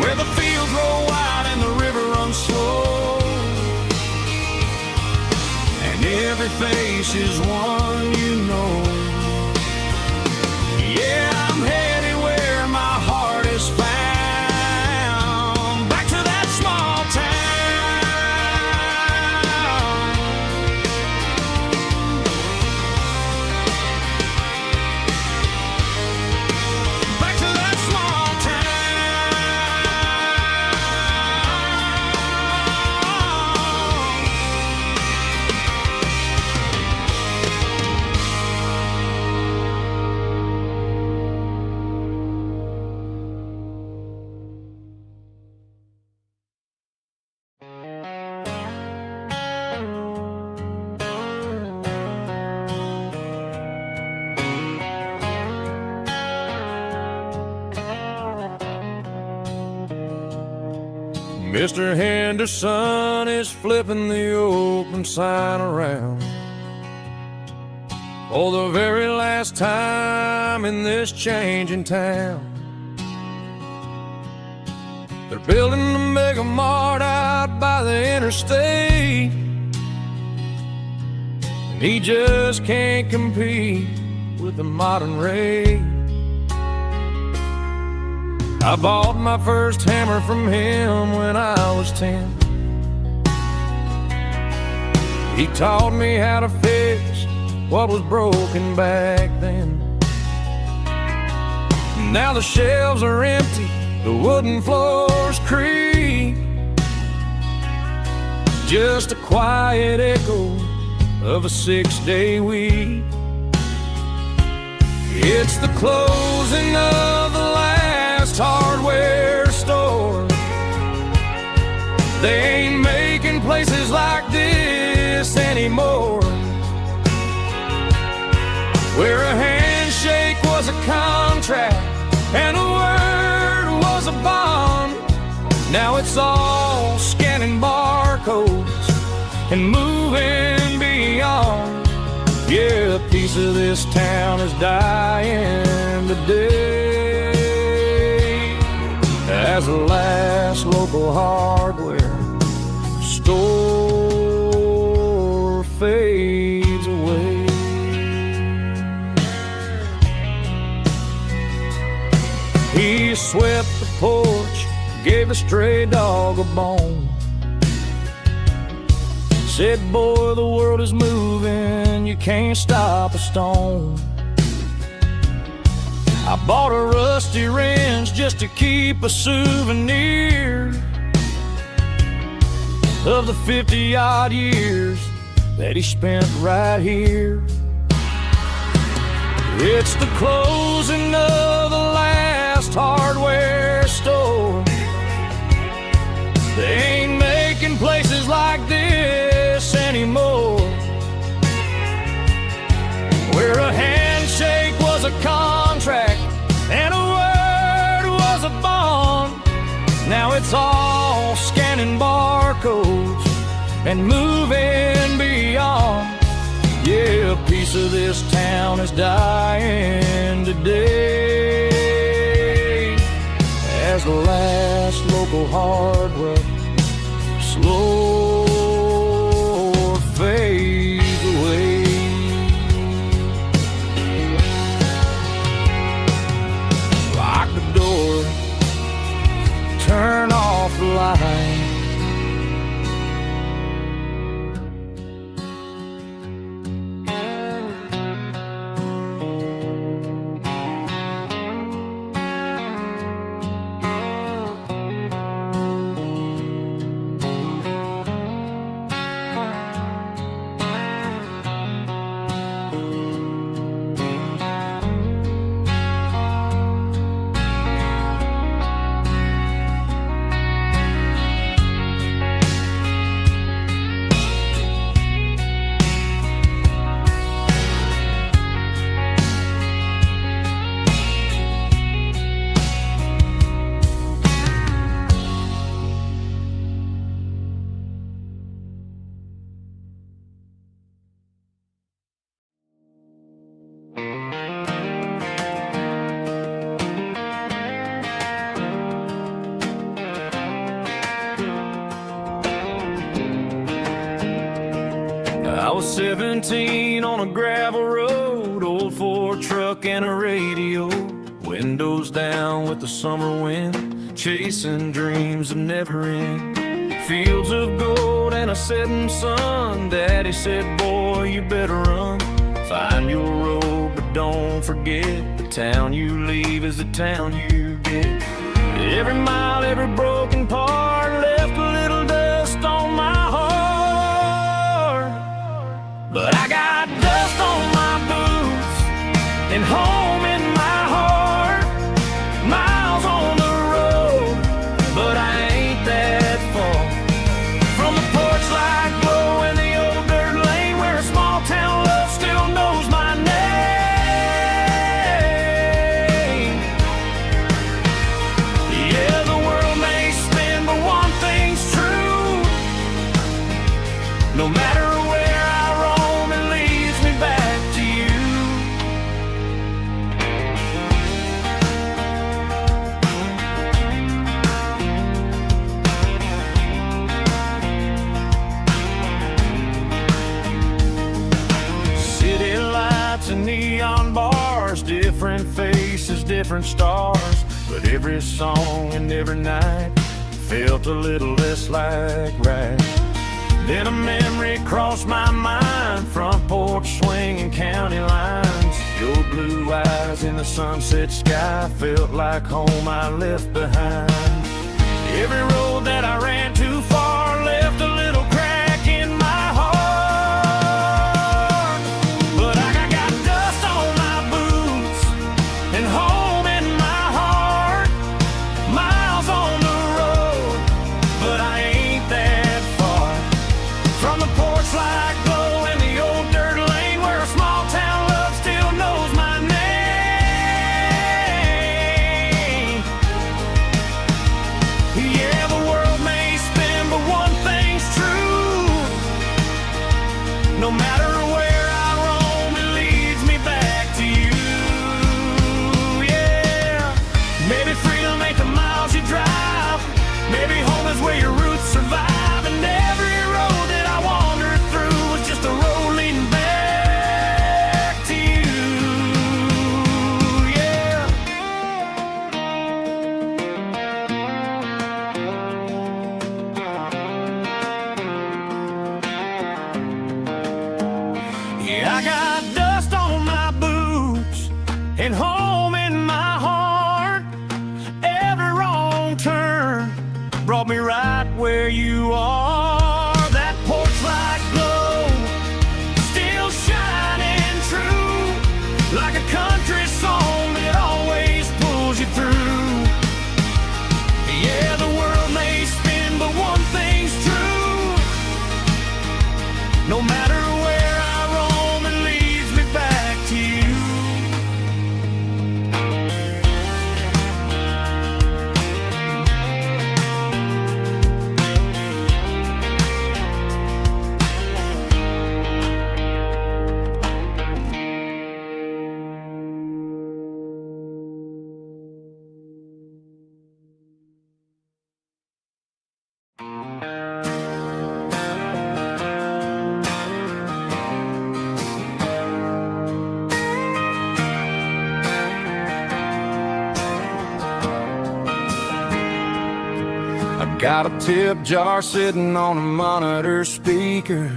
where the fields roll wide and the river runs slow, and every face is one you know. Yeah, I'm headed where my heart is found, back to that small town, back to that small town. Mr. Henderson is flipping the open sign around for the very last time in this changing town. They're building a mega mart out by the interstate, and he just can't compete with the modern rate. I bought my first hammer from him when I was 10. He taught me how to fix what was broken back then. Now the shelves are empty, the wooden floors creak, just a quiet echo of a 6-day week. It's the closing of the last hardware store. They ain't making places like this anymore, where a handshake was a contract and a word was a bond. Now it's all scanning barcodes and moving beyond. Yeah, a piece of this town is dying today as the last local hardware store fades away. He swept the porch, gave a stray dog a bone, said, boy, the world is moving, you can't stop a stone. I bought a rusty wrench just to keep a souvenir of the 50-odd years that he spent right here. It's the closing of the last hardware store. They ain't making places like this anymore, where a handshake was a contract and a word was a bond. Now it's all scanning barcodes and moving beyond. Yeah, a piece of this town is dying today as the last local hardware slow fades away. Lock the door, turn off the light. was 17 on a gravel road, old Ford truck and a radio, windows down with the summer wind, chasing dreams that never end. Fields of gold and a setting sun. Daddy said, boy, you better run. Find your road, but don't forget, the town you leave is the town you get. Every mile, every broken part left a little dust on my heart. But I got dust on my boots and home in my heart. Miles on the road, but I ain't that far from the porch light glow in the old dirt lane where a small town love still knows my name. Yeah, the world may spin, but one thing's true. No matter where I roam, it leads me back to you. City lights and neon bars, different faces, different stars, but every song and every night felt a little less like right. Then a memory crossed my mind, front porch swinging county lines. Your blue eyes in the sunset sky felt like home I left behind. Every road that I ran too far left a little crack in my heart. But I got dust on my boots and home in my heart. Miles on the road, but I ain't that far from the porch light glow in the old dirt lane where a small town love still knows my name. Yeah, the world may spin, but one thing's true. No matter where I roam, it leads me back to you. Yeah, maybe freedom ain't the miles you drive. Maybe home is where your roots survive. And every road that I wandered through was just a road leading back to you. Yeah. Yeah, I got dust on my boots and home in my heart. Every wrong turn brought me right where you are. That porch light glow still shining true, like a country song that always pulls you through. Yeah, the world may spin, but one thing's true. No matter where I roam, it leads me back to you. Got a tip jar sitting on a monitor speaker,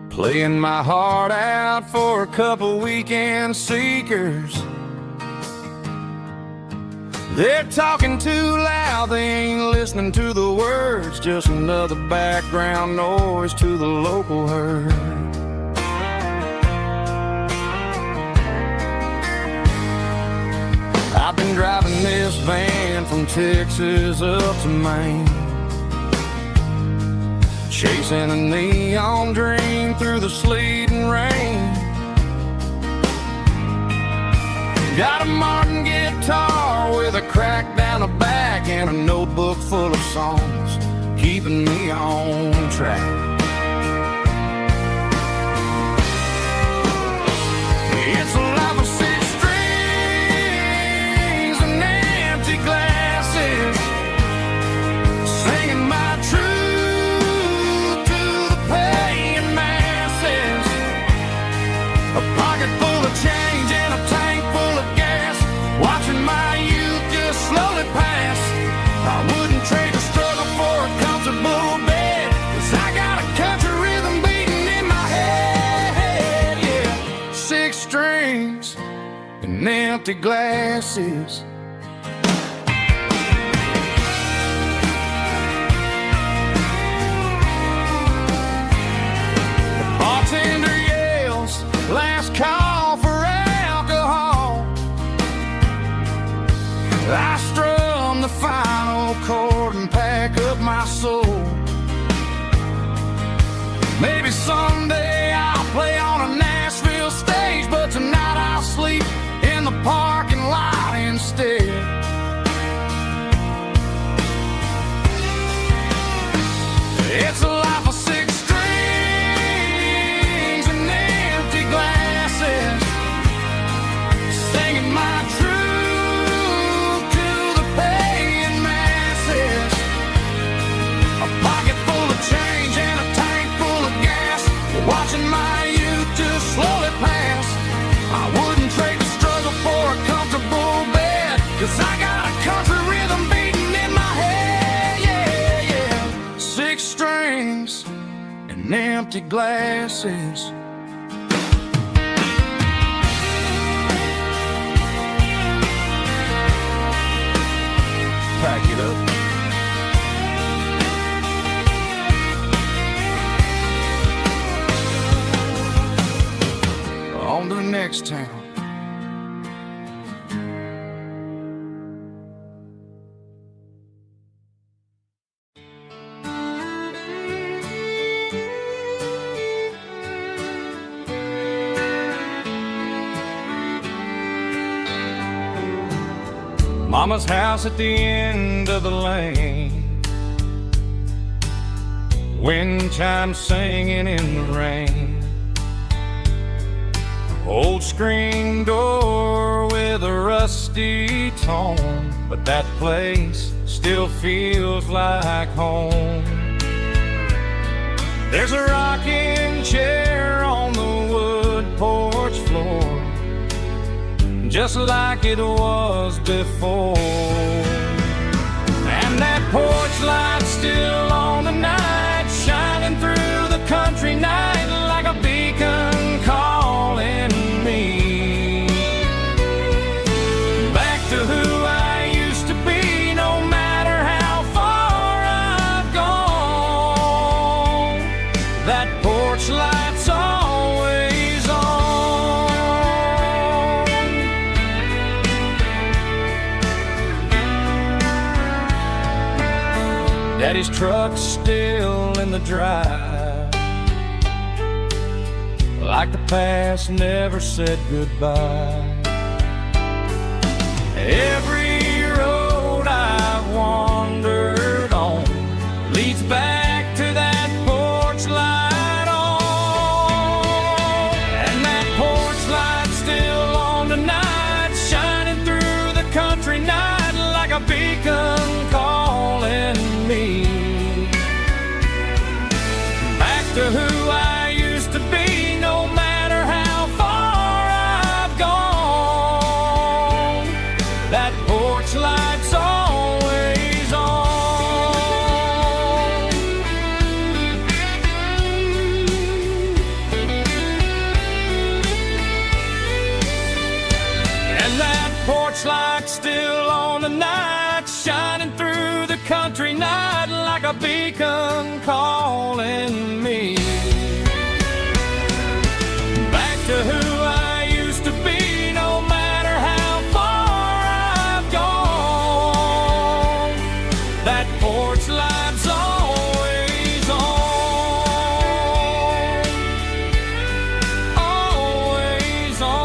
playing my heart out for a couple weekend seekers. They're talking too loud, they ain't listening to the words, just another background noise to the local herd. I've been driving this van from Texas up to Maine, chasing a neon dream through the sleet and rain. Got a Martin guitar with a crack down the back and a notebook full of songs, keeping me on track. It's a life of six strings and empty glasses, singing my truth to the past. empty glasses. The bartender yells, last call for alcohol. I strum the final chord and pack up my soul. Maybe someday I'll play on a Nashville stage, but tonight I'll sleep in the parking lot instead. It's a life of six strings and empty glasses, singing my truth to the paying masses. A pocket full of change and a tank full of gas, watching my youth just slowly pass. I wouldn't trade the struggle for a comfortable bed, 'cause I got a country rhythm beating in my head, yeah, yeah. Six strings and empty glasses. Pack it up. On to the next town. Mama's house at the end of the lane, wind chimes singing in the rain. Old screen door with a rusty tone, but that place still feels like home. There's a rocking chair on the wood porch floor, just like it was before. And that porch light's still on tonight, shining through the country night like a beacon calling me back to who I used to be. No matter how far I've gone, that porch light's always on. Daddy's truck's still in the drive, like the past never said goodbye. Every road I've wandered on leads back to that porch light on. And that porch light's still on tonight, shining through the country night like a beacon calling me back to who I used to be. No matter how far I've gone, that porch light's always on. And that porch light's still on tonight, shining through the country night like a beacon calling me back to who I used to be. No matter how far I've gone, that porch light's always on, always on.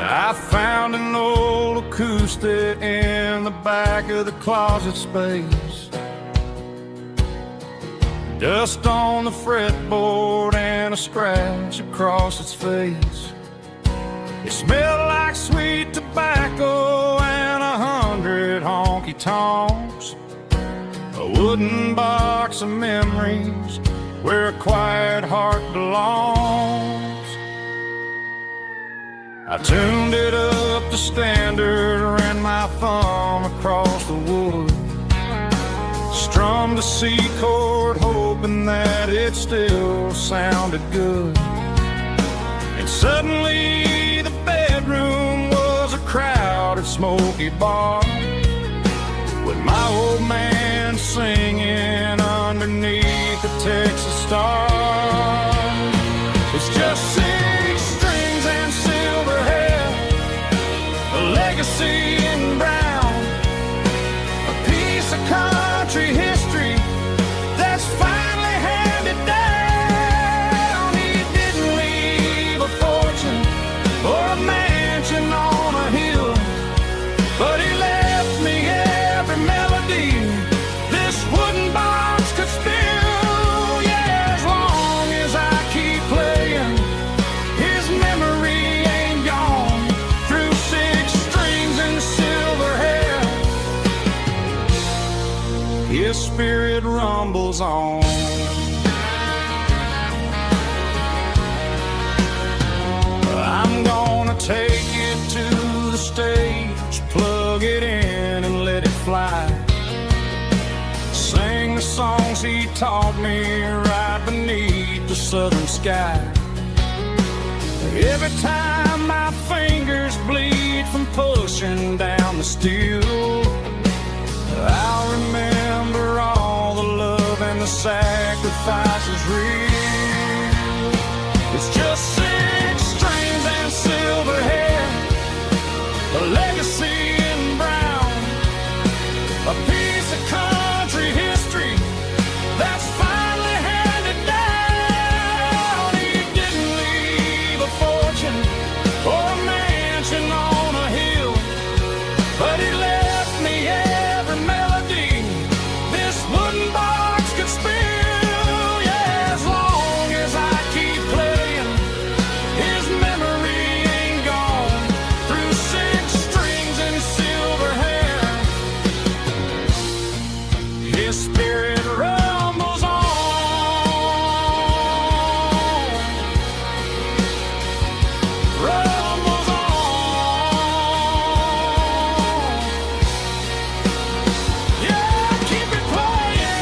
I found an old acoustic in the back of the closet space, dust on the fretboard and a scratch across its face. It smelled like sweet tobacco and 100 honky tonks. wooden box of memories where a quiet heart belongs. I tuned it up to standard, ran my thumb across the wood, strummed a C chord hoping that it still sounded good. And suddenly the bedroom was a crowded smoky bar with my old man singing underneath the Texas stars. It's just 6 strings and silver hair, a legacy in brown, a piece of country history that's finally handed down. He didn't leave a fortune or a mansion on a hill, but he left me every melody this wooden box could spill. Yeah, as long as I keep playing, his memory ain't gone. Through 6 strings and silver hair, his spirit rumbles on. I'm gonna take it to the stage, plug it in and let it fly. Sing the songs he taught me right beneath the southern sky. Every time my fingers bleed from pushing down the steel, I'll remember all the love and the sacrifices real. It's just 6 strings and silver hair, a legacy in brown, a piece of country history that's finally handed down. He didn't leave a fortune or a mansion on a hill, but he left me every melody this wooden box could spill. Yeah, as long as I keep playing, his memory ain't gone. Through 6 strings and silver hair, his spirit rumbles on. Rumbles on. Yeah, keep it playing.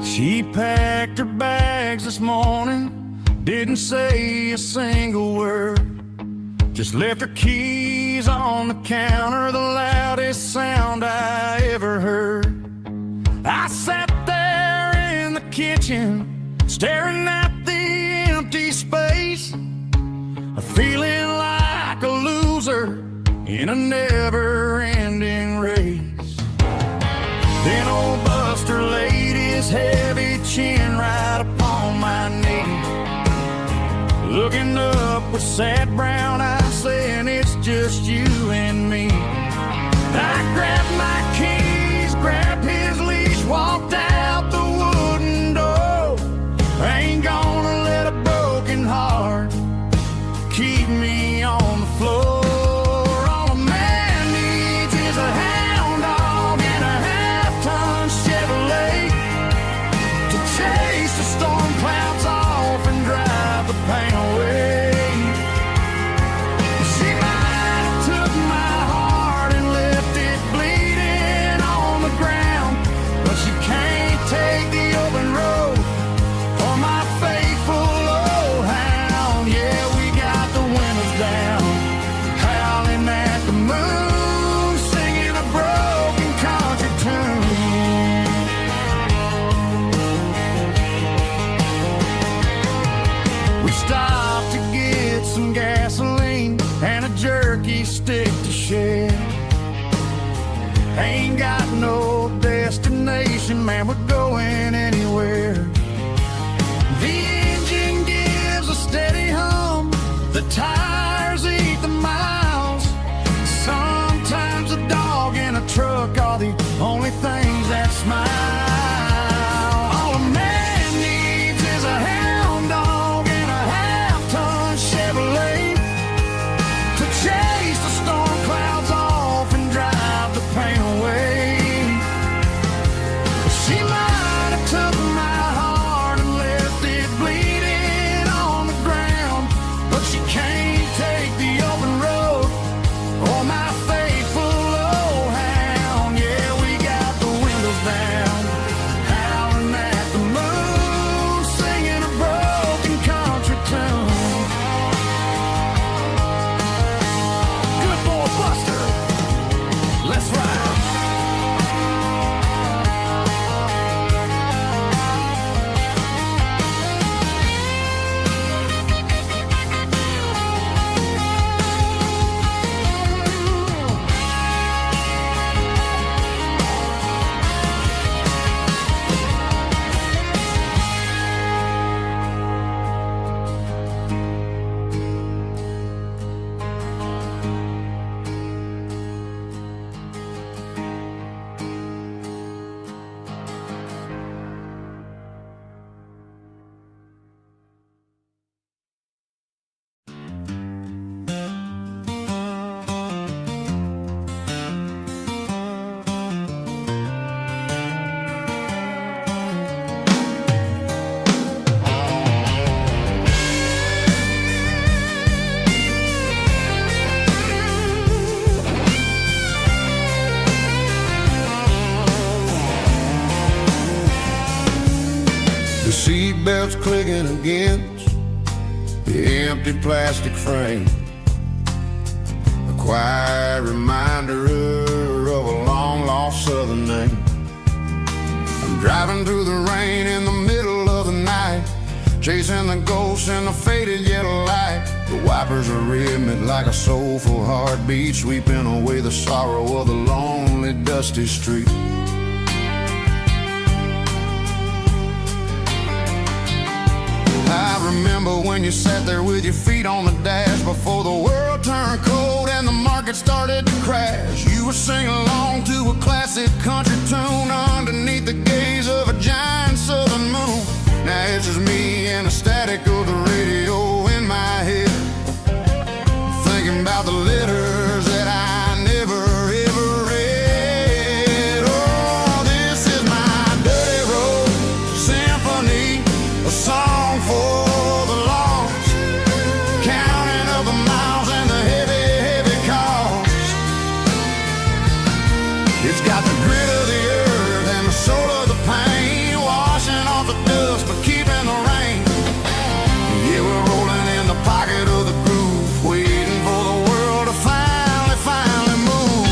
She packed her bags this morning, didn't say a single word, just left her keys on the counter, the loudest sound I ever heard. I sat there in the kitchen, staring at the empty space, feeling like a loser in a never-ending race. Then old Buster laid his heavy chin right upon my knee, looking up with sad brown eyes, saying it's just you and me. I grabbed my keys, grabbed his leash, walked out the wooden door. I ain't gonna let a broken heart keep me on the floor. All a man needs is a hound dog and a half-ton Chevrolet to chase the storm clouds off and drive the pain away. She might have took my heart and left it bleeding on the ground, but she can't take the open road for my faithful old hound. Yeah, we got the windows down, howling at the moon, singing a broken country tune. We stopped to get some gasoline and a jerky stick to share. Ain't got no destination pushing, man, we're going anywhere. The engine gives a steady hum, the tires eat the miles. Sometimes a dog in a truck are the only things that smile. All a man needs is a hound dog and a half-ton Chevrolet to chase the storm clouds off and drive the pain away. She might have took my heart and left it bleeding on the ground, but she can't take the open road or my faithful old hound. Yeah, we got the windows down, howling at the moon, singing a broken country tune. Good boy Buster, let's ride. The seatbelt's clicking against the empty plastic frame, a quiet reminder of a long-lost southern name. I'm driving through the rain in the middle of the night, chasing the ghosts in the faded yellow light. The wipers are rhythmic like a soulful heartbeat, sweeping away the sorrow of the lonely, dusty street. I remember when you sat there with your feet on the dash before the world turned cold and the market started to crash. You were singing along to a classic country tune underneath the gaze of a giant southern moon. Now it's just me and the static of the radio in my head, thinking about the letters that I never ever read. Oh, this is my dirty road symphony, a song for the lost, counting up the miles and the heavy, heavy cost. It's got the grit of the earth and the soul of the pain, washing off the dust but keeping the rain. Yeah, we're rolling in the pocket of the groove, waiting for the world to finally move.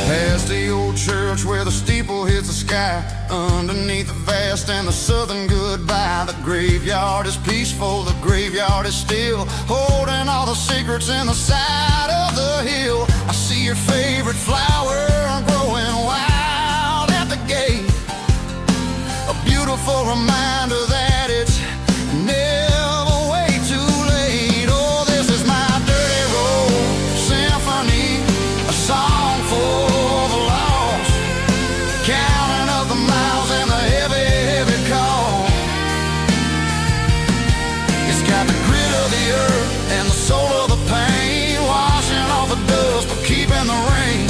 Past the old church where the steeple hits the sky, underneath the vast and the southern goodbye. The graveyard is peaceful, the graveyard is still, holding all the secrets in the side of the hill. I see your favorite flower growing wild at the gate, a beautiful reminder that it's never way too late. Oh, this is my dirty road symphony, a song for the lost, counting up the miles and the heavy, heavy call. It's got the grit of the earth and the soul of the pain, washing off the dust but keeping the rain.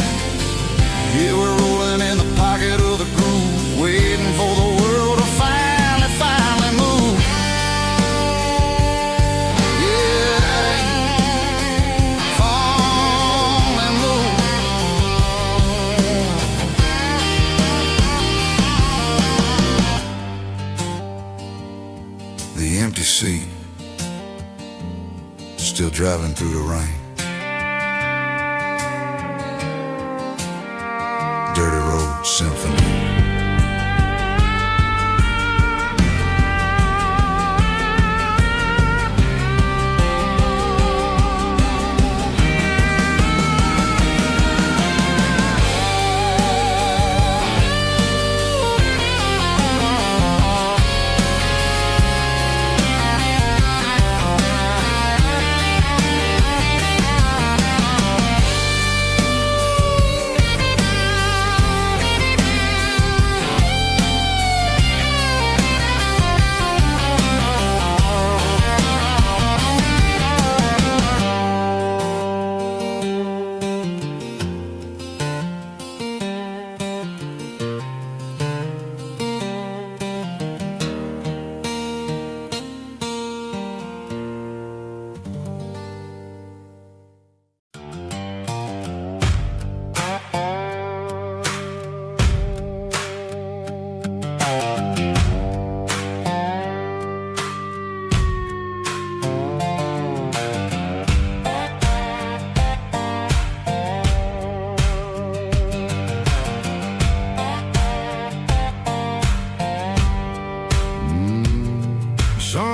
Yeah, we're rolling in the pocket of the groove, waiting for the world to finally move. Yeah, finally move. The empty seat, still driving through the rain. Dirty Road Symphony.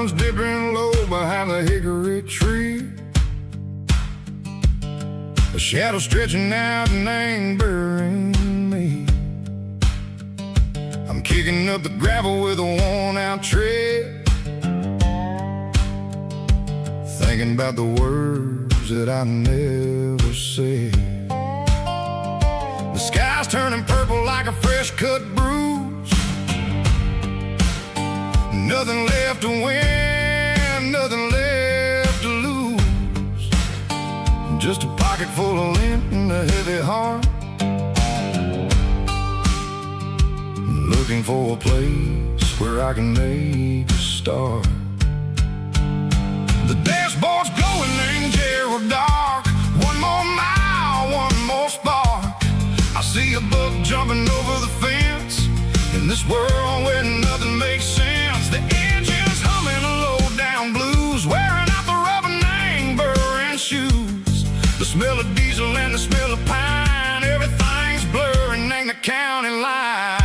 sun's dipping low behind the hickory tree. A shadow stretching out and angering me. I'm kicking up the gravel with a worn-out tread, thinking about the words that I never said. The sky's turning purple like a fresh-cut bruise. Nothing left to win, nothing left to lose. Just a pocket full of lint and a heavy heart, looking for a place where I can make a start. The dashboard's glowing in Gerald dark. One more mile, one more spark. I see a buck jumping over the fence in this world where nothing makes sense. The engine's humming a low-down blues, wearing out the rubber-nang burring shoes. The smell of diesel and the smell of pine, everything's blurring, ain't the county line.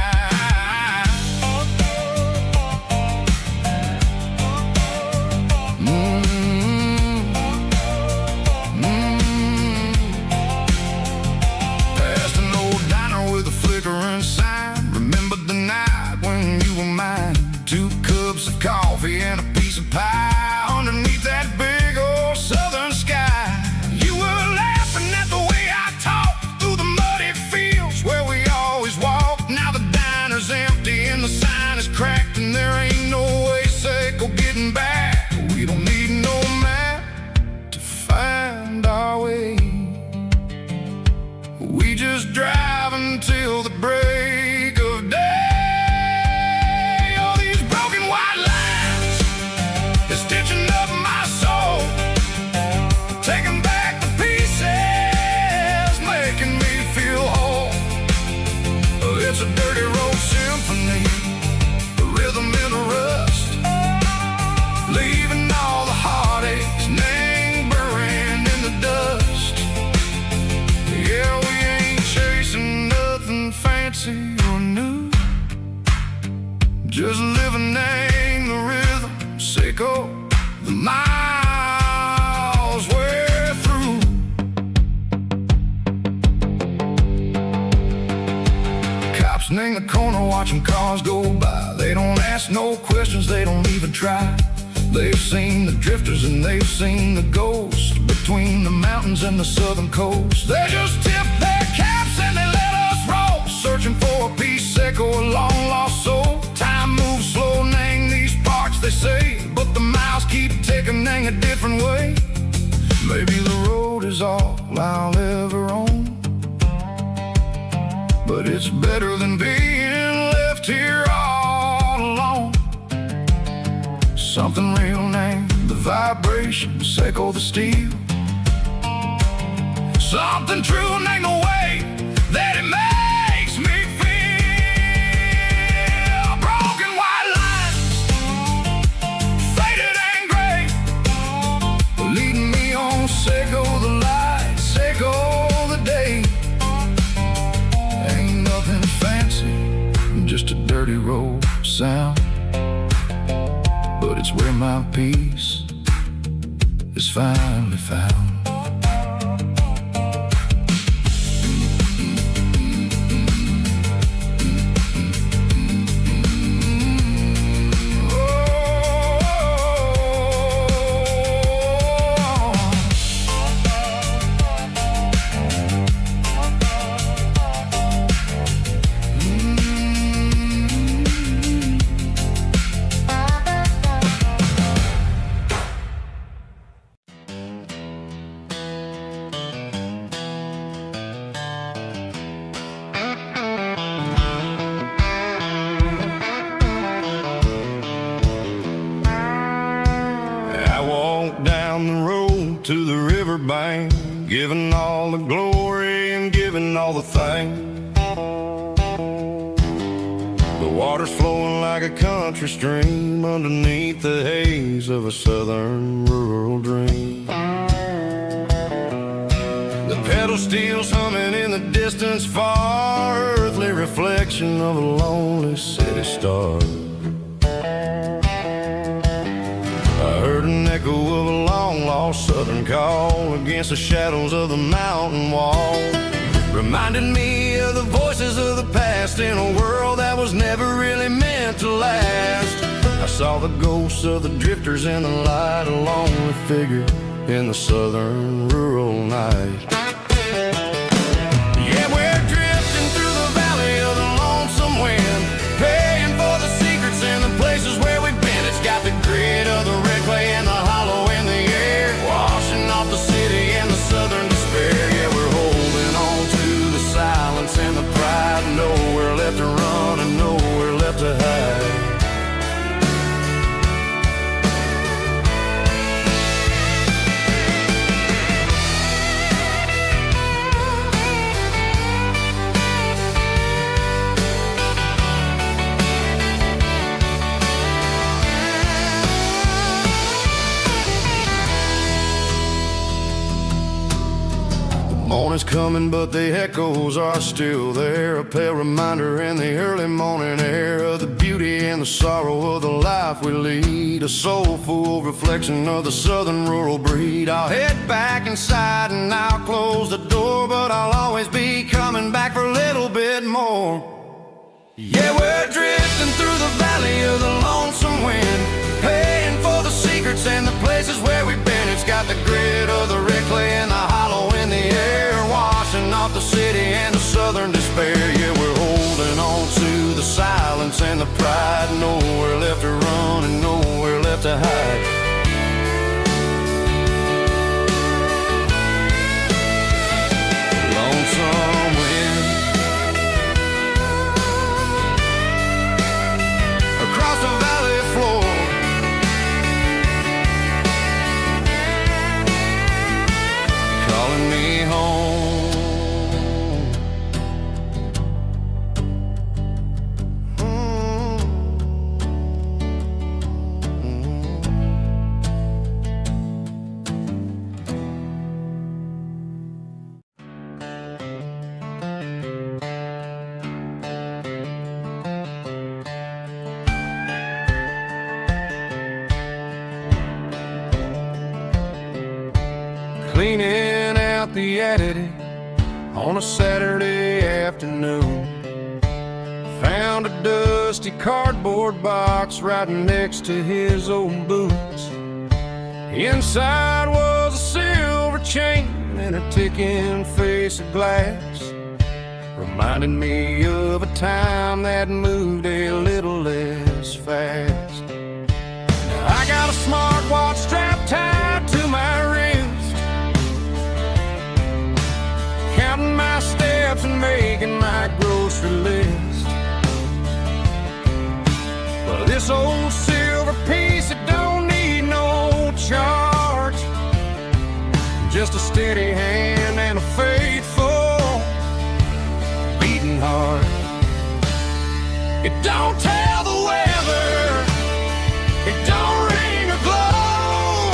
Coffee and a piece of pie underneath that big old southern sky. You were laughing at the way I talked through the muddy fields where we always walked. Now the diner's empty and the sign is cracked, and there ain't no way safe of getting back. We don't need no map to find our way. We just drive until the break of day. Stitching up my soul, taking back the pieces, making me feel whole. It's a dirty road symphony, the rhythm in the rust, leaving all the heartaches lingering in the dust. Yeah, we ain't chasing nothing fancy or new, just living in the rhythm. Sicko, the miles we're through. Cops in the corner watching cars go by. They don't ask no questions, they don't even try. They've seen the drifters and they've seen the ghosts between the mountains and the southern coast. They just tip their caps and they let us roll, searching for a piece Seco, a long lost soul. Time moves slow, nang these parts they say, but the miles keep ticking a different way. Maybe the road is all I'll ever own, but it's better than being left here all alone. Something real named the vibration, Seco the steel. Something true named the way that it makes me feel. Broken white lines, faded and gray, leading me on. Seco the light, Seco the day. Ain't nothing fancy, just a dirty road sound, but it's where my peace is finally found. To the riverbank, giving all the glory and giving all the thanks. The water's flowing like a country stream underneath the haze of a southern rural dream. The pedal steel's humming in the distance far, earthly reflection of a lonely city star. southern call against the shadows of the mountain wall. Reminded me of the voices of the past in a world that was never really meant to last. I saw the ghosts of the drifters in the light, a lonely figure in the southern rural night. Yeah, we're drifting through the valley of the lonesome wind, paying for the secrets and the places where we've been. It's got the grit of the red clay and the hollow in the air, washing off the city and the southern despair. Yeah, we're holding on to the silence and the pride, nowhere left to run and nowhere left to hide. Morning's coming, but the echoes are still there, a pale reminder in the early morning air of the beauty and the sorrow of the life we lead, a soulful reflection of the southern rural breed. I'll head back inside and I'll close the door, but I'll always be coming back for a little bit more. Yeah, we're drifting through the valley of the lonesome wind, paying for the secrets and the places where we've been. It's got the grit of the red clay and the hollow in the air, washing off the city and the southern despair. Yeah, we're holding on to the silence and the pride, nowhere left to run and nowhere left to hide. Lonesome wind across the valley floor, calling me home. Cleaning out the attic on a Saturday afternoon, found a dusty cardboard box right next to his old boots. Inside was a silver chain and a ticking face of glass, reminded me of a time that moved a little less fast. Now I got a smartwatch strapped tied to my wrist, counting my steps and making my grocery list. But this old silver piece, it don't need no charge, just a steady hand and a faithful beating heart. It don't tell the weather, it don't ring or glow,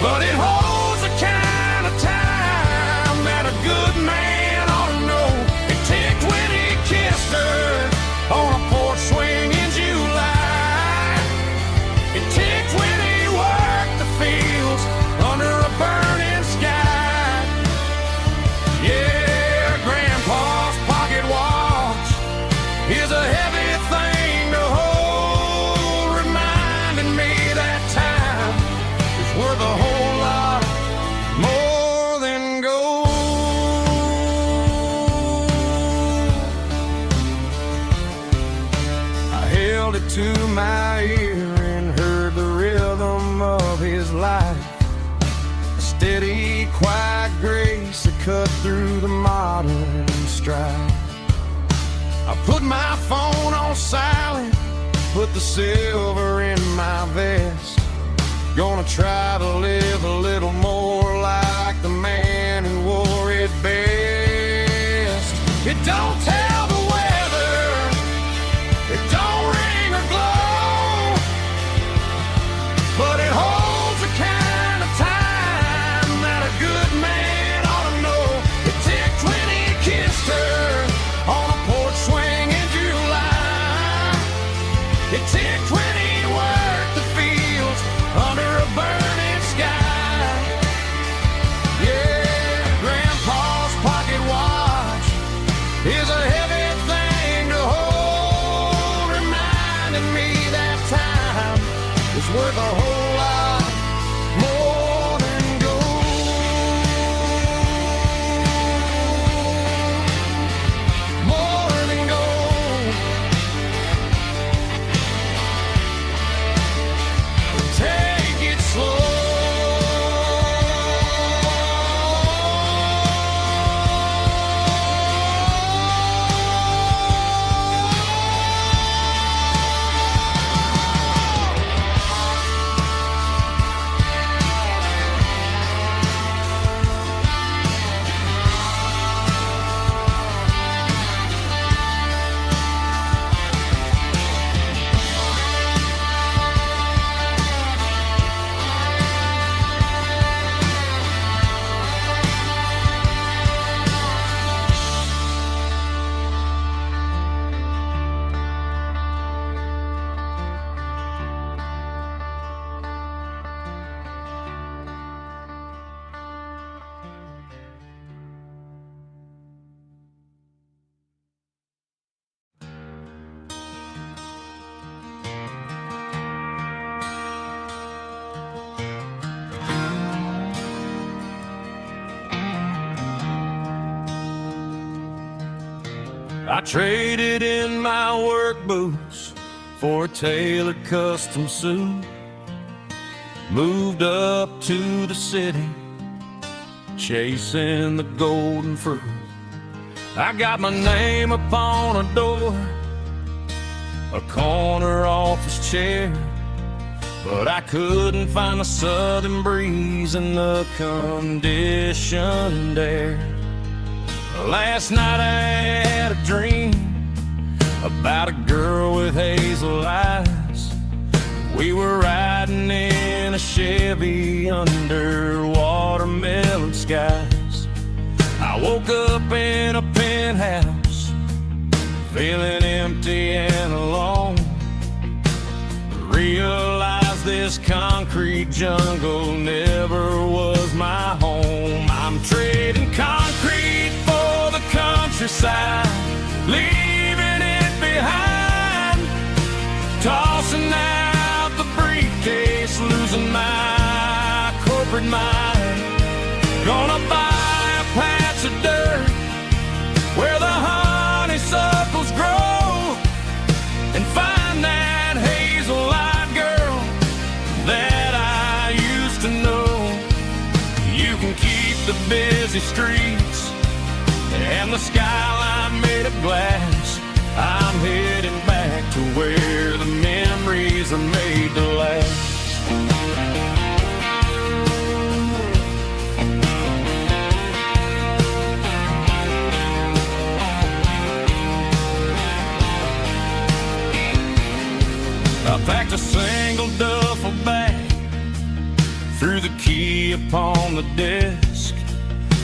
but it holds the kind of time that a good man ought to know. It ticked when he kissed her on a porch swing in July. It ticked when he worked the fields under a burning sky. Yeah, Grandpa's pocket watch is a heavy thing to hold, reminding me that time is worth a whole lot more than gold. I held it to my ear and heard the rhythm of his life, a steady, quiet grace that cut through the modern strife. I put my phone on silent, put the silver in my vest, gonna try to live a little more like the man who wore it best. It don't tell the weather, it don't ring or glow, but it holds the kind of time that a good man ought to know. It ticked when he kissed her on a porch swing in July. It ticked when he worked the fields under a burning sky. is a heavy thing to hold, reminding me that time is worth a whole lot more than gold. More than gold. Take it slow. I traded in my work boots for a tailored custom suit. Moved up to the city, chasing the golden fruit. I got my name upon a door, a corner office chair, but I couldn't find the southern breeze in the conditioned air. Last night I had a dream about a girl with hazel eyes. We were riding in a Chevy under watermelon skies. I woke up in a penthouse, feeling empty and alone. Realized this concrete jungle never was my home. I'm trading concrete for the countryside, leaving it behind, tossing out the briefcase, losing my corporate mind. Gonna buy a patch of dirt where the honeysuckles grow and find that hazel-eyed girl that I used to know. You can keep the busy streets and the skyline made of glass. I'm heading back to where the memories are made to last. I packed a single duffel bag, threw the key upon the desk,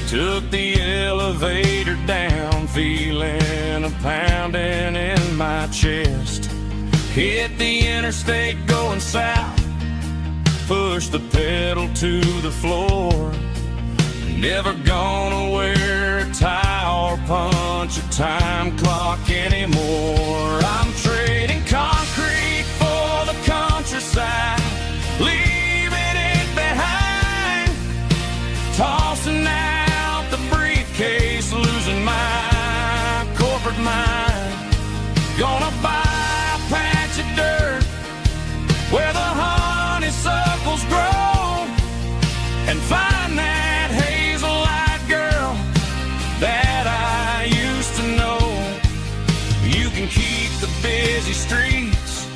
took the elevator down, feeling a pounding in my chest. Hit the interstate going south, pushed the pedal to the floor. Never gonna wear a tie or punch a time clock anymore. I'm trading concrete for the countryside, leaving it behind, tossing out the briefcase, losing my corporate mind. Gonna buy a patch of dirt where the honeysuckles grow and find that hazel-eyed girl that I used to know. You can keep the busy streets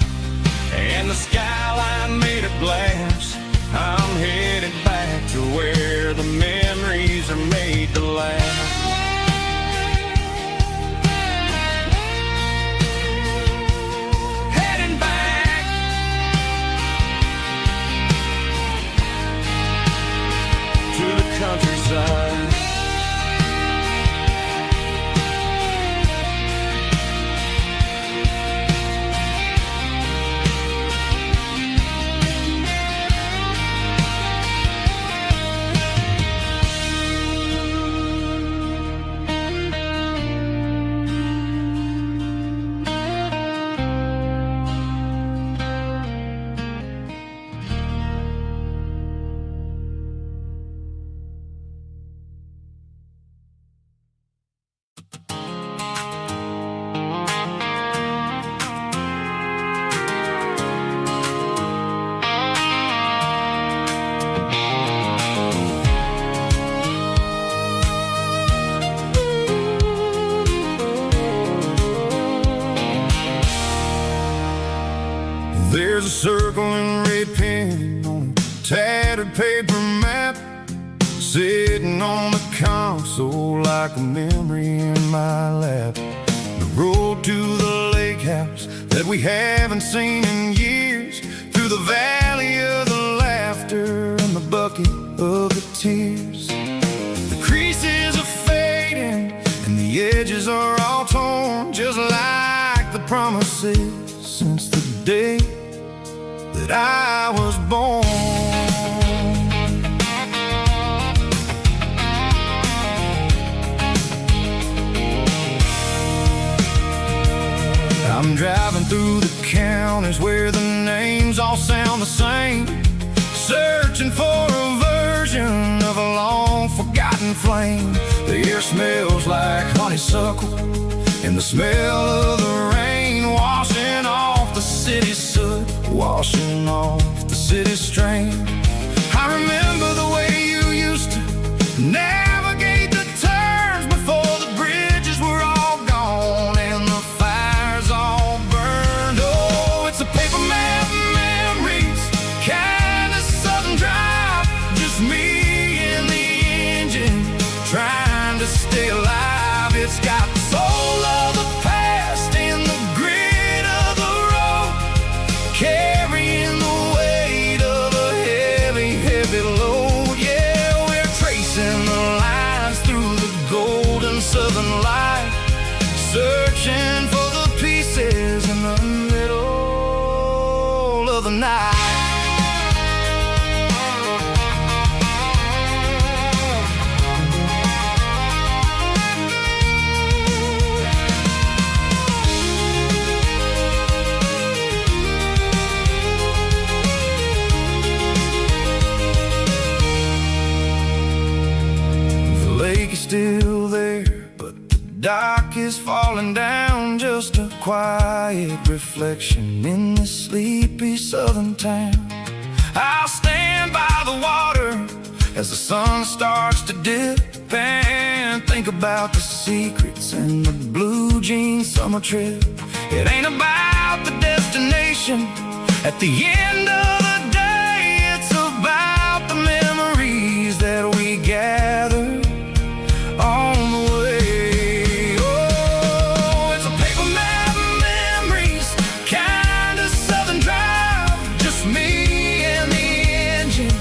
a circle and red pen on a tattered paper map, sitting on the console like a memory in my lap. The road to the lake house that we haven't seen in years, through the valley of the laughter and the bucket of the tears. The creases are fading and the edges are all torn, just like the promises since the day that I was born. I'm driving through the counties where the names all sound the same, searching for a version of a long-forgotten flame. The air smells like honeysuckle, and the smell of the rain washing off the city's soot, washing off the city's strain. I remember the way you used to navigate the turns before the bridges were all gone and the fires all burned. Oh, it's a paper map memories, kind of southern drive, just me and the engine trying to stay alive. It's got the soul of the past and the grit of the road, carrying the weight of a heavy, heavy load. Yeah, we're tracing the lines through the golden southern light, searching for the pieces in the middle of the night. The lake is still there, but the dock is falling down, just a quiet reflection in this sleepy southern town. I'll stand by the water as the sun starts to dip and think about the secrets and the blue jean summer trip. It ain't about the destination at the end of the day, it's about the memories that we gather on the way. Oh, it's a paper map memories, kind of southern drive, just me and the engine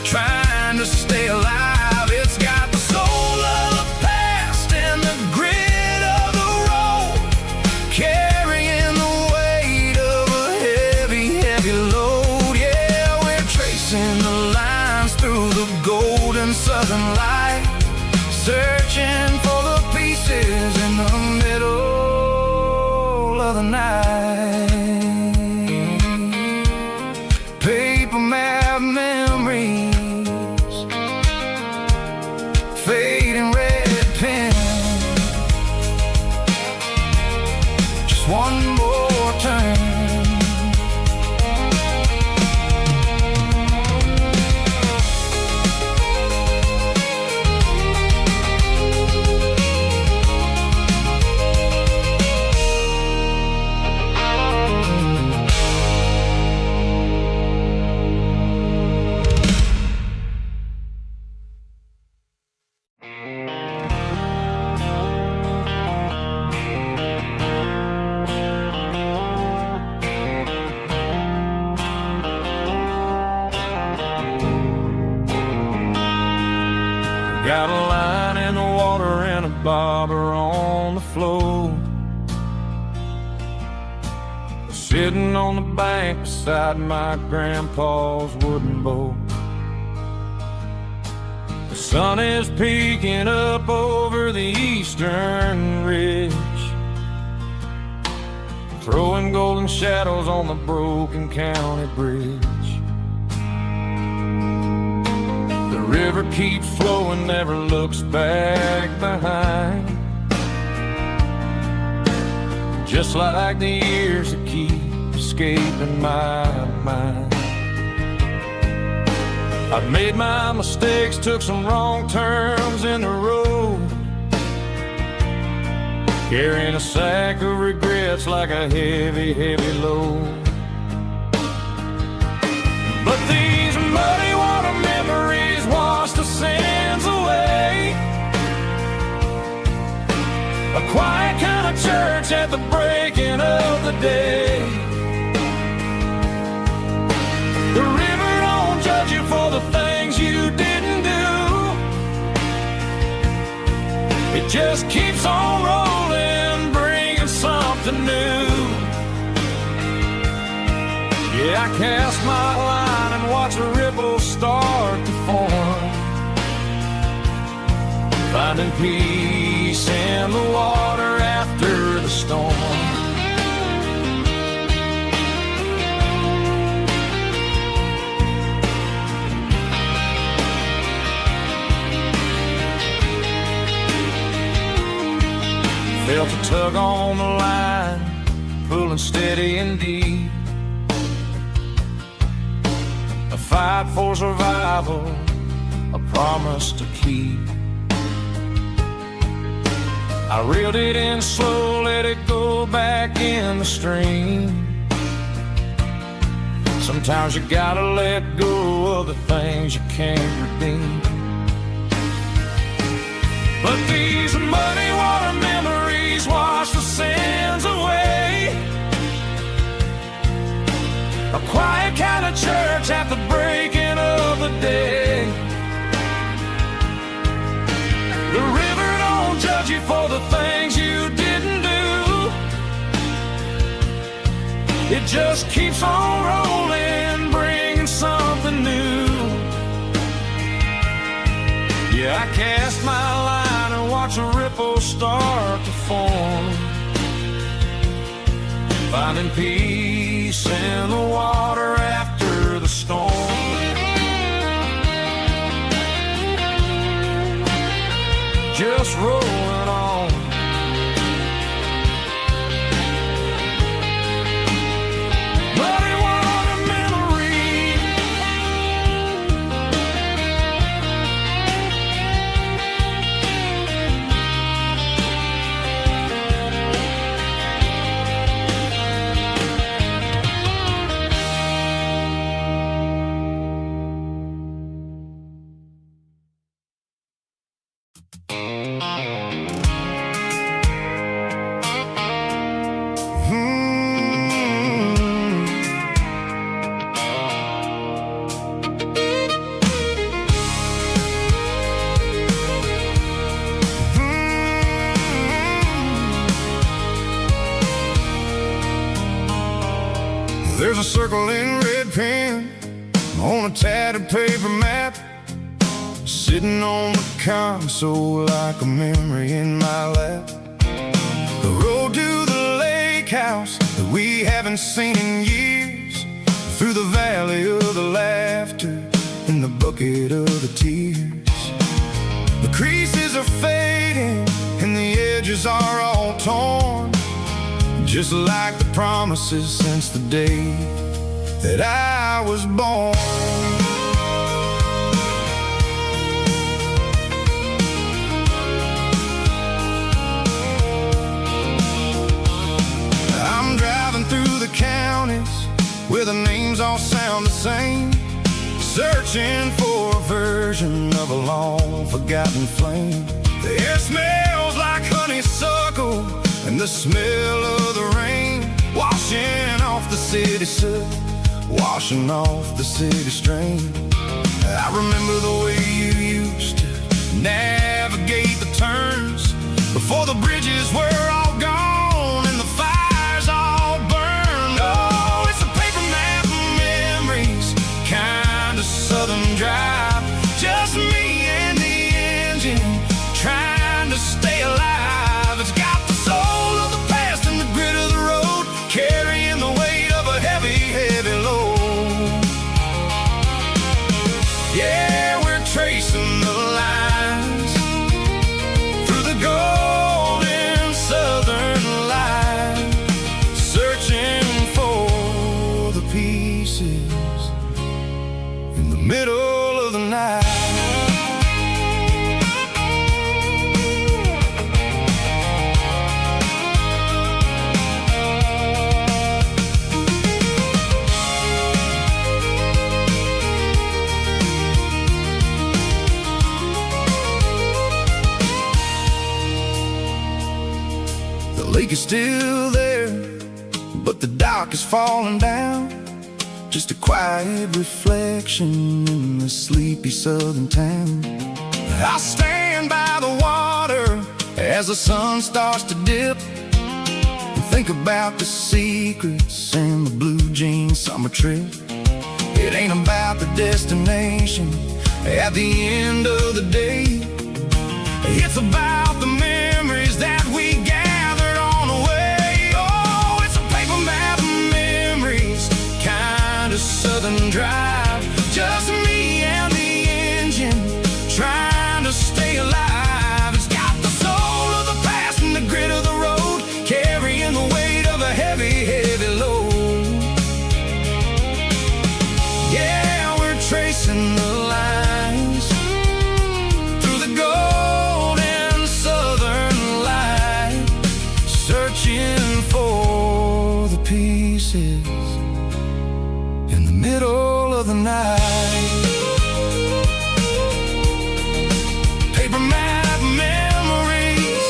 trying to stay alive. It's got the soul of the past and the grit of the road, carrying the weight of a heavy, heavy load. Yeah, we're tracing the lines through the golden southern light, searching for the pieces in the middle of the night. Paper map memories, fading red pen, just one more turn. Got a line in the water and a bobber on the floor, sitting on the bank beside my grandpa's wooden boat. The sun is peeking up over the eastern ridge, throwing golden shadows on the broken county bridge. The river keeps flowing, never looks back behind, just like the years that keep escaping my mind. I've made my mistakes, took some wrong turns in the road, carrying a sack of regrets like a heavy, heavy load. muddy water memories wash the sins away. A quiet kind of church at the breaking of the day. The river don't judge you for the things you didn't do. It just keeps on rolling, bringing something new. Yeah, I cast my line and watch a ripple start to form, finding peace in the water after the storm. Felt a tug on the line, pulling steady and deep. A fight for survival, a promise to keep. I reeled it in slow, let it go back in the stream. Sometimes you gotta let go of the things you can't redeem. But these muddy water memories wash the sins away. A quiet kind of church at the breaking of the day. The river don't judge you for the things you didn't do. It just keeps on rolling, bringing something new. Yeah, I cast my line and watch a ripple start to form, finding peace in the water after the storm. Just rolling on. Muddy water memory. There's a circle in red pen on a tattered paper map, sitting on the console like a memory in my lap. The road to the lake house that we haven't seen in years, through the valley of the laughter and the bucket of the tears. The creases are fading and the edges are all torn, just like the promises since the day that I was born. I'm driving through the counties where the names all sound the same, searching for a version of a long forgotten flame. The air smells like honeysuckle and the smell of the rain, washing off the city soot, washing off the city strain. I remember the way you used to navigate the turns before the bridges were all gone and the fires all burned. Oh, it's a paper map of memories, kind of southern drive, just me and the engine trying to stay alive. It's got the soul of the past and the grit of the road, carrying the weight of a heavy, heavy load. Yeah, we're tracing the lines through the golden sun. lake is still there, but the dock is falling down. Just a quiet reflection in the sleepy southern town. I stand by the water as the sun starts to dip, and think about the secrets and the blue jean summer trip. It ain't about the destination at the end of the day. It's about the memories that we gathered on the way. Oh, it's a paper map of memories, kind of southern drive. Just me and the engine, trying to stay alive. It's got the soul of the past and the grit of the road, carrying the weight of a heavy, heavy load. Yeah, we're tracing the lines through the golden southern light, searching for the pieces in the middle of the night. Paper map memories,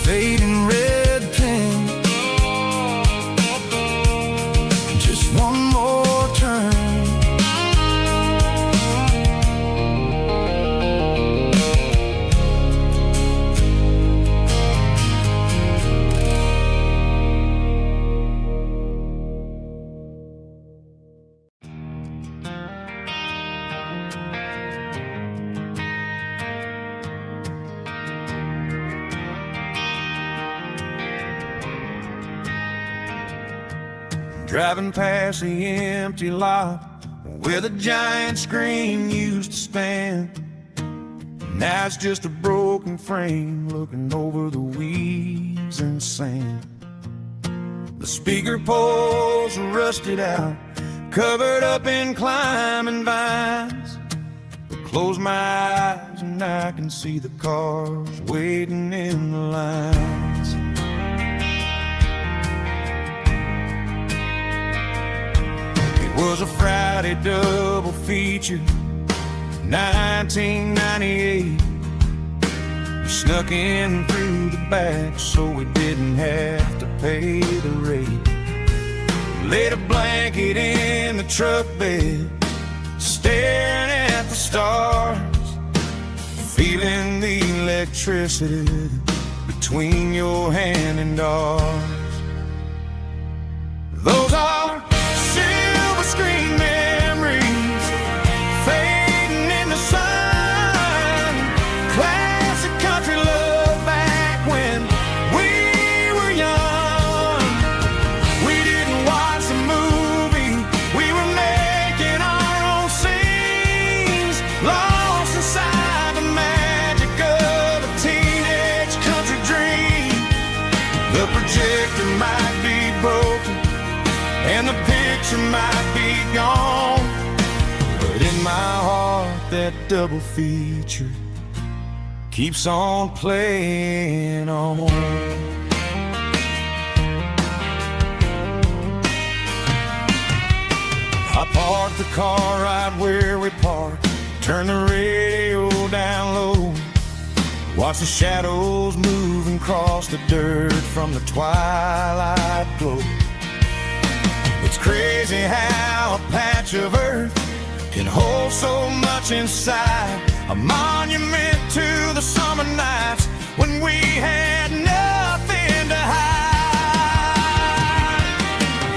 fading red pen, just one more turn. Driving past the empty lot where the giant screen used to stand. Now it's just a broken frame looking over the weeds and sand. The speaker poles are rusted out, covered up in climbing vines. I close my eyes and I can see the cars waiting in the lines. It was a Friday double feature, 1998. We snuck in through the back so we didn't have to pay the rate. Laid a blanket in the truck bed, staring at the stars, feeling the electricity between your hand and ours. Those are silver screen memories, fading in the sun. Classic country love back when we were young. We didn't watch the movie, we were making our own scenes, lost inside the magic of a teenage country dream. The projector might be broken and the picture might be gone, but in my heart that double feature keeps on playing on. I parked the car right where we parked, turned the radio down low, watched the shadows moving across the dirt from the twilight glow. It's crazy how a patch of earth can hold so much inside, a monument to the summer nights when we had nothing to hide.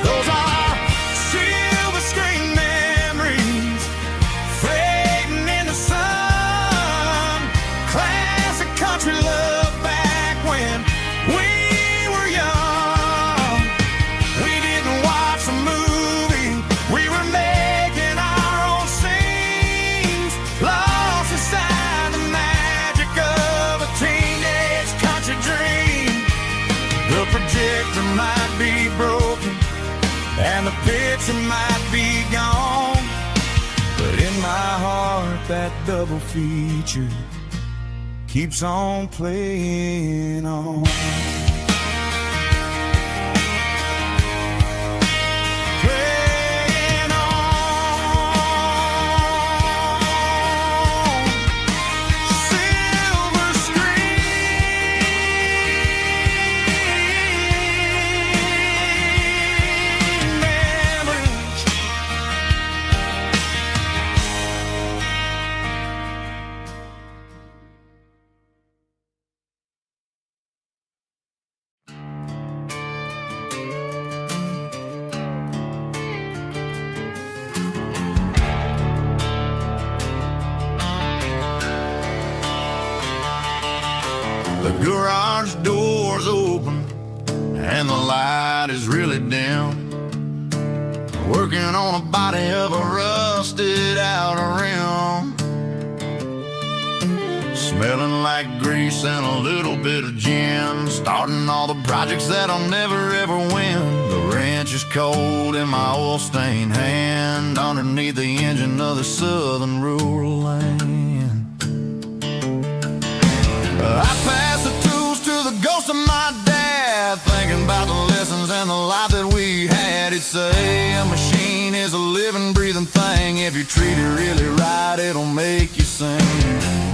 Those are silver screen memories, fading in the sun. Classic country love back when we were young. We didn't watch the movie, we were making our own scenes, lost inside the magic of a teenage country dream. The projector might be broken and the picture might be gone, but in my heart that double feature keeps on playing on. Playing on. Silver screen Garage doors open and the light is really dim. Working on a body of a rusted out rim. Smelling like grease and a little bit of gin. Starting all the projects that I'll never ever win. The wrench is cold in my oil-stained hand, underneath the engine of the southern rural land. I pass the tools to the ghost of my dad, thinking about the lessons and the life that we had. He'd say a machine is a living, breathing thing. If you treat it really right, it'll make you sing.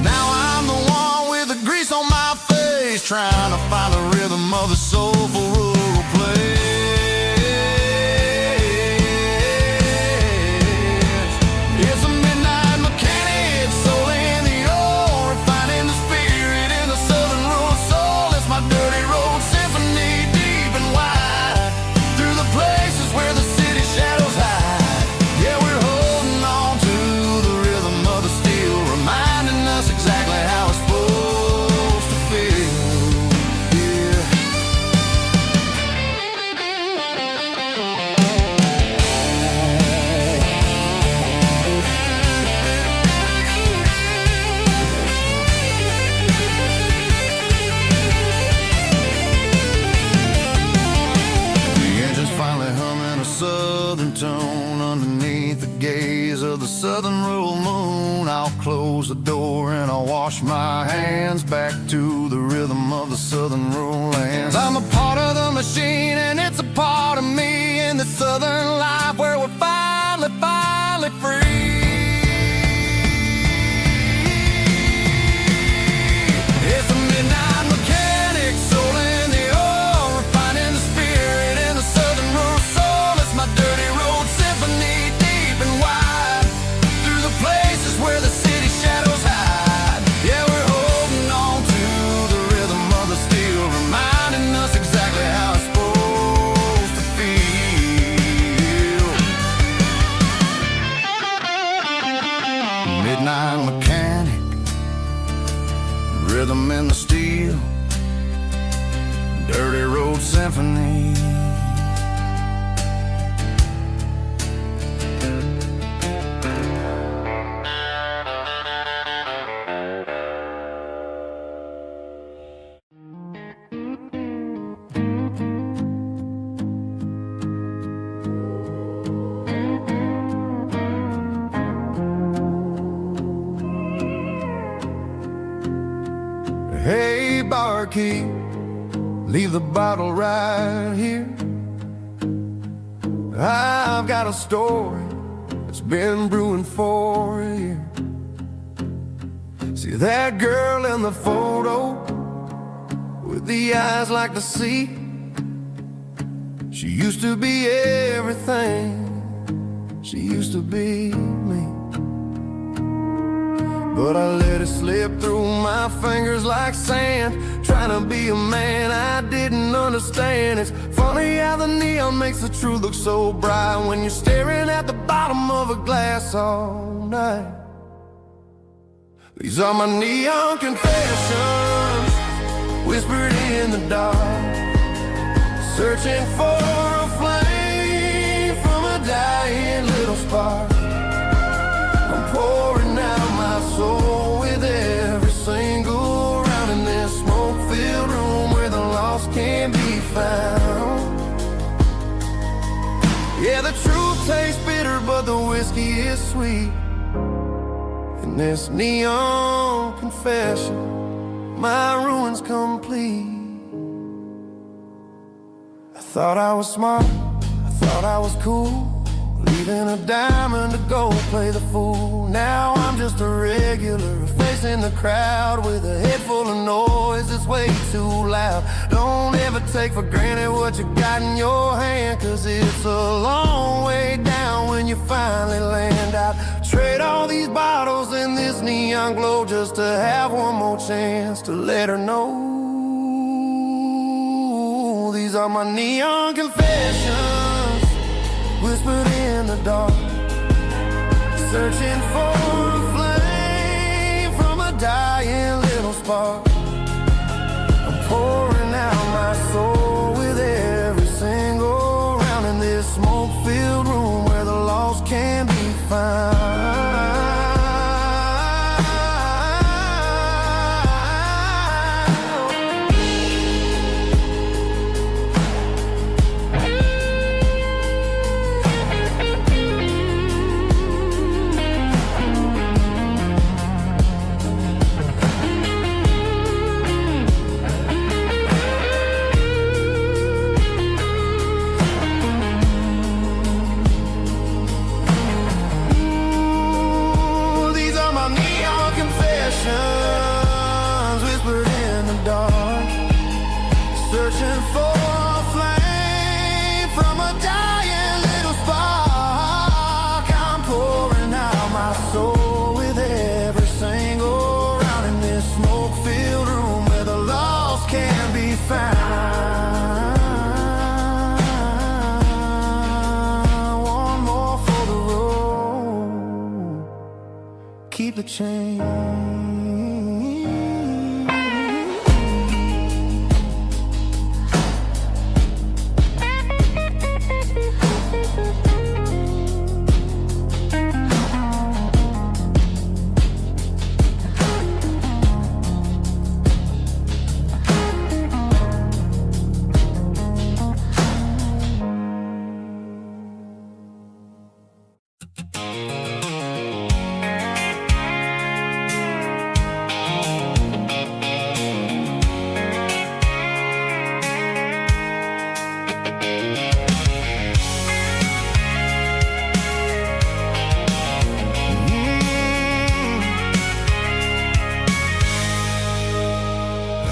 Now I'm the one with the grease on my face, trying to find the rhythm of the soulful rural place. It's a midnight mechanic, soul in the ore, refining the spirit in the southern rural soul. It's my dirty road symphony, deep and wide, through the places where the city shadows hide. Yeah, we're holding on to the rhythm of the steel, reminding us exactly how it's supposed to feel. Yeah. The engine's finally humming a southern tone underneath the gaze of the southern rural moon. I'll close the door and I'll wash my hands back to the rhythm of the southern rural lands. I'm a part of the machine and it's a part of me in the southern life where we're finally free. It's a midnight mechanic, soul in the ore, refining the spirit in the southern rural soul. It's my dirty road symphony, deep and wide, through the places where the city shadows hide. Yeah, we're holding on to the rhythm of the steel, reminding us exactly how it's supposed to feel. Midnight mechanic, rhythm in the steel, dirty road symphony. Hey, barkeep, leave the bottle right here. I've got a story that's been brewing for a year. See that girl in the photo with the eyes like the sea? She used to be everything, she used to be me. But I let it slip through my fingers like sand, trying to be a man I didn't understand. It's funny how the neon makes the truth look so bright when you're staring at the bottom of a glass all night. These are my neon confessions, whispered in the dark, searching for a flame from a dying little spark. I'm pouring out my soul with every single round in this smoke-filled room where the lost can't be found. Yeah, the truth tastes bitter, but the whiskey is sweet. In this neon confession, my ruin's complete. I thought I was smart, I thought I was cool, leaving a diamond to go play the fool. Now I'm just a regular, facing the crowd with a head full of noise that's way too loud. Don't ever take for granted what you got in your hand, cause it's a long way down when you finally land out. Trade all these bottles and this neon glow just to have one more chance to let her know. These are my neon confessions, whispered in the dark, searching for a flame from a dying little spark. pouring out my soul with every single round in this smoke-filled room where the lost can be found. Whispered in the dark, searching for a flame from a dying little spark. I'm pouring out my soul with every single round in this smoke-filled room where the lost can be found. One more for the road, keep the change.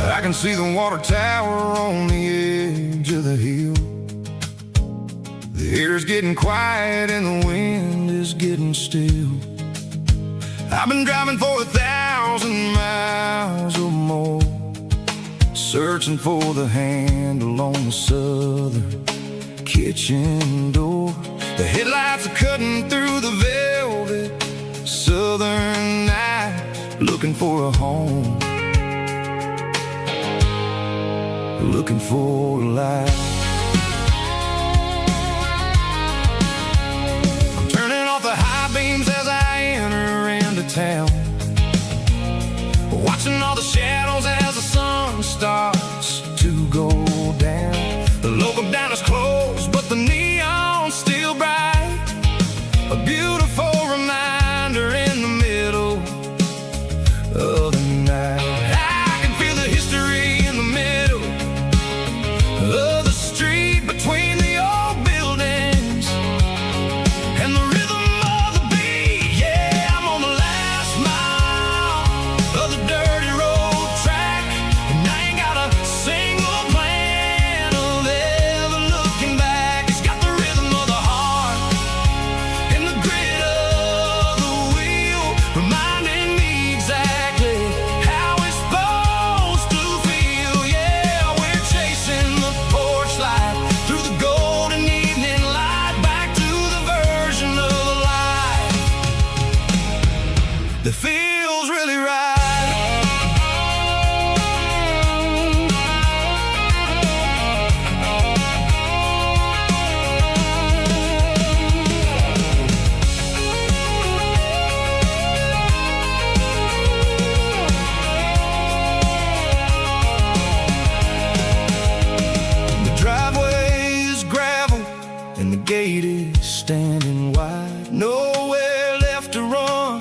I can see the water tower on the edge of the hill. The air's getting quiet and the wind is getting still. I've been driving for 1,000 miles or more, searching for the handle on the southern kitchen door. The headlights are cutting through the velvet southern night, looking for a home, looking for a life. I'm turning off the high beams as I enter into town, watching all the shadows as the sun starts to go down. The local diner's closed, but the neon's still bright, a beautiful reminder in the middle of the night. I can feel the history in the middle of the street between the old buildings and the rhythm of the beat. Yeah, I'm on the last mile of the dirty road track, and I ain't got a single plan of ever looking back. It's got the rhythm of the heart and the grit of the wheel, reminding me exactly how it's supposed to feel. Yeah, we're chasing the porch light through the golden evening light, back to the version of life that feels really right. The driveway is gravel and the gate is standing wide. Nowhere left to run,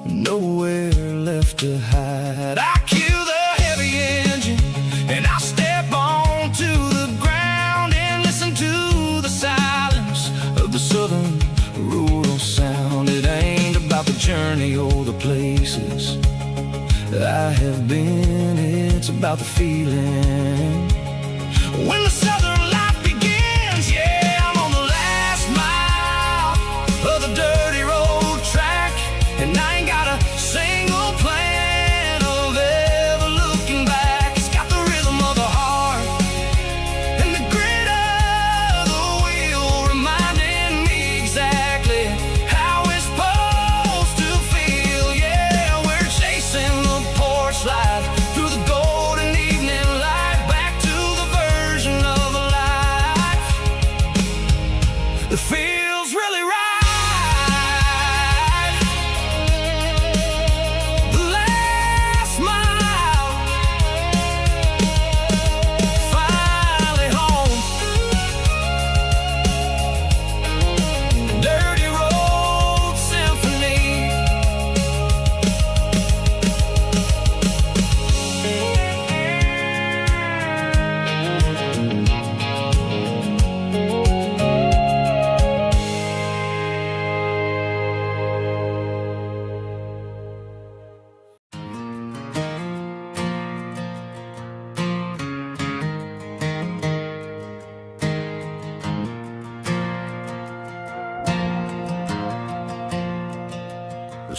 nowhere left to hide. I kill the heavy engine and I step onto the ground and listen to the silence of the southern rural sound. It ain't about the journey or the places I have been, it's about the feeling when the southern life begins. Yeah, I'm on the last mile of the dirty road track, and I ain't got a single plan of ever looking back. It's got the rhythm of the heart and the grit of the wheel, reminding me exactly how it's supposed to feel. Yeah, we're chasing the porch light through the golden evening light,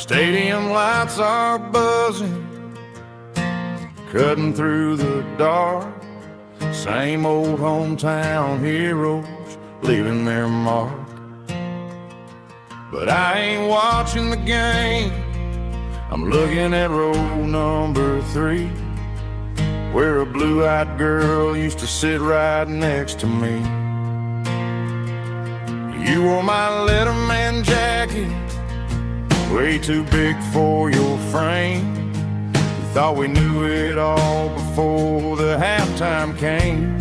Stadium lights are buzzing, cutting through the dark. Same old hometown heroes leaving their mark. But I ain't watching the game, I'm looking at row number 3, where a blue-eyed girl used to sit right next to me. You wore my Letterman jacket, way too big for your frame. We thought we knew it all before the halftime came.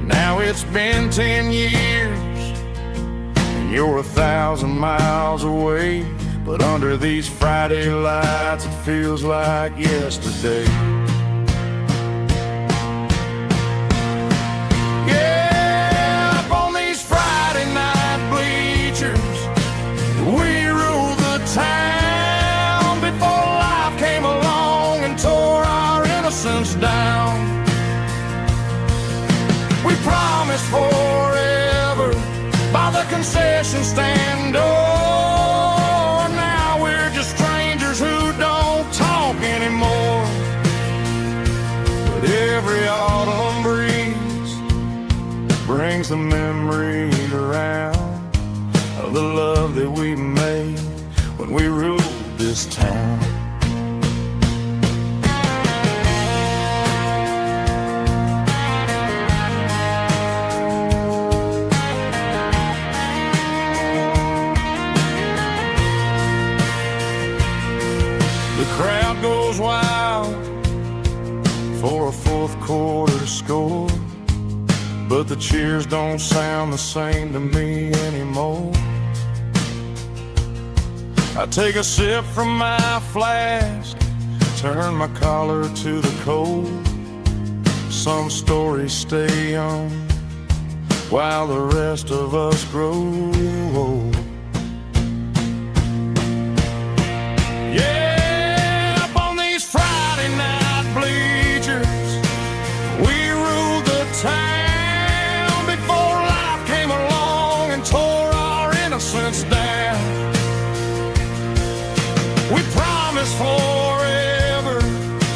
Now it's been 10 years, and you're 1,000 miles away. But under these Friday lights, it feels like yesterday. Yeah, up on these Friday night bleachers, we ruled the town before life came along and tore our innocence down. We promised forever by the concession stand door. Who don't talk anymore. But every autumn breeze brings the memory around of the love that we made when we ruled this town. The crowd goes wild for a fourth quarter score, but the cheers don't sound the same to me anymore. I take a sip from my flask, turn my collar to the cold. Some stories stay young while the rest of us grow old. Town before life came along and tore our innocence down. We promised forever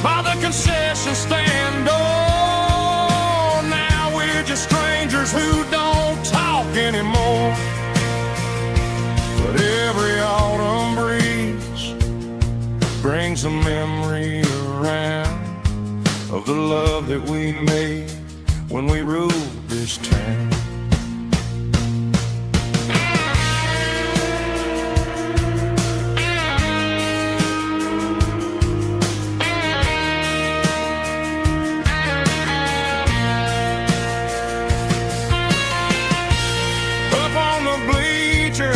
by the concession stand door. Now we're just strangers who don't talk anymore. But every autumn breeze brings a memory around of the love that we made when we ruled this town. Up on the bleachers,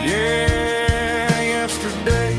yeah, yesterday.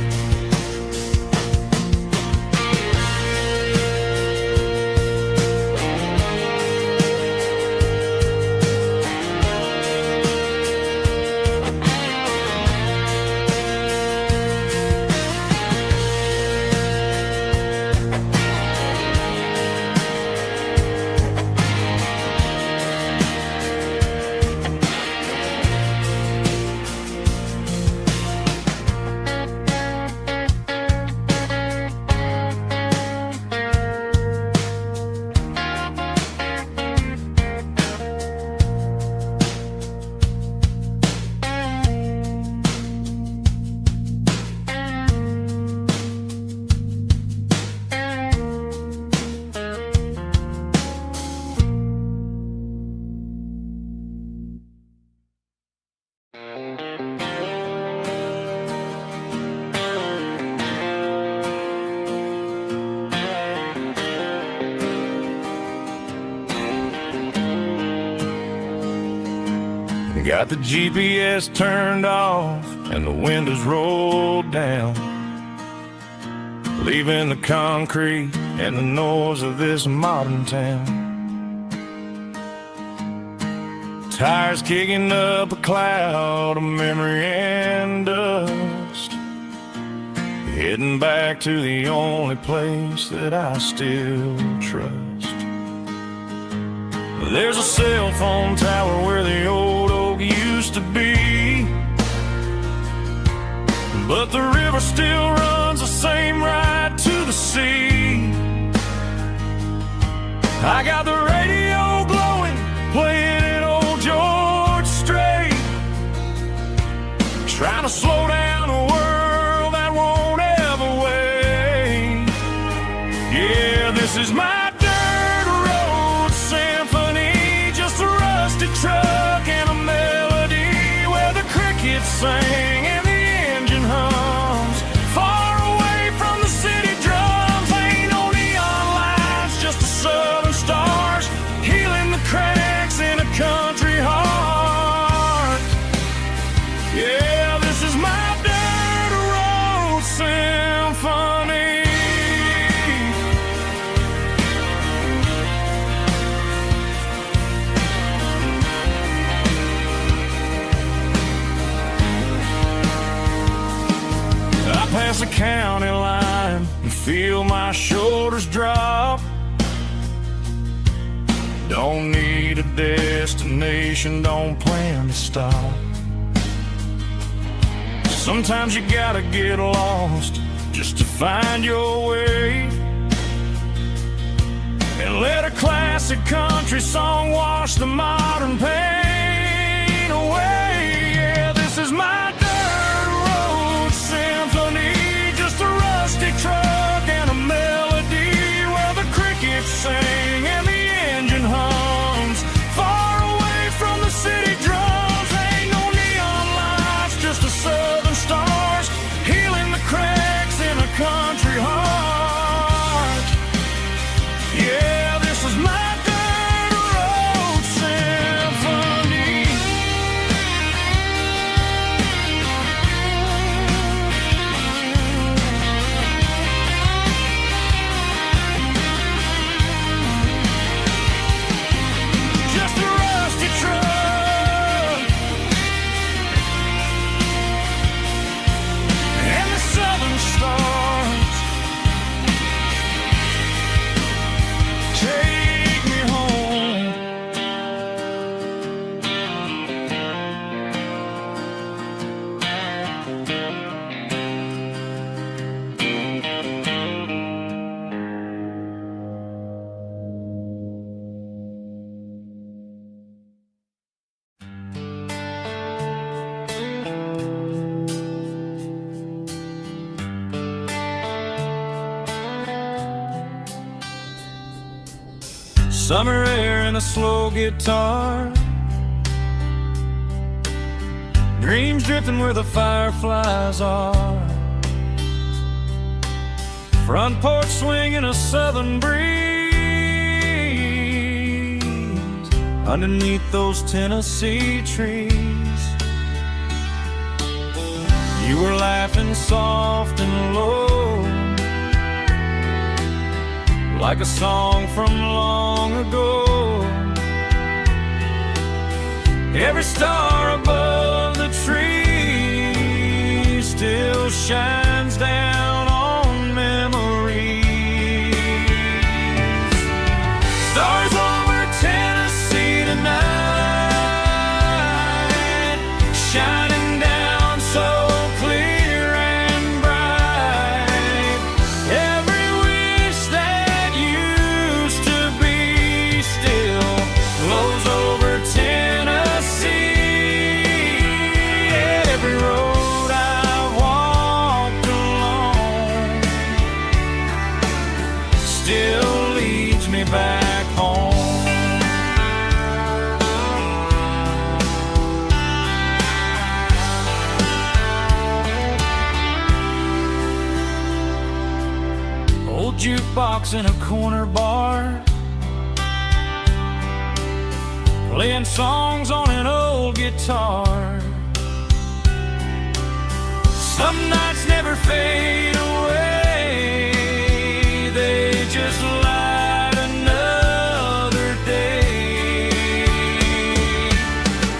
Got the GPS turned off and the windows rolled down, leaving the concrete and the noise of this modern town. Tires kicking up a cloud of memory and dust, heading back to the only place that I still trust. There's a cell phone tower where the old oak used to be, but the river still runs the same right to the sea. I got the radio glowing, playing an old George Strait, trying to slow down a world that won't ever wait. Yeah, this is my dirt road symphony, just a rusty truck and a melody where the crickets sing and the engine hums. Far away from the city drums, ain't no neon lights, just the southern stars healing the cracks in a country heart. Yeah, this is my dirt road symphony. I pass the county line and feel my shoulders drop. Don't need a destination, don't plan to stop. Sometimes you gotta get lost just to find your way, and let a classic country song wash the modern pain away. Yeah, this is my dirt road symphony, just a rusty truck and a melody where the crickets sing and the engine hums. Far away from the city drums, ain't no neon lights, just the southern stars healing the cracks in a country heart. Yeah, this is my dirt road symphony. Just a rusty truck and the southern stars take me home. Summer air and a slow guitar, dreams drifting where the fireflies are, front porch swinging a southern breeze underneath those Tennessee trees. You were laughing soft and low, like a song from long ago. Every star above the tree still shines down on memories. Stars over Tennessee tonight, shining down so clear and bright. Every wish that used to be still flows over Tennessee. Every road I've walked along still leads me back home. Old jukebox in a corner bar, playing songs on an old guitar. Some nights never fade away, they just light another day.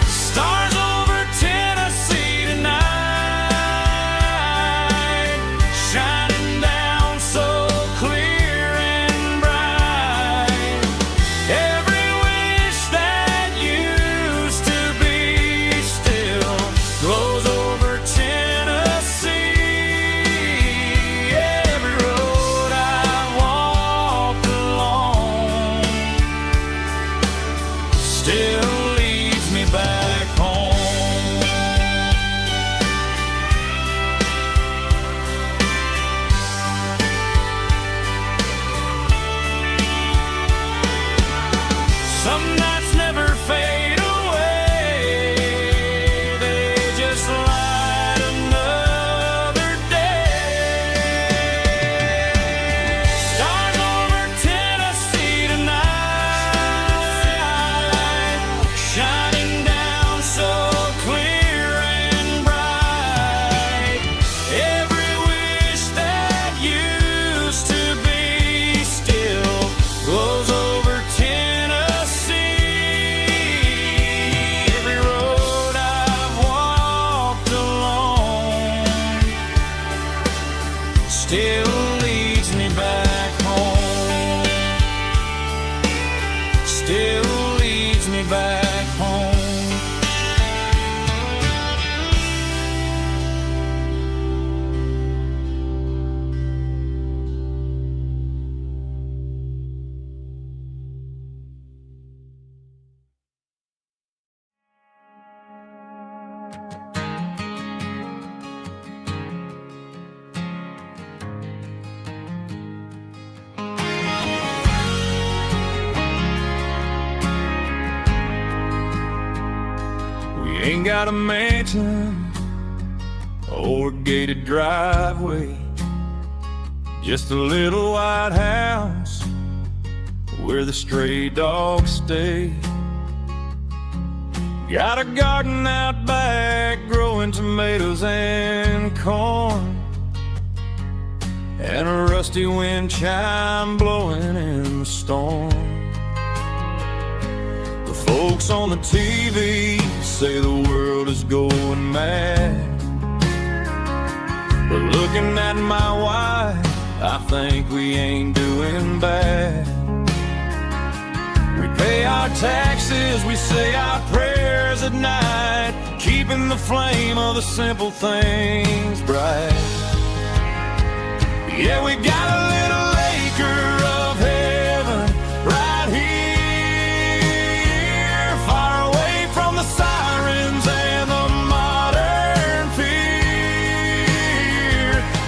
Stars over Tennessee tonight, shining down so clear and bright. Every wish still leads me back home. Still leads me back home. Ain't got a mansion or a gated driveway, just a little white house where the stray dogs stay. Got a garden out back growing tomatoes and corn, and a rusty wind chime blowing in the storm. The folks on the TV say the world is going mad, but looking at my wife, I think we ain't doing bad. We pay our taxes, we say our prayers at night, keeping the flame of the simple things bright. Yeah, we got a little acre of heaven right here, far away from the sirens and the modern fear,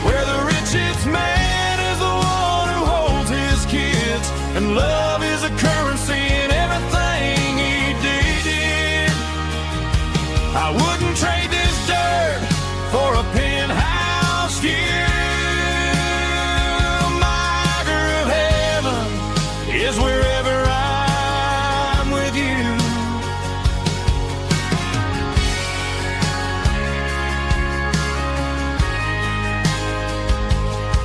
where the richest man is the one who holds his kids, and love is a currency in everything he did. I wouldn't trade this dirt for a penthouse view. Is wherever I'm with you.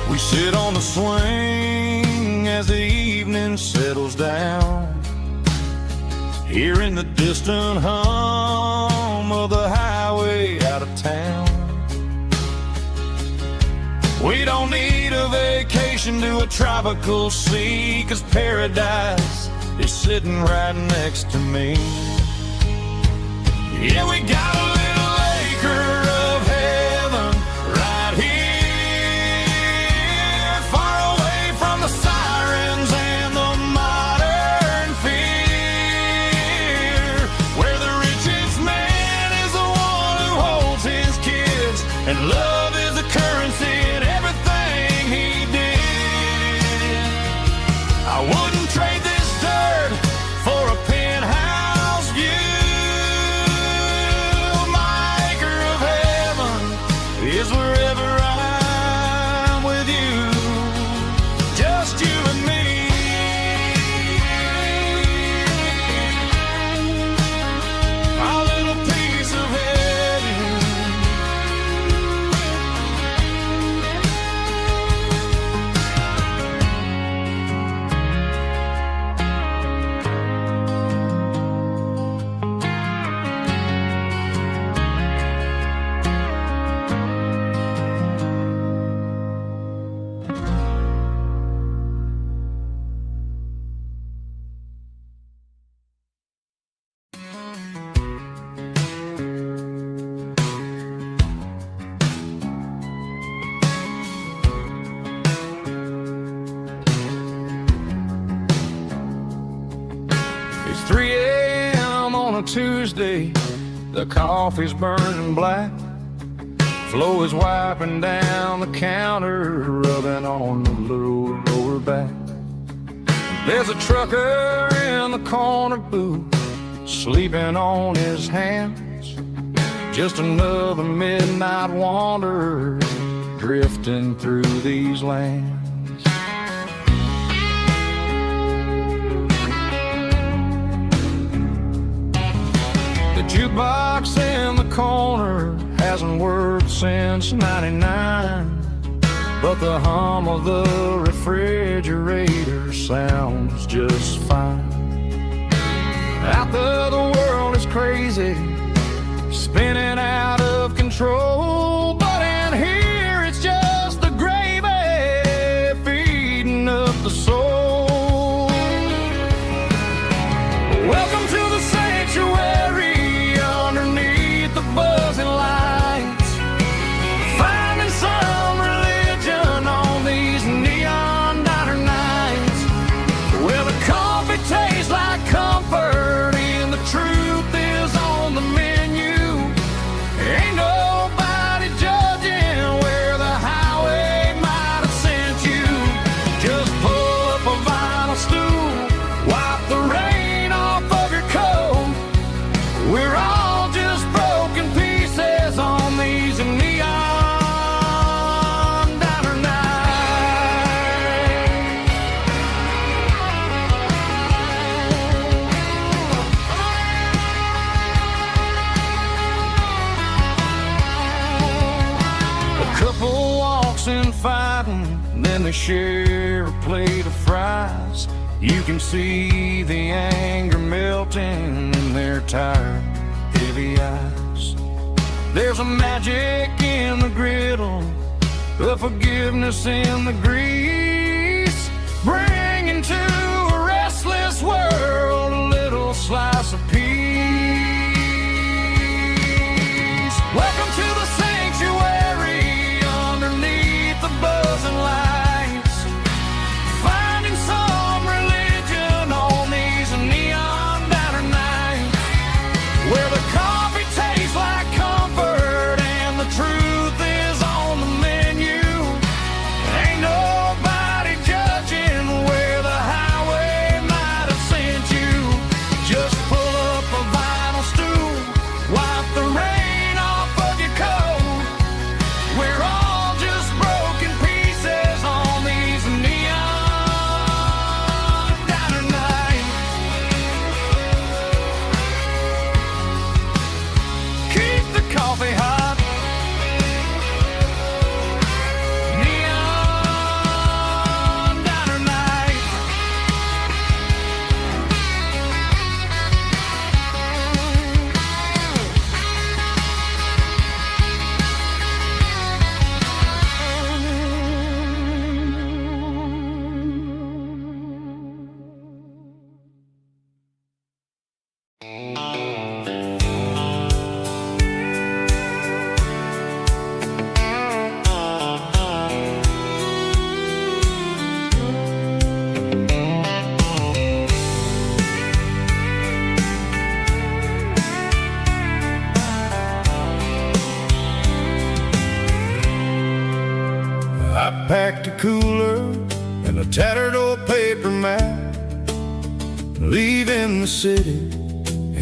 We sit on the swing as the evening settles down, hearing the distant hum of the highway out of town. We don't need a vacation to a tropical sea, 'cause paradise is sitting right next to me. Yeah, we got a little acre of heaven right here, far away from the sirens and the modern fear, where the richest man is the one who holds his kids, and love is the currency in everything he did. I wouldn't trade this dirt for a penthouse view. My acre of heaven is wherever I'm with you, just you and me. Our little piece of heaven. It's 3 a.m. on a Tuesday, the coffee's burning black, Flo is wiping down the counter, rubbing on the little lower back. There's a trucker in the corner booth, sleeping on his hands, just another midnight wanderer drifting through these lands. The jukebox in the corner hasn't worked since '99, but the hum of the refrigerator sounds just fine. Out there the world is crazy, spinning out of control, but in here it's just the gravy then they share a plate of fries. You can see the anger melting in their tired, heavy eyes. There's a magic in the griddle, a forgiveness in the grease, bringing to a restless world a little slice of peace. Welcome to the sanctuary underneath the buzzing lights, finding some religion on these neon diner nights, where the coffee tastes like comfort and the truth is on the menu. Ain't nobody judging where the highway might have sent you. Just pull up a vinyl stool, wipe the rain off of your coat. We're all just broken pieces on these neon diner nights. Keep the coffee hot. Neon diner night. I packed a cooler and a tattered old paper map, leaving the city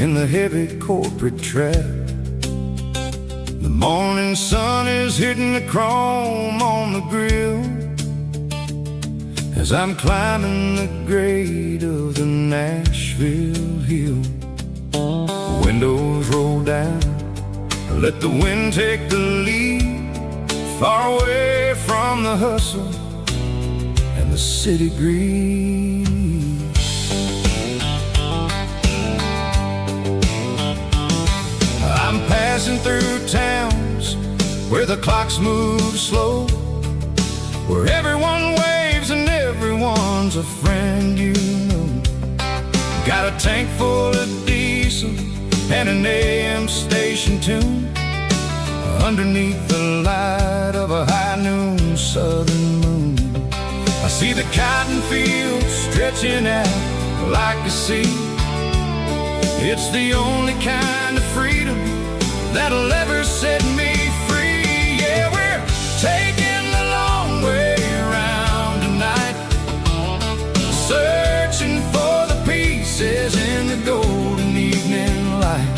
in the heavy corporate trap. The morning sun is hitting the chrome on the grill as I'm climbing the grade of the Nashville hill. Windows roll down, let the wind take the lead, far away from the hustle and the city greed. I'm passing through towns where the clocks move slow, where everyone waves and everyone's a friend you know. Got a tank full of diesel and an AM station tune underneath the light of a high noon southern moon. I see the cotton fields stretching out like a sea. It's the only kind of freedom that'll ever set me free. Yeah, we're taking the long way around tonight, searching for the pieces in the golden evening light.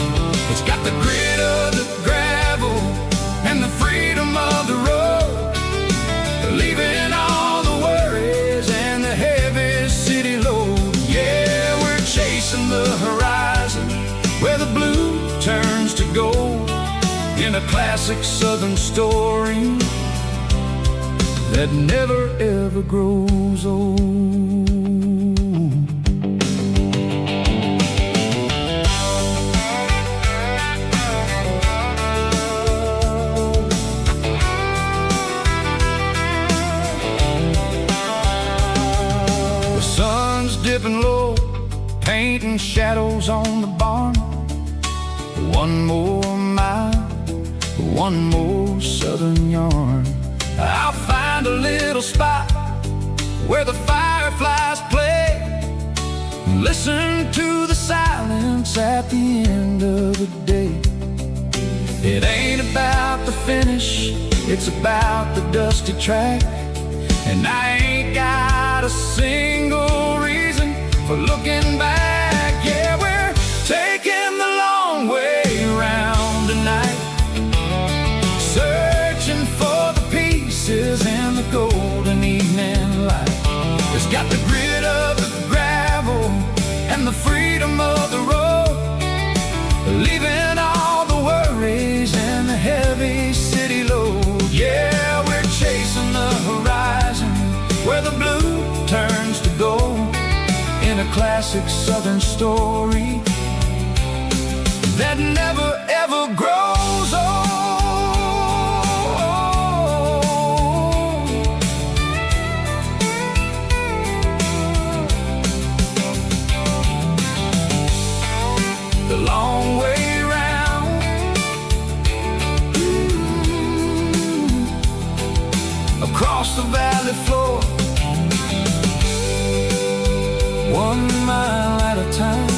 It's got the grit of the gravel and the freedom of the road, leaving all the worries and the heavy city load. Yeah, we're chasing the horizon where the blue turns to gold, in a classic southern story that never ever grows old. Dipping low, painting shadows on the barn. One more mile, one more southern yarn. I'll find a little spot where the fireflies play, listen to the silence at the end of the day. It ain't about the finish, it's about the dusty track. And I ain't got a single reason for looking back. Yeah, we're taking the long way around tonight, searching for the pieces in the golden evening light. It's got the grit of the gravel and the freedom of the road, leaving all the worries and the heavy city load. Yeah, we're chasing the horizon classic Southern story that never ever grows old. The long way round, across the valley floor, 1 mile at a time.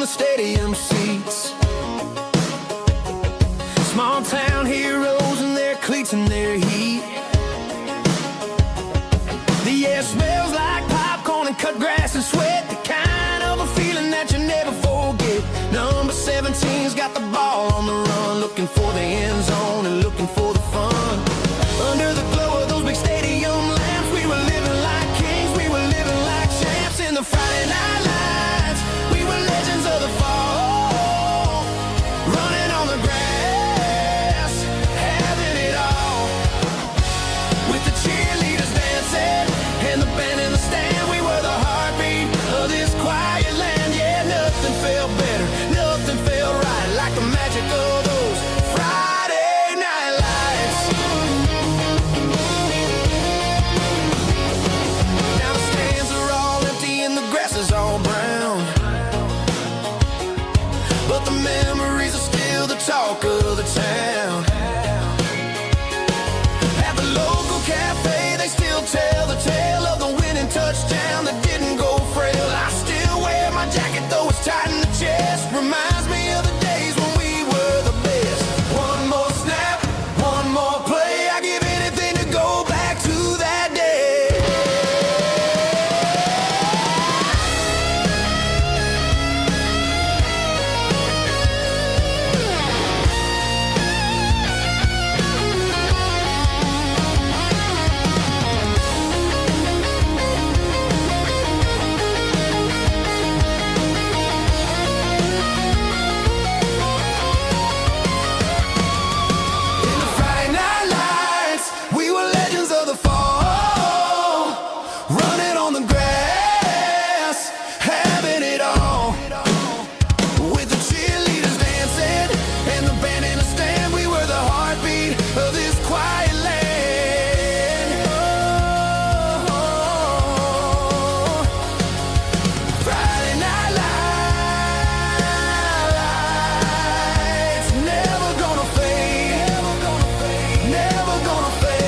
Stadium seats, small town heroes in their cleats and their heat. The air smells like popcorn and cut grass and sweat, the kind of a feeling that you never forget. Number 17's got the ball on the run, looking for the end zone and looking for the fun. Under the glow of those big stadium lamps, we were living like kings, we were living like champs in the Friday night lights. We were legends of the fall, running on the grass, having it all. With the cheerleaders dancing and the band in the stand, we were the heartbeat of this quiet land. Yeah, nothing felt better, nothing felt right like the magic of those Friday night lights. Now the stands are all empty and the grass is all brown, but the memories are still the talk of the town. At the local cafe, they still tell the tale of the winning touchdown that didn't go frail. I still wear my jacket though it's tight in the chest, reminds me of the days when we were the best. One more snap, one more play, I give anything to go back to that day. In the Friday night lights, we were legends of the fall, running on the grass, having it all. With the cheerleaders dancing and the band in the stand, we were the heartbeat of this quiet land. Oh, Friday night lights, never gonna fade, never gonna fade, never gonna fade.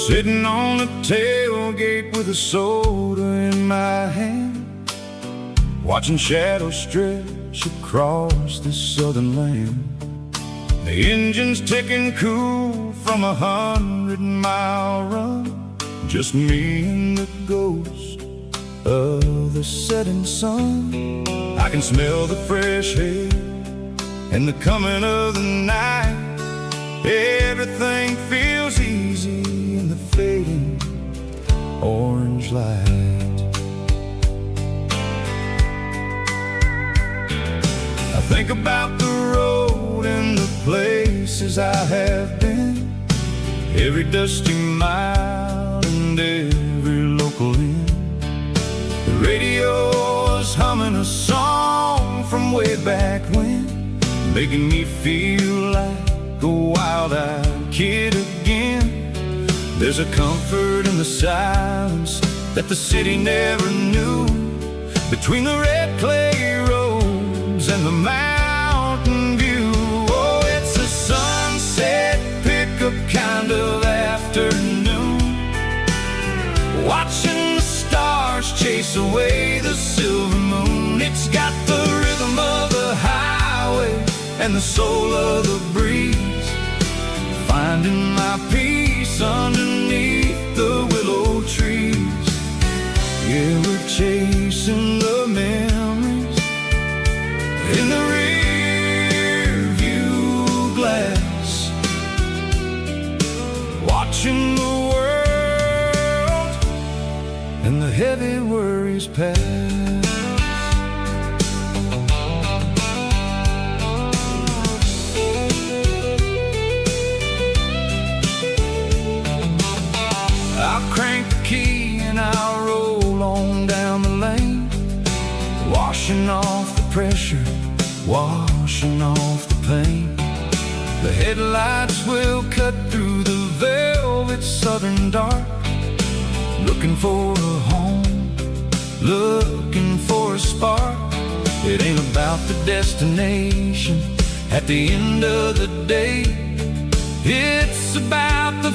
Sitting on the tailgate with a soda in my hand, watching shadows stretch across this southern land. The engine's ticking cool from 100-mile run, just me and the ghost of the setting sun. I can smell the fresh air and the coming of the night. Everything feels easy in the fading orange light. I think about the road and the places I have been, every dusty mile and every local inn. The radio is humming a song from way back when, making me feel like a wild-eyed kid again. There's a comfort in the silence that the city never knew, between the red clay roads and the mountain view. Oh, it's a sunset pickup kind of afternoon, watching the stars chase away the silver moon. It's got the rhythm of the highway and the soul of the breeze, finding my peace underneath the willow trees. Yeah, we're chasing the memories in the rear view glass, watching the world and the heavy worries pass. I'll crank the key and I'll roll on down the lane, washing off the pressure, washing off the pain. The headlights will cut through the velvet southern dark, looking for a home, looking for a spark. It ain't about the destination at the end of the day, it's about the